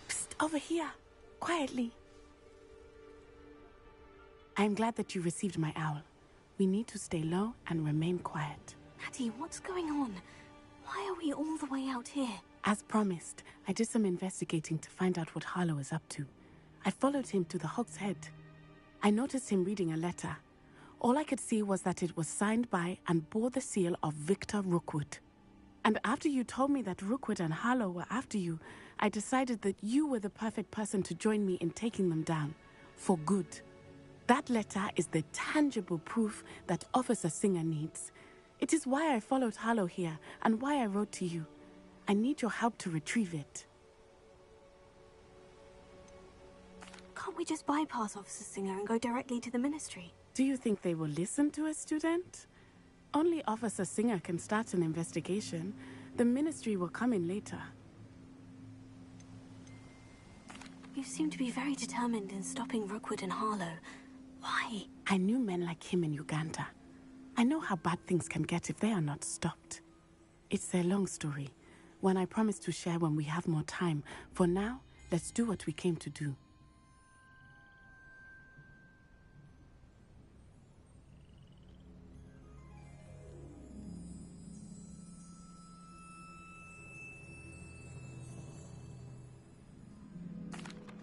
Psst, over here. Quietly. I am glad that you received my owl. We need to stay low and remain quiet. Natty, what's going on? Why are we all the way out here? As promised, I did some investigating to find out what Harlow is up to. I followed him to the Hog's Head. I noticed him reading a letter. All I could see was that it was signed by and bore the seal of Victor Rookwood. And after you told me that Rookwood and Harlow were after you, I decided that you were the perfect person to join me in taking them down. For good. That letter is the tangible proof that Officer Singer needs. It is why I followed Harlow here and why I wrote to you. I need your help to retrieve it. Can't we just bypass Officer Singer and go directly to the Ministry? Do you think they will listen to a student? Only Officer Singer can start an investigation. The Ministry will come in later. You seem to be very determined in stopping Rookwood and Harlow. Why? I knew men like him in Uganda. I know how bad things can get if they are not stopped. It's a long story, one I promise to share when we have more time. For now, let's do what we came to do.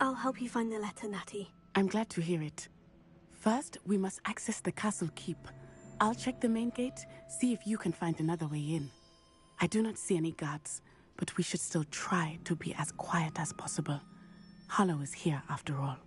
I'll help you find the letter, Natty. I'm glad to hear it. First, we must access the castle keep. I'll check the main gate, see if you can find another way in. I do not see any guards, but we should still try to be as quiet as possible. Harlow is here after all.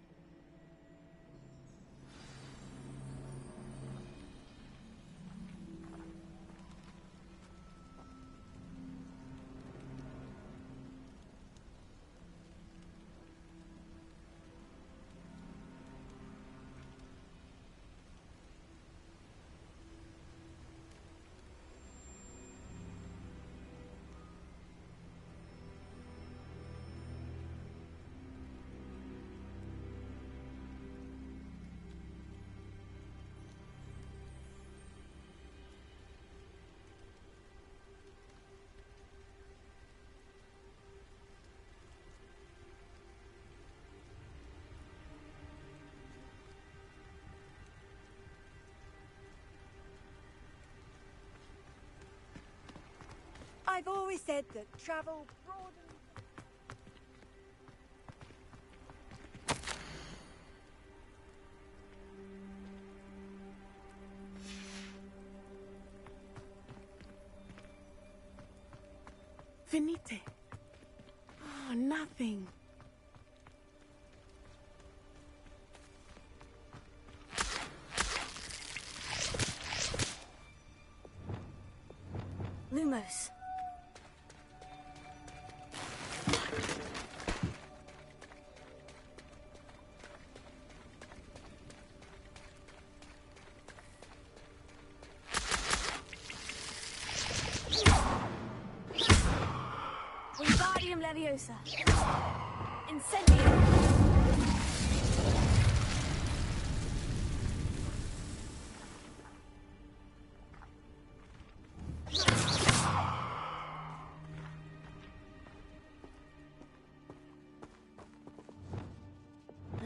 I've always said that travel broadens. Venite. Oh, nothing. Lumos. Wingardium Leviosa. Incendio.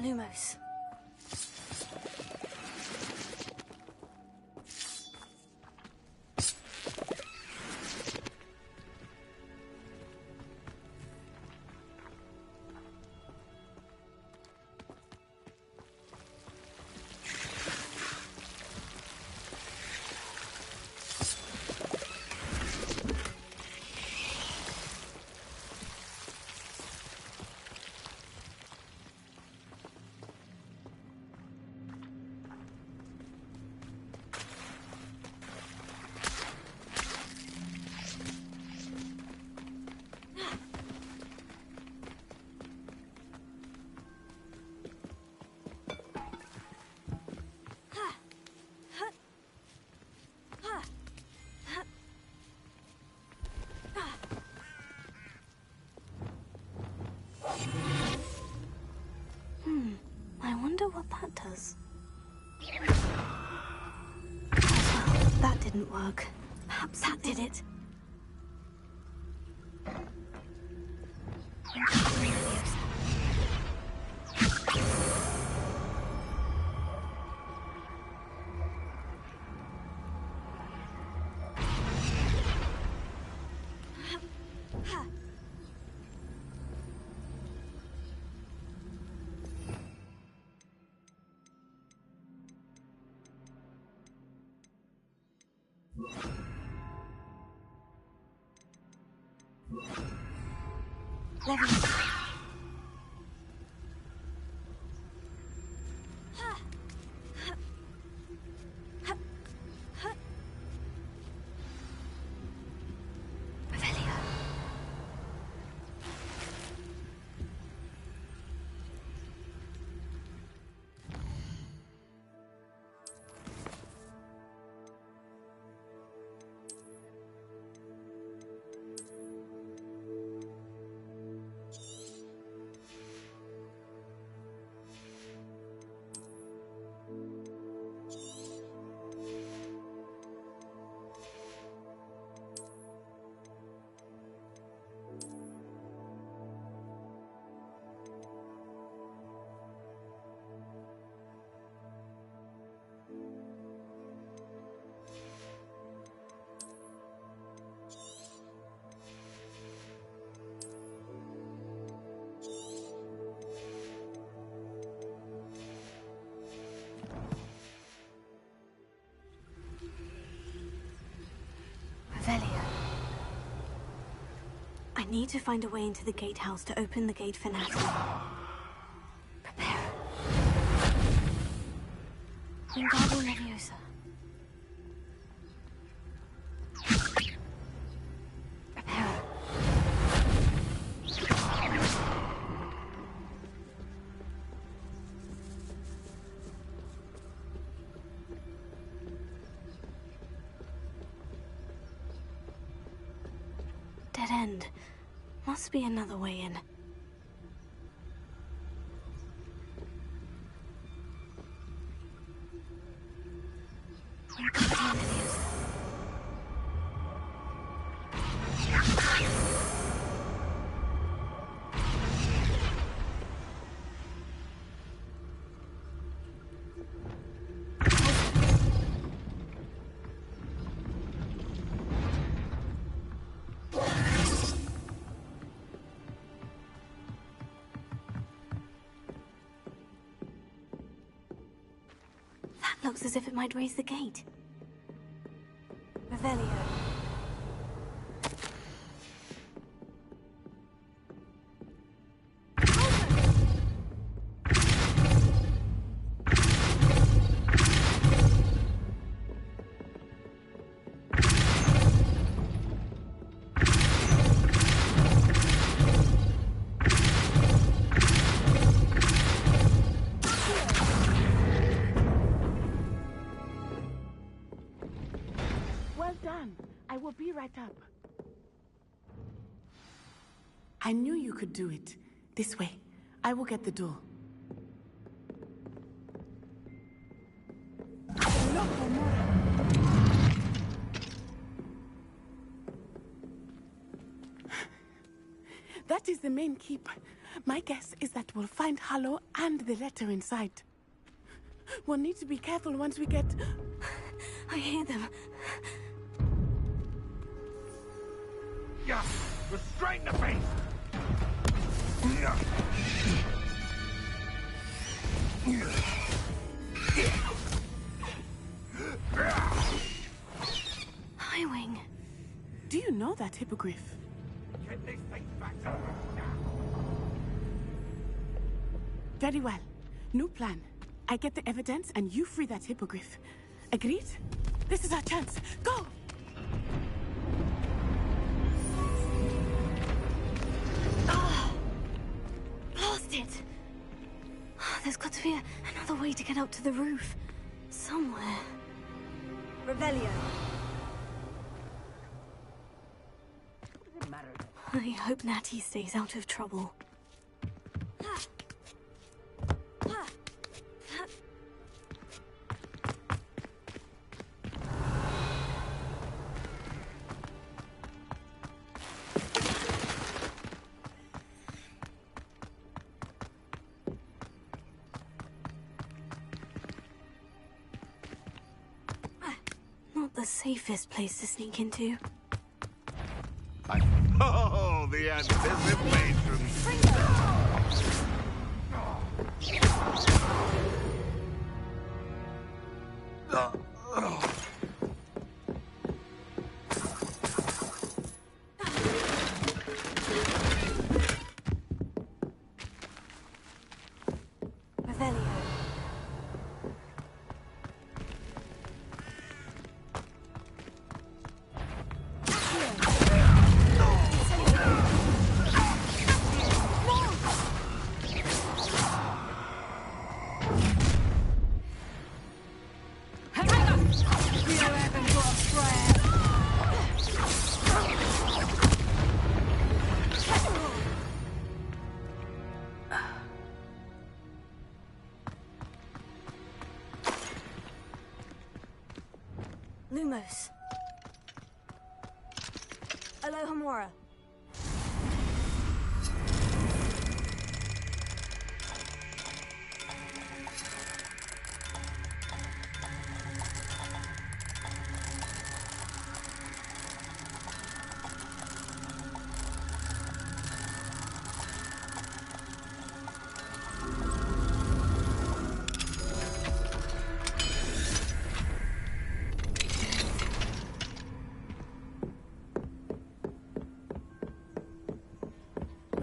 Lumos. I wonder what that does. That didn't work. Perhaps that did it. I need to find a way into the gatehouse to open the gate for Natty. Prepare. Wingardium Leviosa. Prepare. Dead end. Must be another way in. Wingardium Leviosa. Looks as if it might raise the gate. Revelio. I will be right up. I knew you could do it. This way. I will get the door. That is the main keep. My guess is that we'll find Hallow and the letter inside. We'll need to be careful once we get... I hear them. Yeah, restrain the beast! Highwing. Do you know that hippogriff? Get this thing back to Very well. New plan. I get the evidence and you free that hippogriff. Agreed? This is our chance. Go! Blast it! There's got to be another way to get up to the roof. Somewhere. Revelio. I hope Natty stays out of trouble. the safest place to sneak into. Oh, the anticipation! Lumos. Alohomora.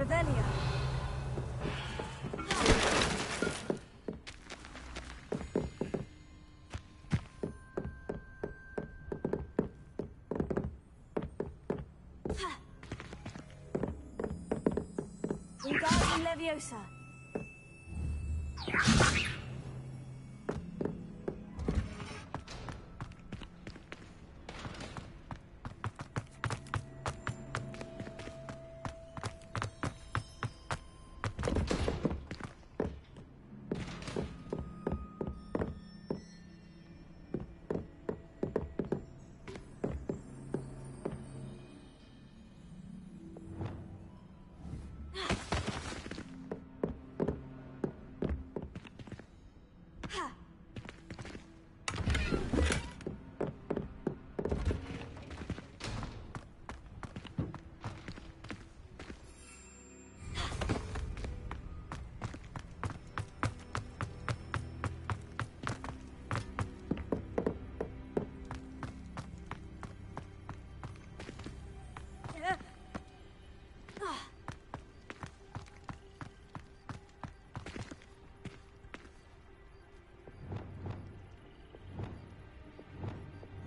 Revelia. Wingardium Leviosa.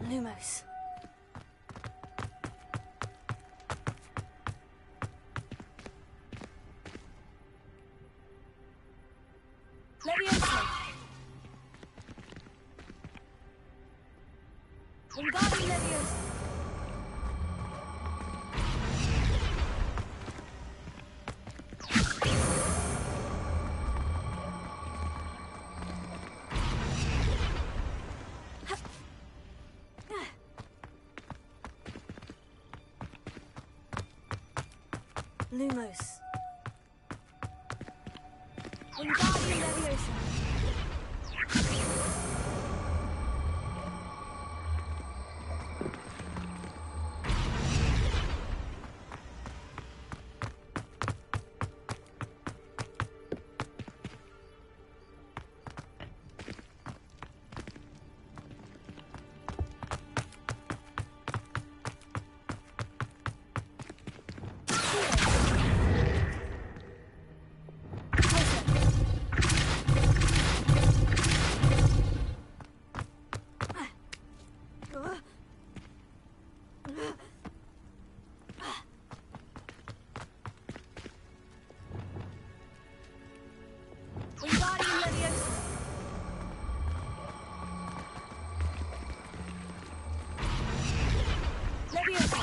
Lumos. Leviosa. Wingardium Leviosa. Lumos. Wingardium Leviosa. Wingardium Leviosa. Leviosa.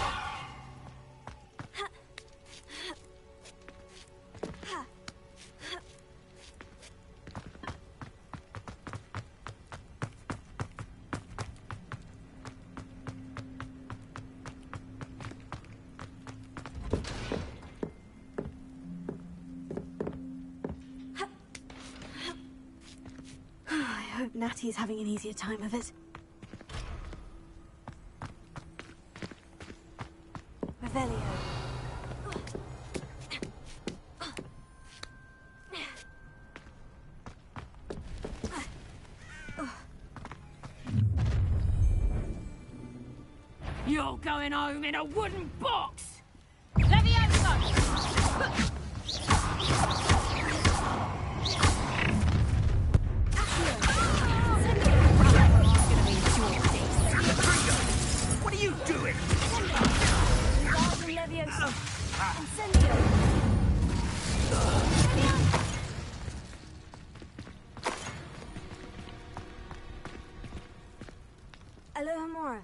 I hope Natty's having an easier time of it. You're going home in a wooden box! What are you doing? Alohomora.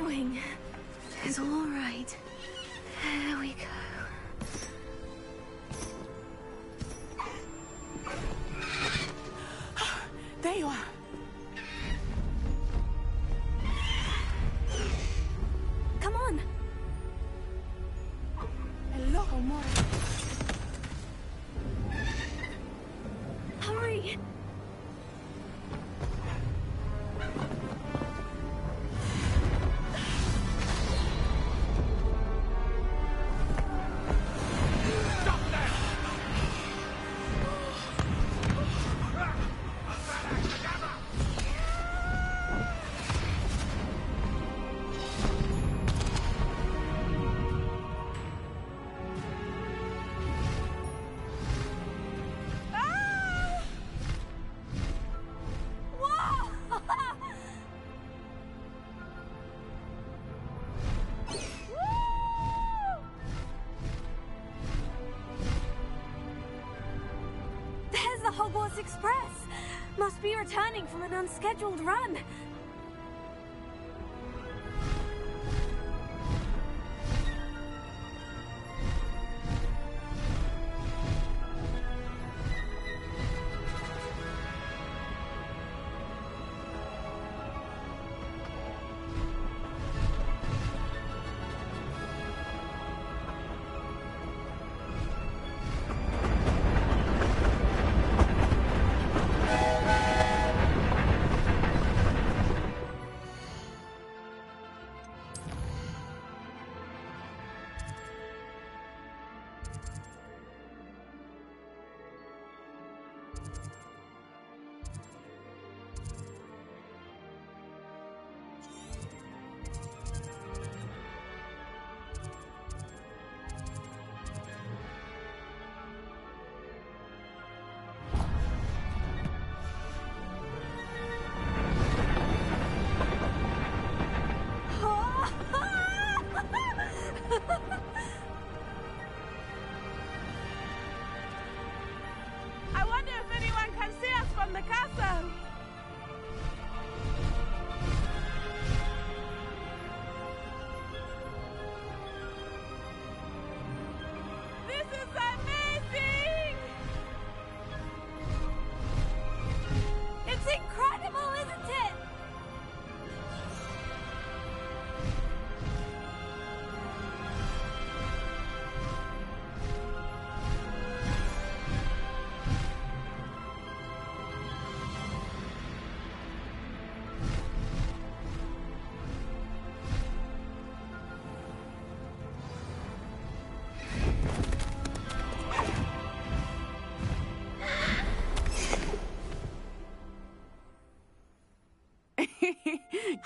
Wing. It's all right. There we go. There you are. Come on. Hello, Mora. Hurry. Hogwarts Express! Must be returning from an unscheduled run.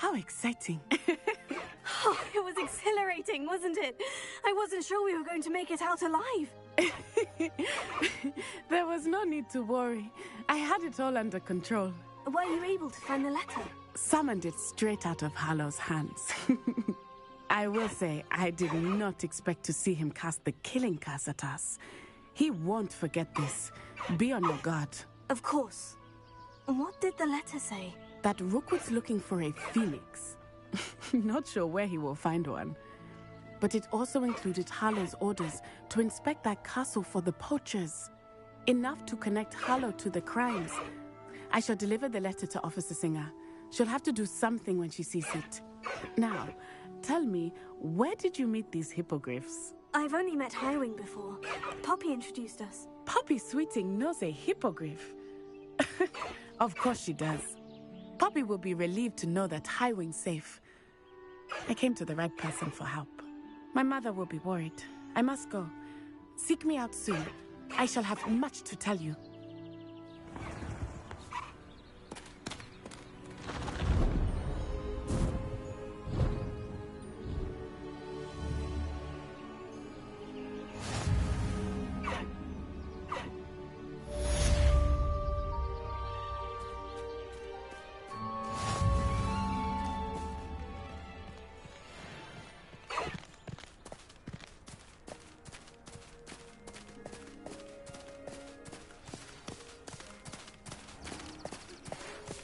How exciting. Oh, it was exhilarating, wasn't it? I wasn't sure we were going to make it out alive. There was no need to worry. I had it all under control. Were you able to find the letter? Summoned it straight out of Hallow's hands. I will say, I did not expect to see him cast the killing curse at us. He won't forget this. Be on your guard. Of course. What did the letter say? That Rookwood's looking for a phoenix. Not sure where he will find one. But it also included Harlow's orders to inspect that castle for the poachers. Enough to connect Harlow to the crimes. I shall deliver the letter to Officer Singer. She'll have to do something when she sees it. Now, tell me, where did you meet these hippogriffs? I've only met Highwing before. Poppy introduced us. Poppy Sweeting knows a hippogriff. Of course she does. Poppy will be relieved to know that Highwing's safe. I came to the right person for help. My mother will be worried. I must go. Seek me out soon. I shall have much to tell you.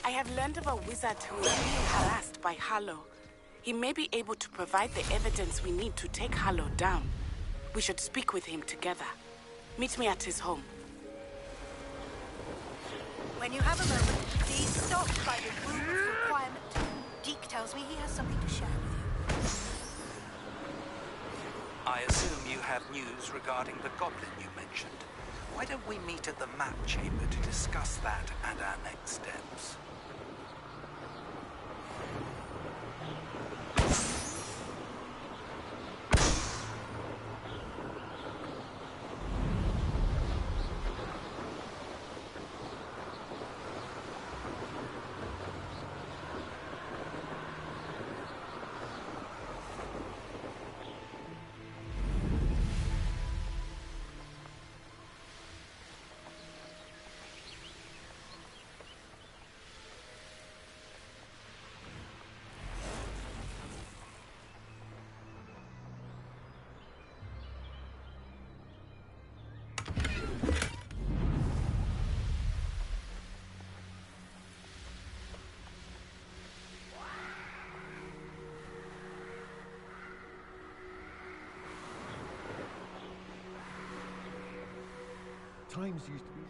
I have learned of a wizard who is being harassed by Harlow. He may be able to provide the evidence we need to take Harlow down. We should speak with him together. Meet me at his home. When you have a moment, please stop by the room of requirement. Deke tells me he has something to share with you. I assume you have news regarding the goblin you mentioned. Why don't we meet at the map chamber to discuss that and our next steps? Times used to be...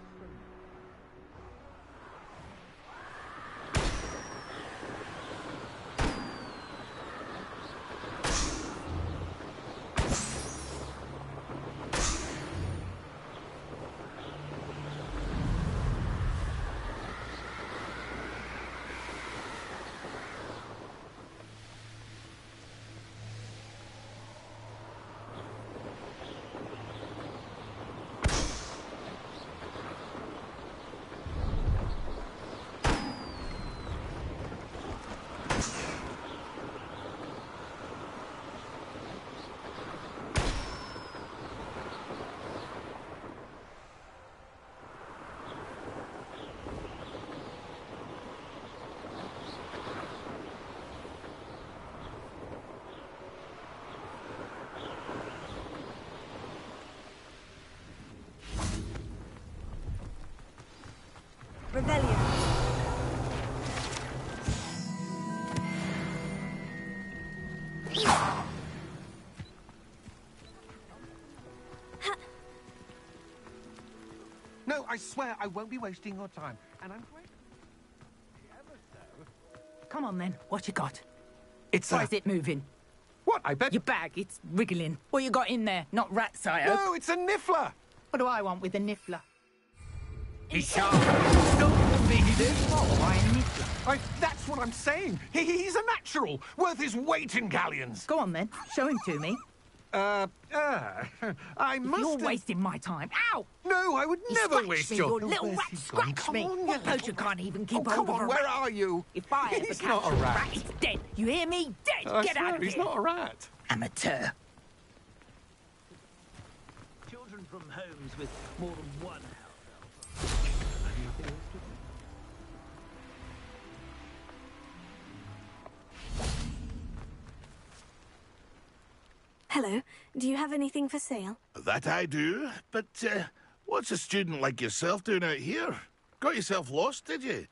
Rebellion. No, I swear I won't be wasting your time. And I'm great. Come on then, what you got? It's Why is it moving? What? I bet... Your bag, it's wriggling. What you got in there? Not rats, I hope. No, it's a niffler! What do I want with a niffler? He's sharp. Don't be this. Why a niffler? That's what I'm saying. He's a natural, worth his weight in galleons. Go on then, show him to me. I must You're have... wasting my time. Ow! No, I would never Scratch waste me, your... you little rat, scratch me. What poacher can't even keep Oh, hold come of on, a where rat? are you? If I ever He's catch not a rat. it's dead. You hear me? Dead. I Get out swear, of he's here. not a rat. Amateur. Children from homes with more than one house elf. Have nothing else to do. Hello. Do you have anything for sale? That I do, but what's a student like yourself doing out here? Got yourself lost, did you?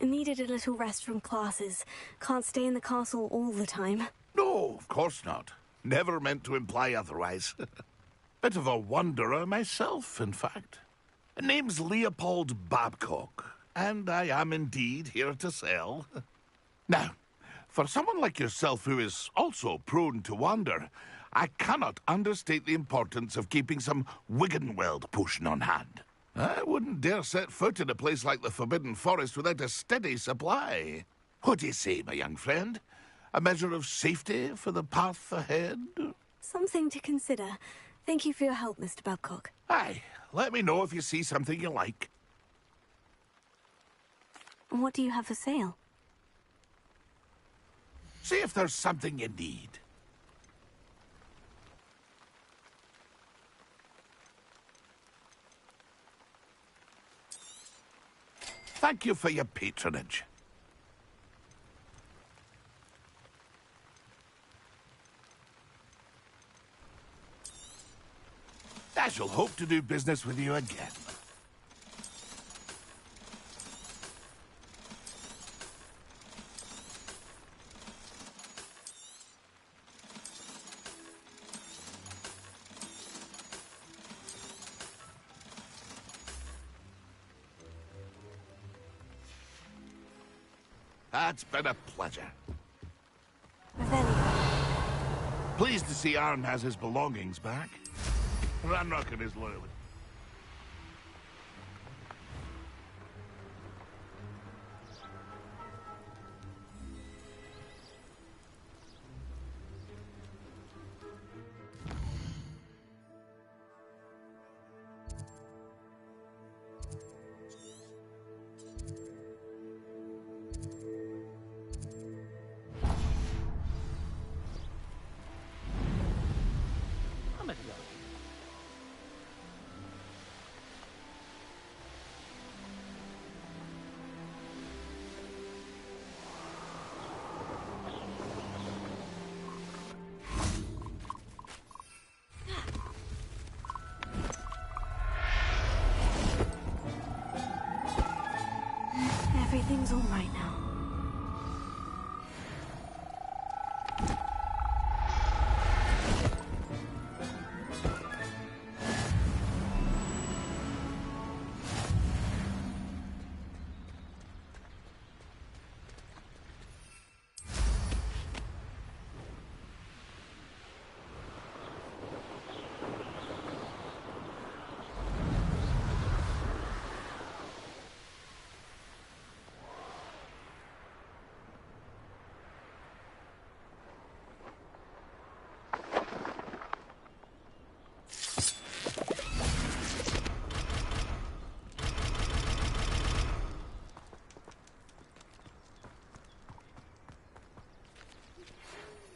Needed a little rest from classes. Can't stay in the castle all the time. No, of course not. Never meant to imply otherwise. Bit of a wanderer myself, in fact. Name's Leopold Babcock, and I am indeed here to sell. Now, for someone like yourself who is also prone to wander, I cannot understate the importance of keeping some Wiggenweld potion on hand. I wouldn't dare set foot in a place like the Forbidden Forest without a steady supply. What do you say, my young friend? A measure of safety for the path ahead? Something to consider. Thank you for your help, Mr. Babcock. Aye, let me know if you see something you like. What do you have for sale? See if there's something you need. Thank you for your patronage. I shall hope to do business with you again. That's been a pleasure. Pleased to see Arn has his belongings back. Ranrock and his loyalty. Everything's all right now.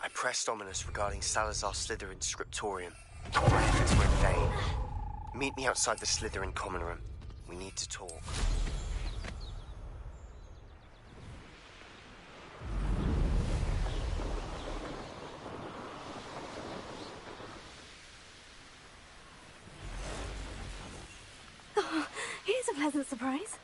I pressed Ominous regarding Salazar Slytherin's scriptorium. My efforts were in vain. Meet me outside the Slytherin common room. We need to talk. Oh, here's a pleasant surprise.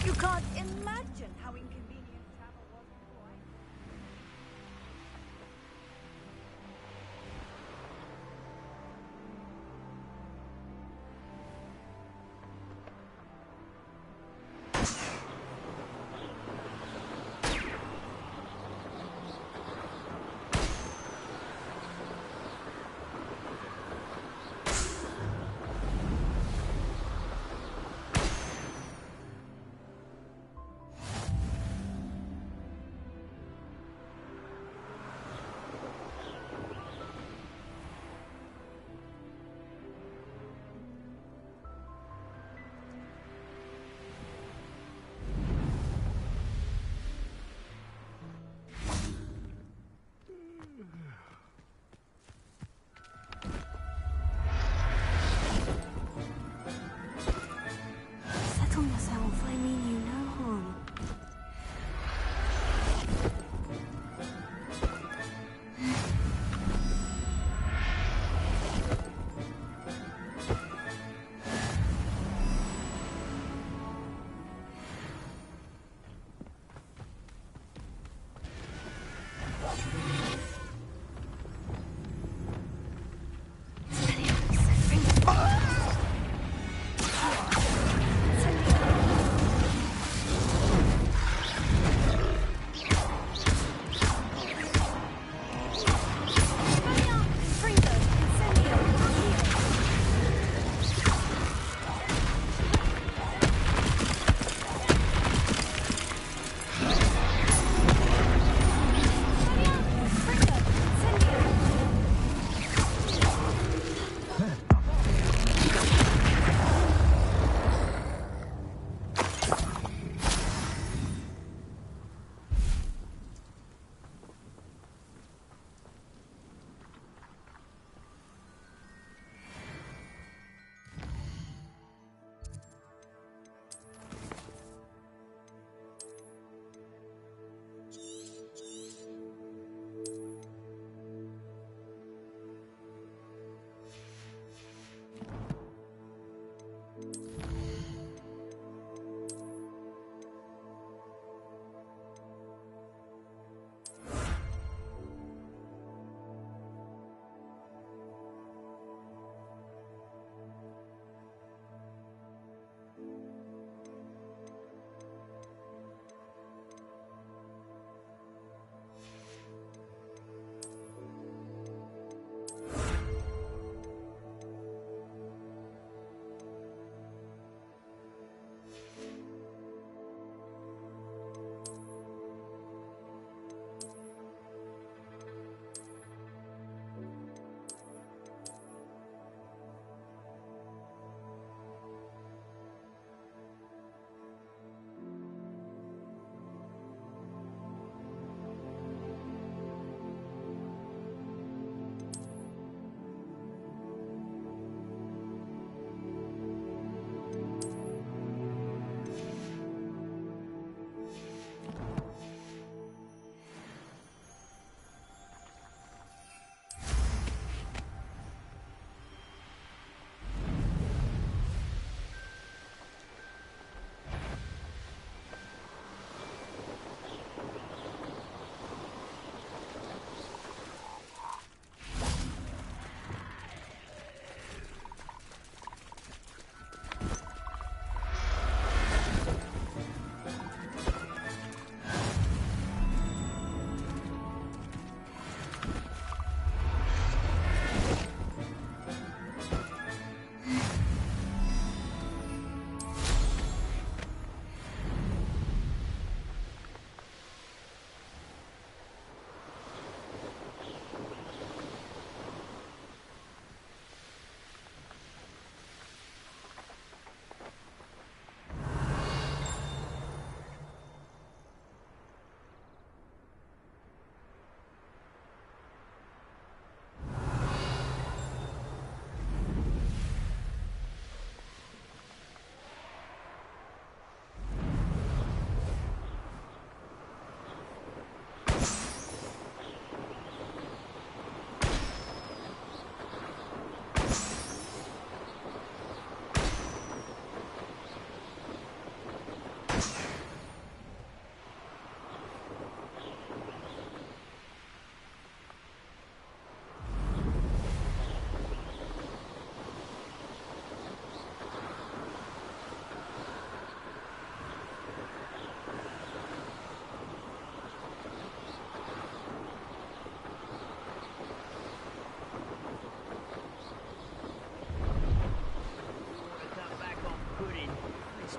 You can't imagine how inconvenient travel was before I...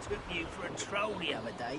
took you for a troll the other day.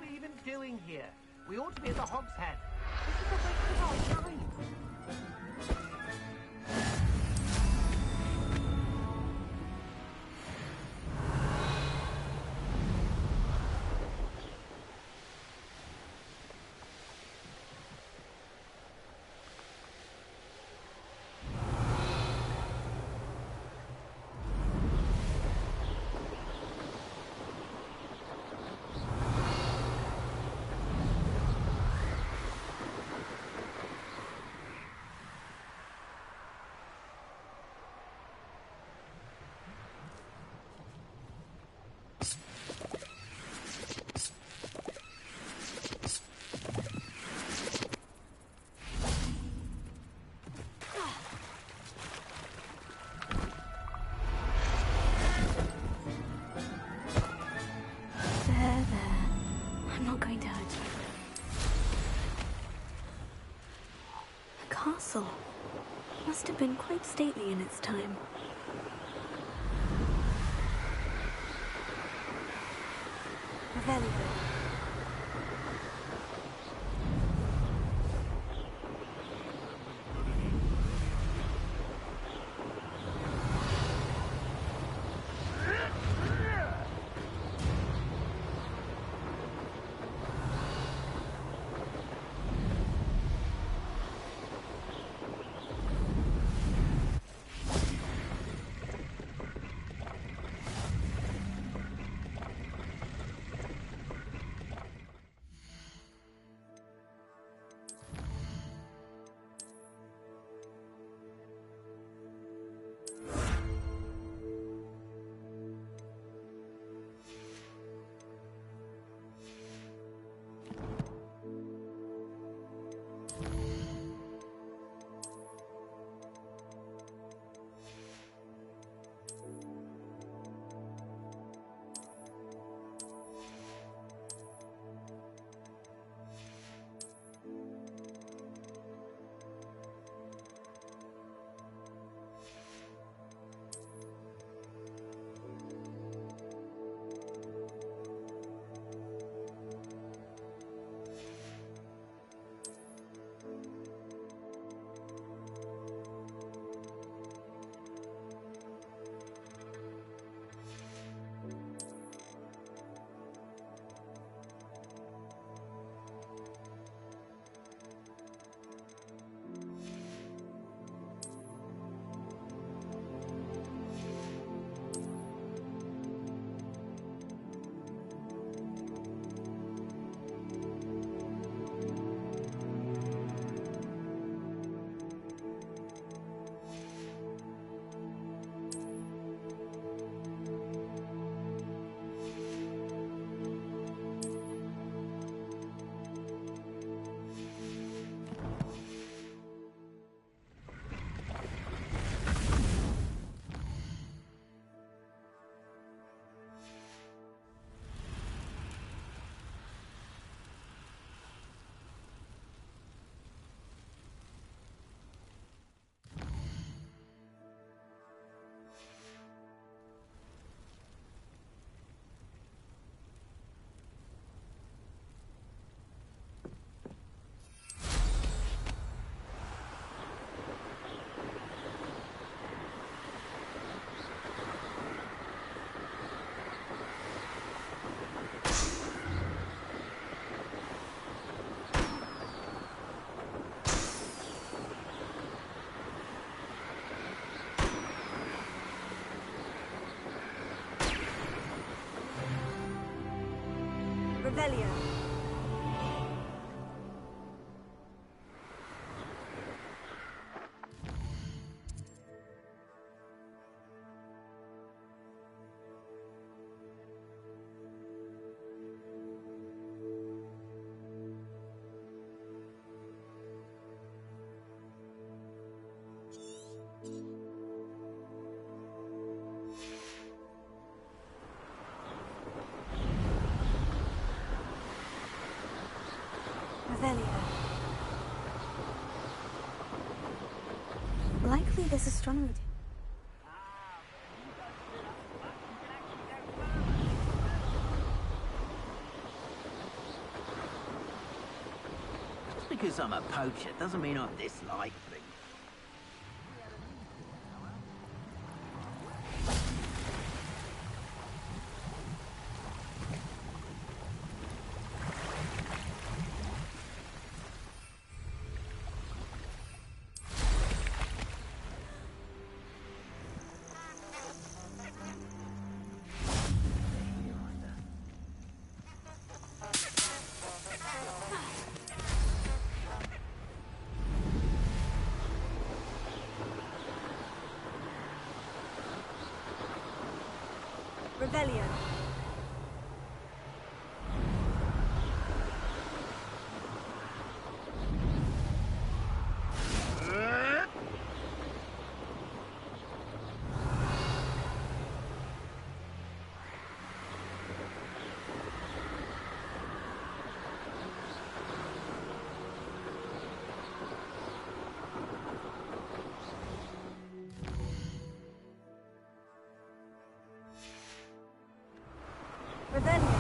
we even doing here? We ought to be at the Hog's Head. This is a waste of our time. Must have been quite stately in its time. Revelio. Revelio. Likely this astronomy. because I'm a poacher doesn't mean I dislike things. Revelio. Revelio.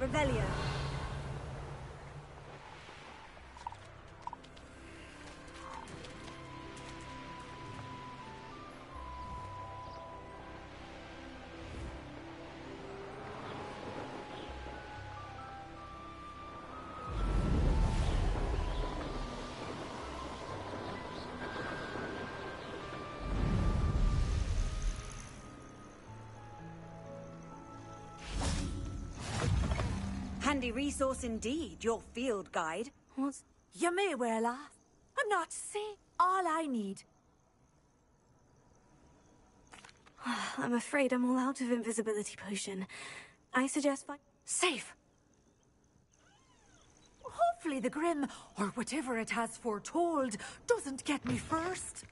Revelio. Handy resource indeed, your field guide. What's... You may well ask. I'm not saying all I need. I'm afraid I'm all out of invisibility potion. I suggest Safe. Hopefully the Grim, or whatever it has foretold, doesn't get me first.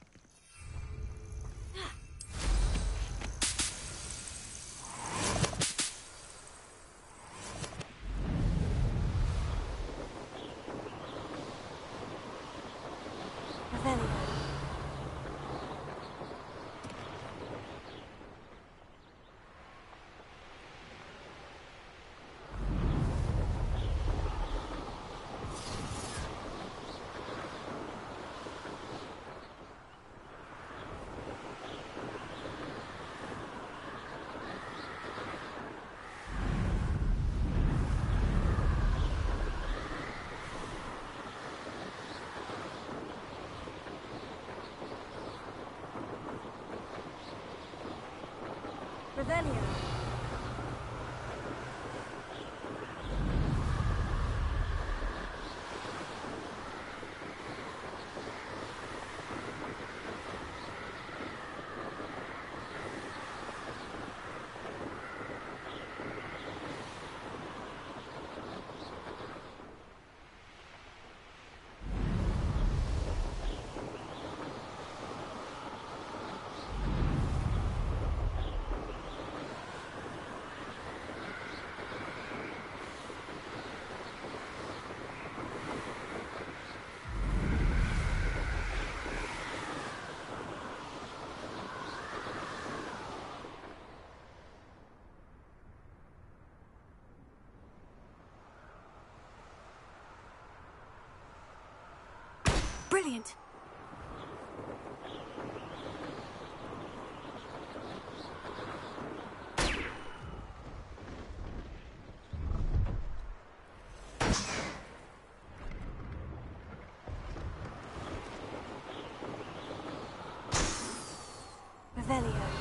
Revelio. Brilliant! Revelio.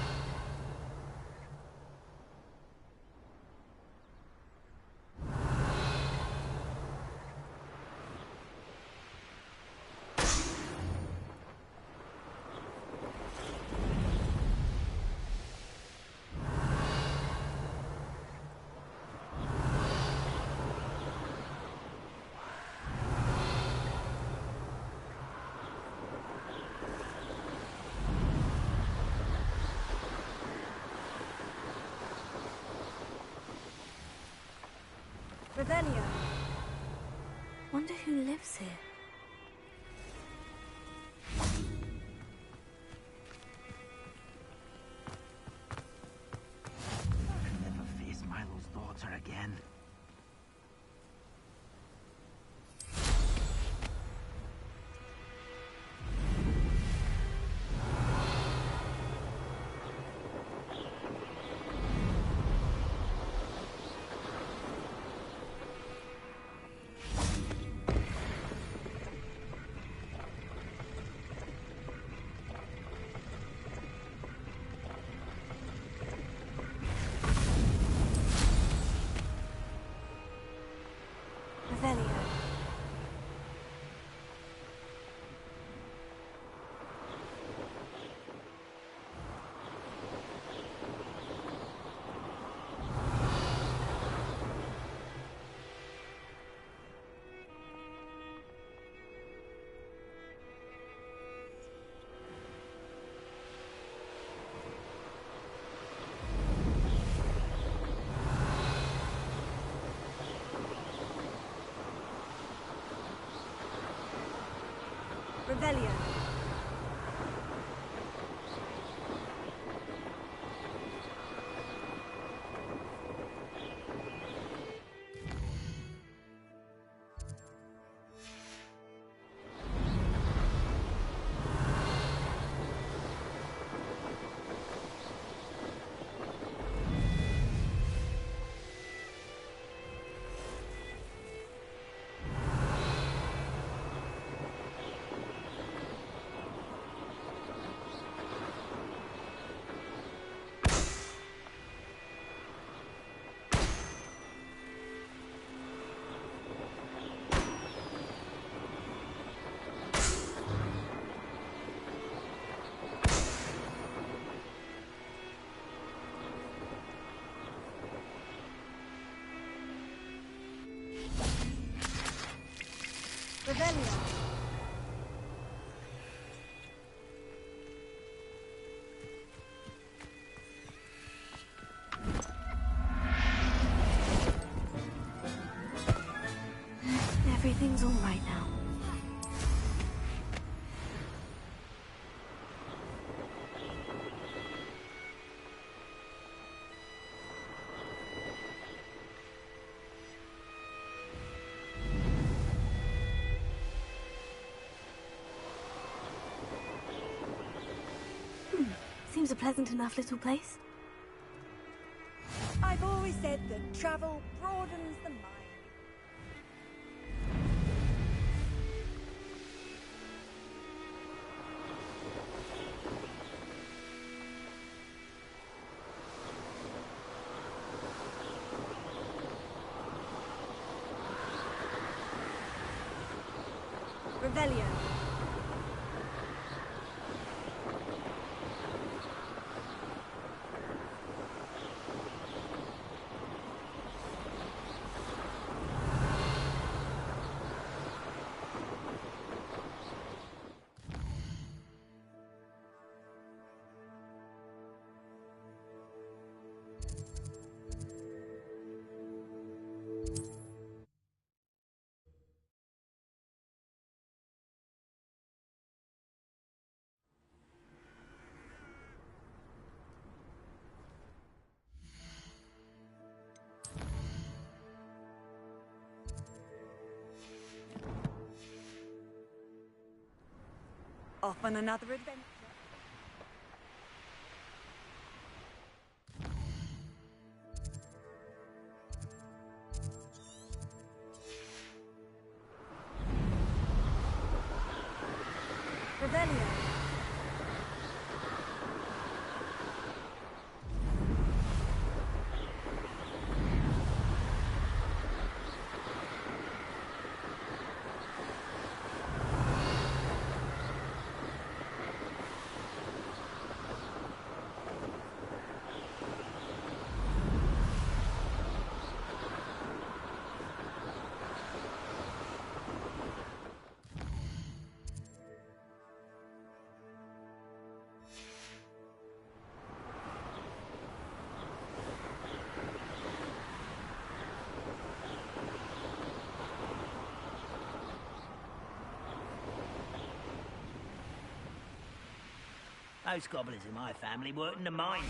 Revelio. Wonder who lives here. I can never face Milo's daughter again. Revelio. Revelio. Revelio. Everything's all right now. Seems a pleasant enough little place. I've always said that travel broadens the mind. Revelio. Off on another adventure. Revelio. Most gobblers in my family work in the mines.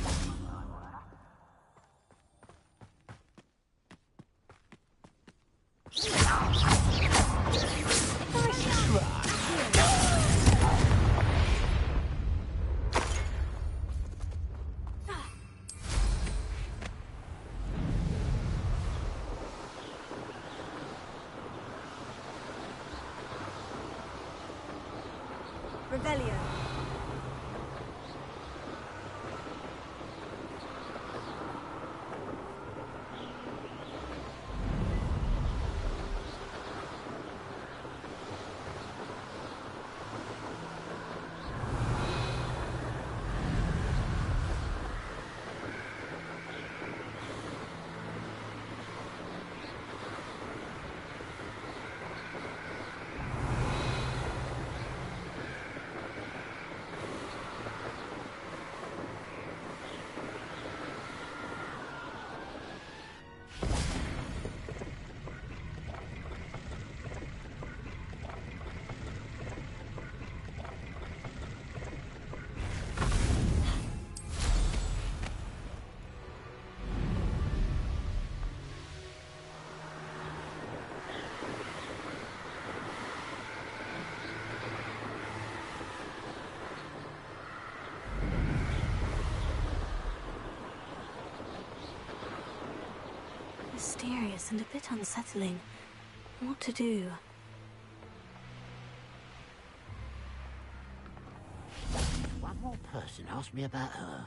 Revelio. Mysterious and a bit unsettling. What to do? One more person asked me about her.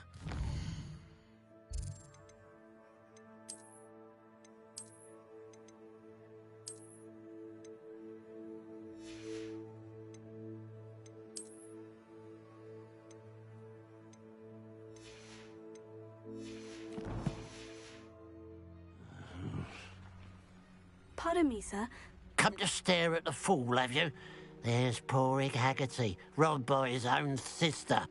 Pardon me, sir. Come to stare at the fool, have you? There's poor Ig Haggerty, robbed by his own sister.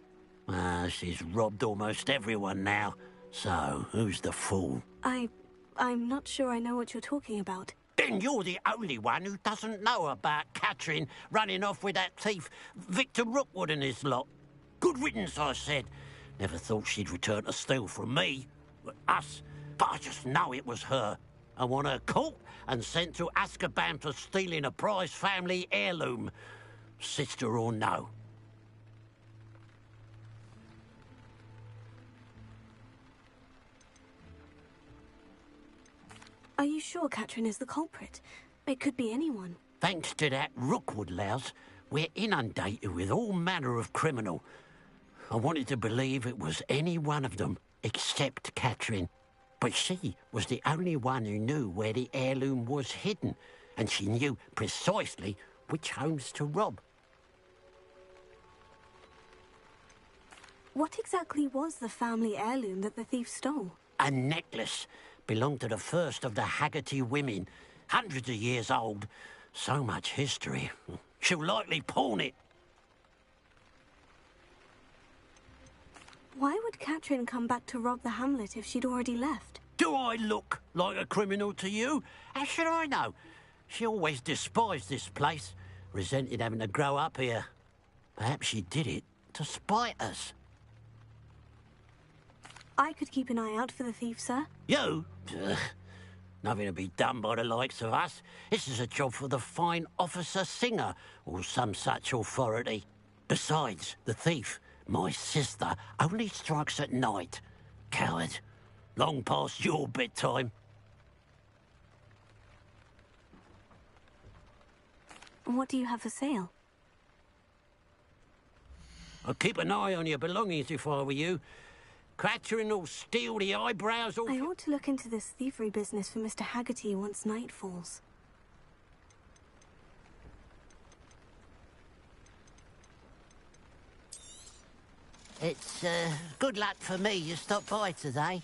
She's robbed almost everyone now. So, who's the fool? I'm not sure I know what you're talking about. Then you're the only one who doesn't know about Catherine running off with that thief, Victor Rookwood and his lot. Good riddance, I said. Never thought she'd return to steal from me, us, but I just know it was her. I want her caught and sent to Azkaban for stealing a prized family heirloom, sister or no. Are you sure Catherine is the culprit? It could be anyone. Thanks to that Rookwood louse, we're inundated with all manner of criminal. I wanted to believe it was any one of them, except Catherine. But she was the only one who knew where the heirloom was hidden, and she knew precisely which homes to rob. What exactly was the family heirloom that the thief stole? A necklace belonged to the first of the Haggerty women, hundreds of years old. So much history. She'll likely pawn it. Why would Catherine come back to rob the hamlet if she'd already left? Do I look like a criminal to you? How should I know? She always despised this place, resented having to grow up here. Perhaps she did it to spite us. I could keep an eye out for the thief, sir. You? Ugh. Nothing to be done by the likes of us. This is a job for the fine officer Singer, or some such authority. Besides, the thief, my sister, only strikes at night. Coward. Long past your bedtime. What do you have for sale? I'd keep an eye on your belongings if I were you. Catherine will steal the eyebrows off. I ought to look into this thievery business for Mr. Haggerty once night falls. It's good luck for me you stopped by today.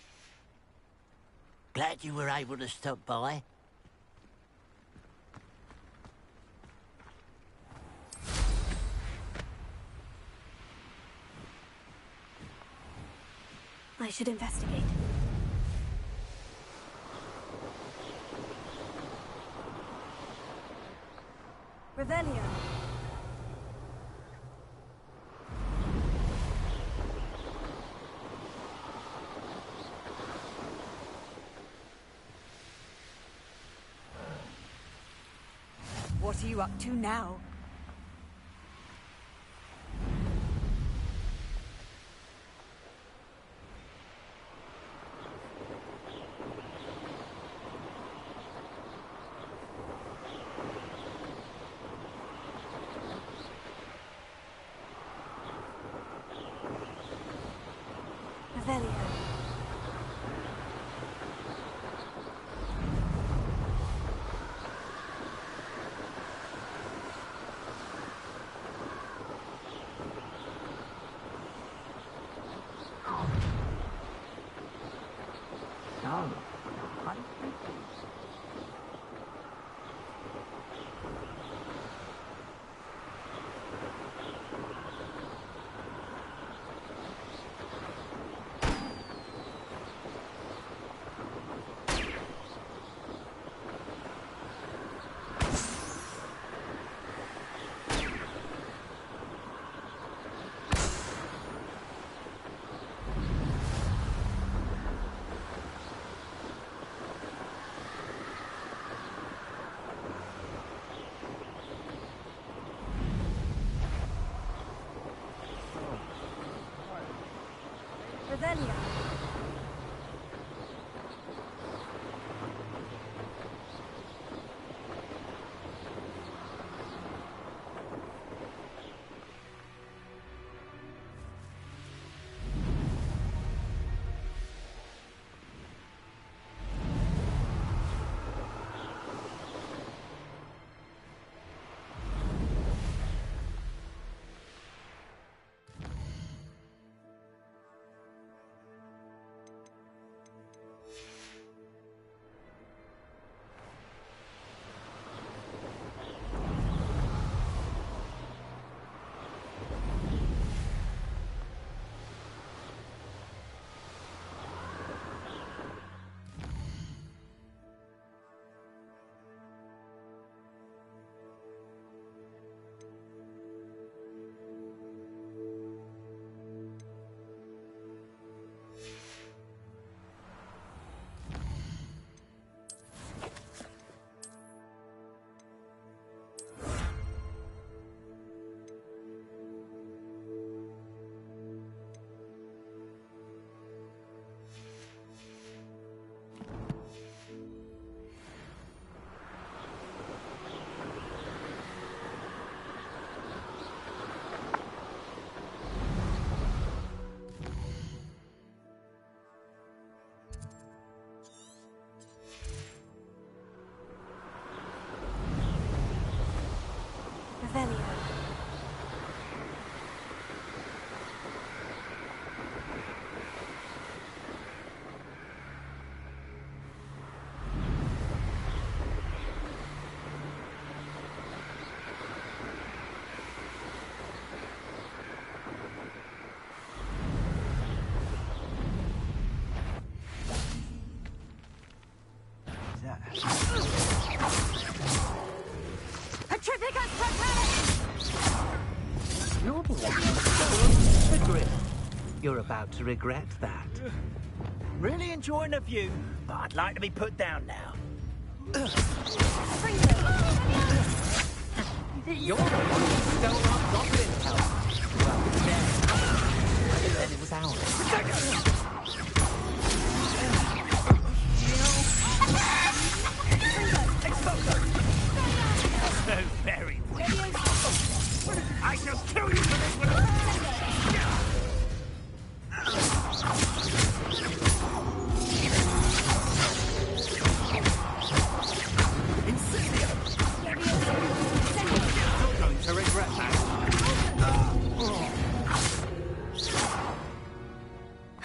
Glad you were able to stop by. I should investigate. Revelio. What are you up to now? Revelio. Revelio. Revelio. You're about to regret that. Really enjoying the view, but I'd like to be put down now. You're the one who stole our goblin help. Well, yeah. And then it was ours. So very weak. I shall kill you for this one.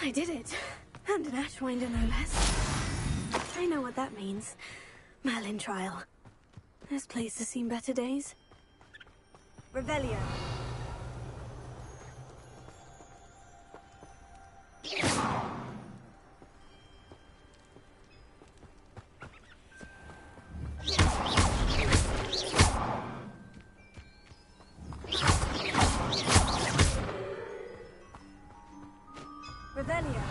I did it. And an Ashwinder, no less. I know what that means. Merlin trial. This place has seen better days. Revelio. Revelio.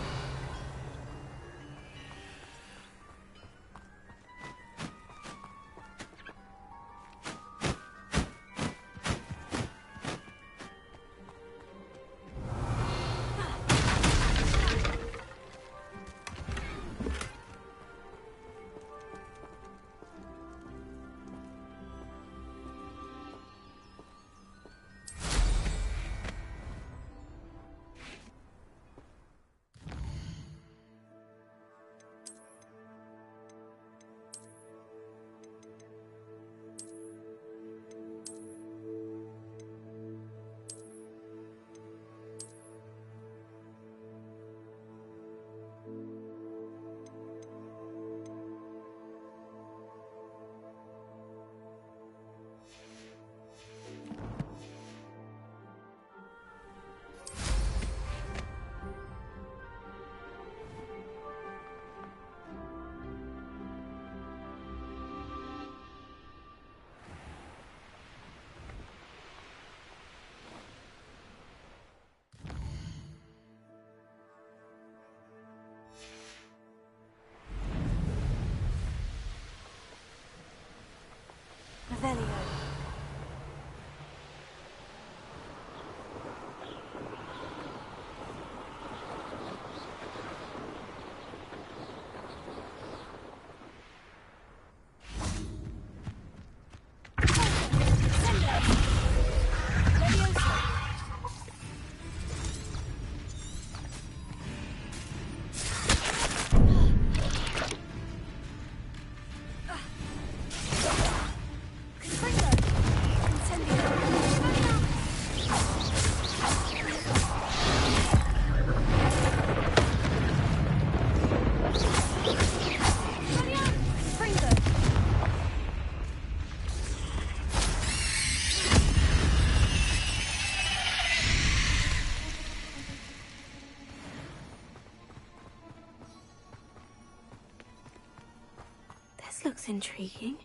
looks intriguing.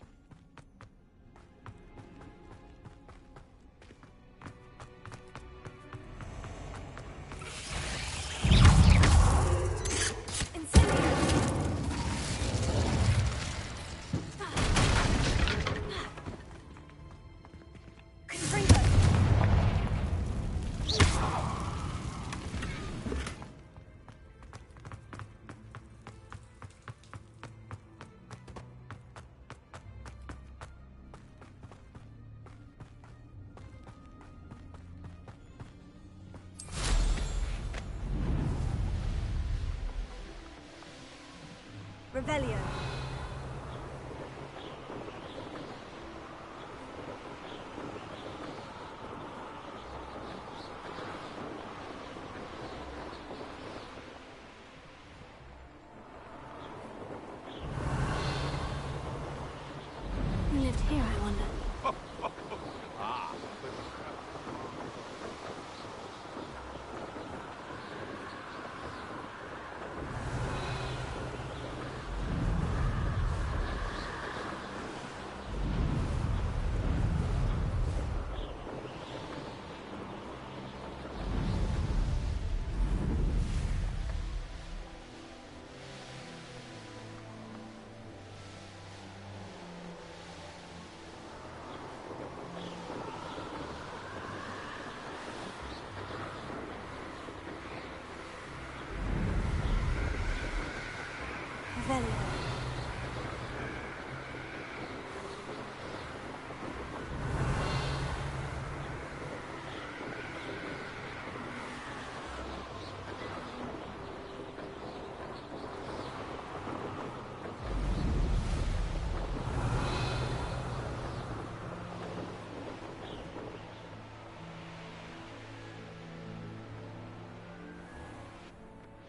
Revelio. Who lived here, I wonder? Ah, Revelio.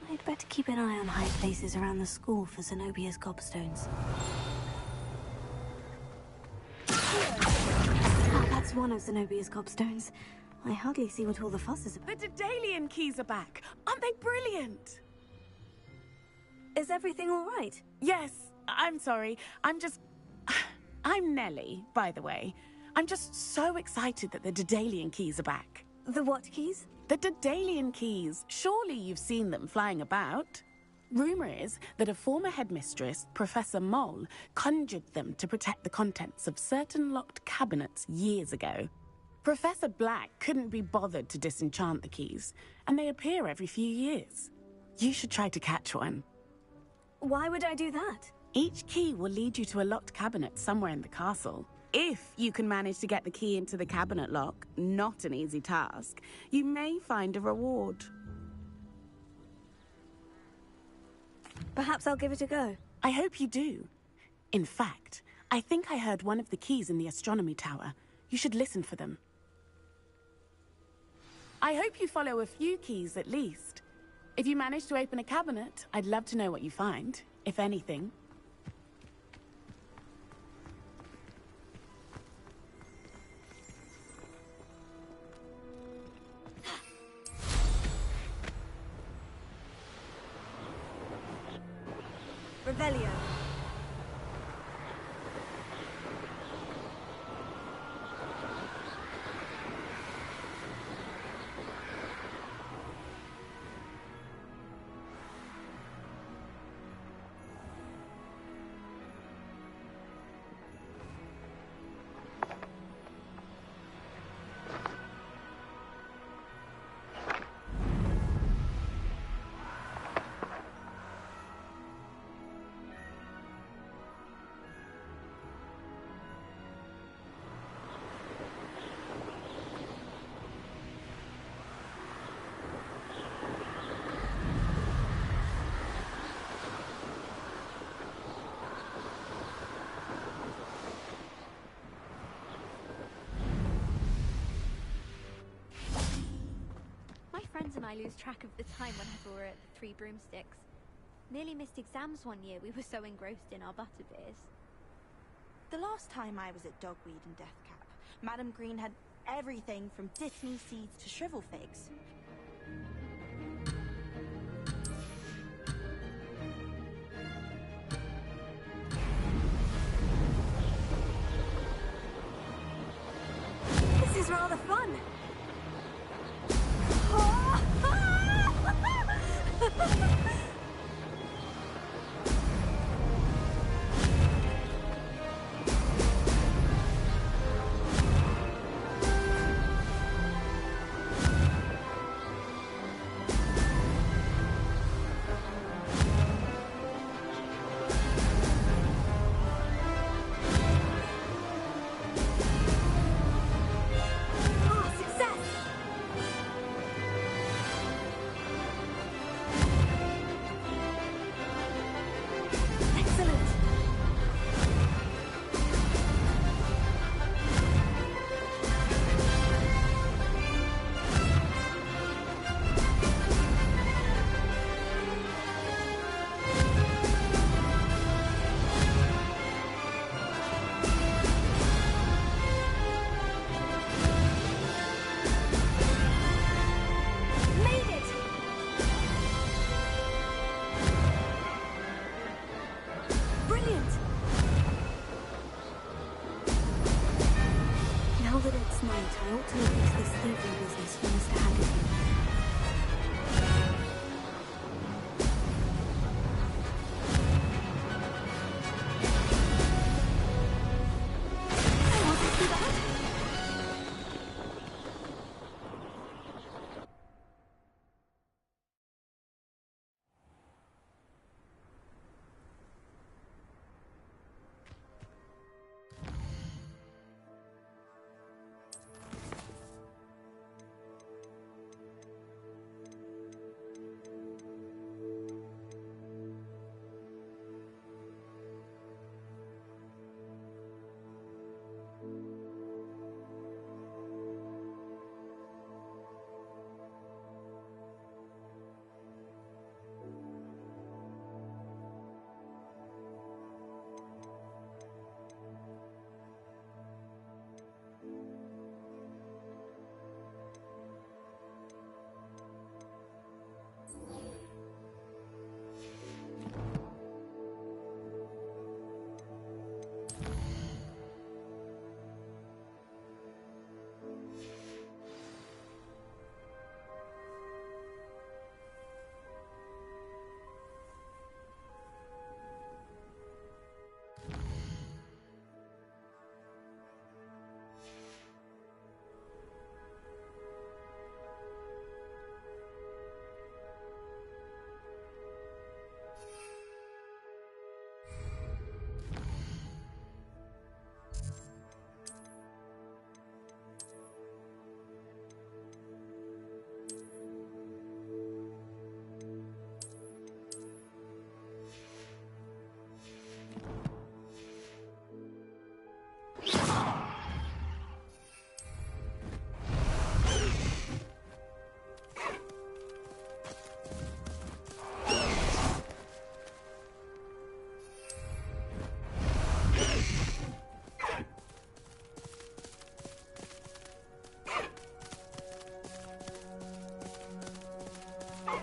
I'd better keep an eye on high places around the school for Zenobia's gobstones. Ah, that's one of Zenobia's gobstones. I hardly see what all the fuss is about. The Daedalian keys are back. Aren't they brilliant? Is everything all right? Yes, I'm sorry. I'm Nellie, by the way. I'm just so excited that the Daedalian keys are back. The what keys? The Daedalian keys. Surely you've seen them flying about. Rumour is that a former headmistress, Professor Moll, conjured them to protect the contents of certain locked cabinets years ago. Professor Black couldn't be bothered to disenchant the keys, and they appear every few years. You should try to catch one. Why would I do that? Each key will lead you to a locked cabinet somewhere in the castle. If you can manage to get the key into the cabinet lock, not an easy task, you may find a reward. Perhaps I'll give it a go. I hope you do. In fact, I think I heard one of the keys in the astronomy tower. You should listen for them. I hope you follow a few keys at least. If you manage to open a cabinet, I'd love to know what you find, if anything. Revelio. Friends and I lose track of the time whenever we're at the Three Broomsticks. Nearly missed exams one year, we were so engrossed in our butterbeers. The last time I was at Dogweed and Deathcap, Madam Green had everything from Dittany seeds to shrivel figs.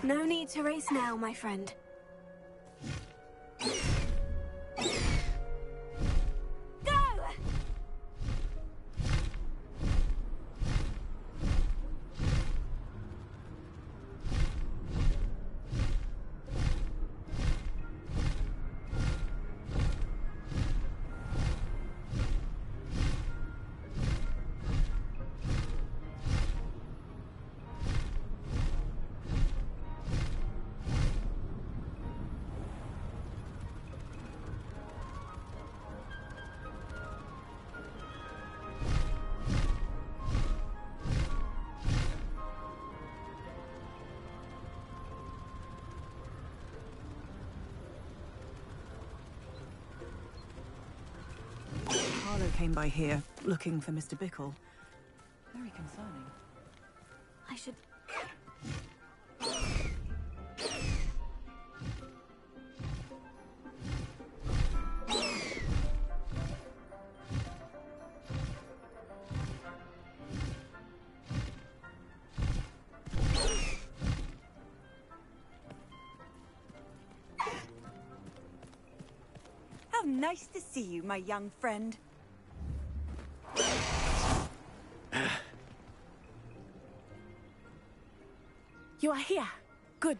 No need to race now, my friend. Harlow came by here, looking for Mr. Bickle. Very concerning. I should... How nice to see you, my young friend. You are here. Good.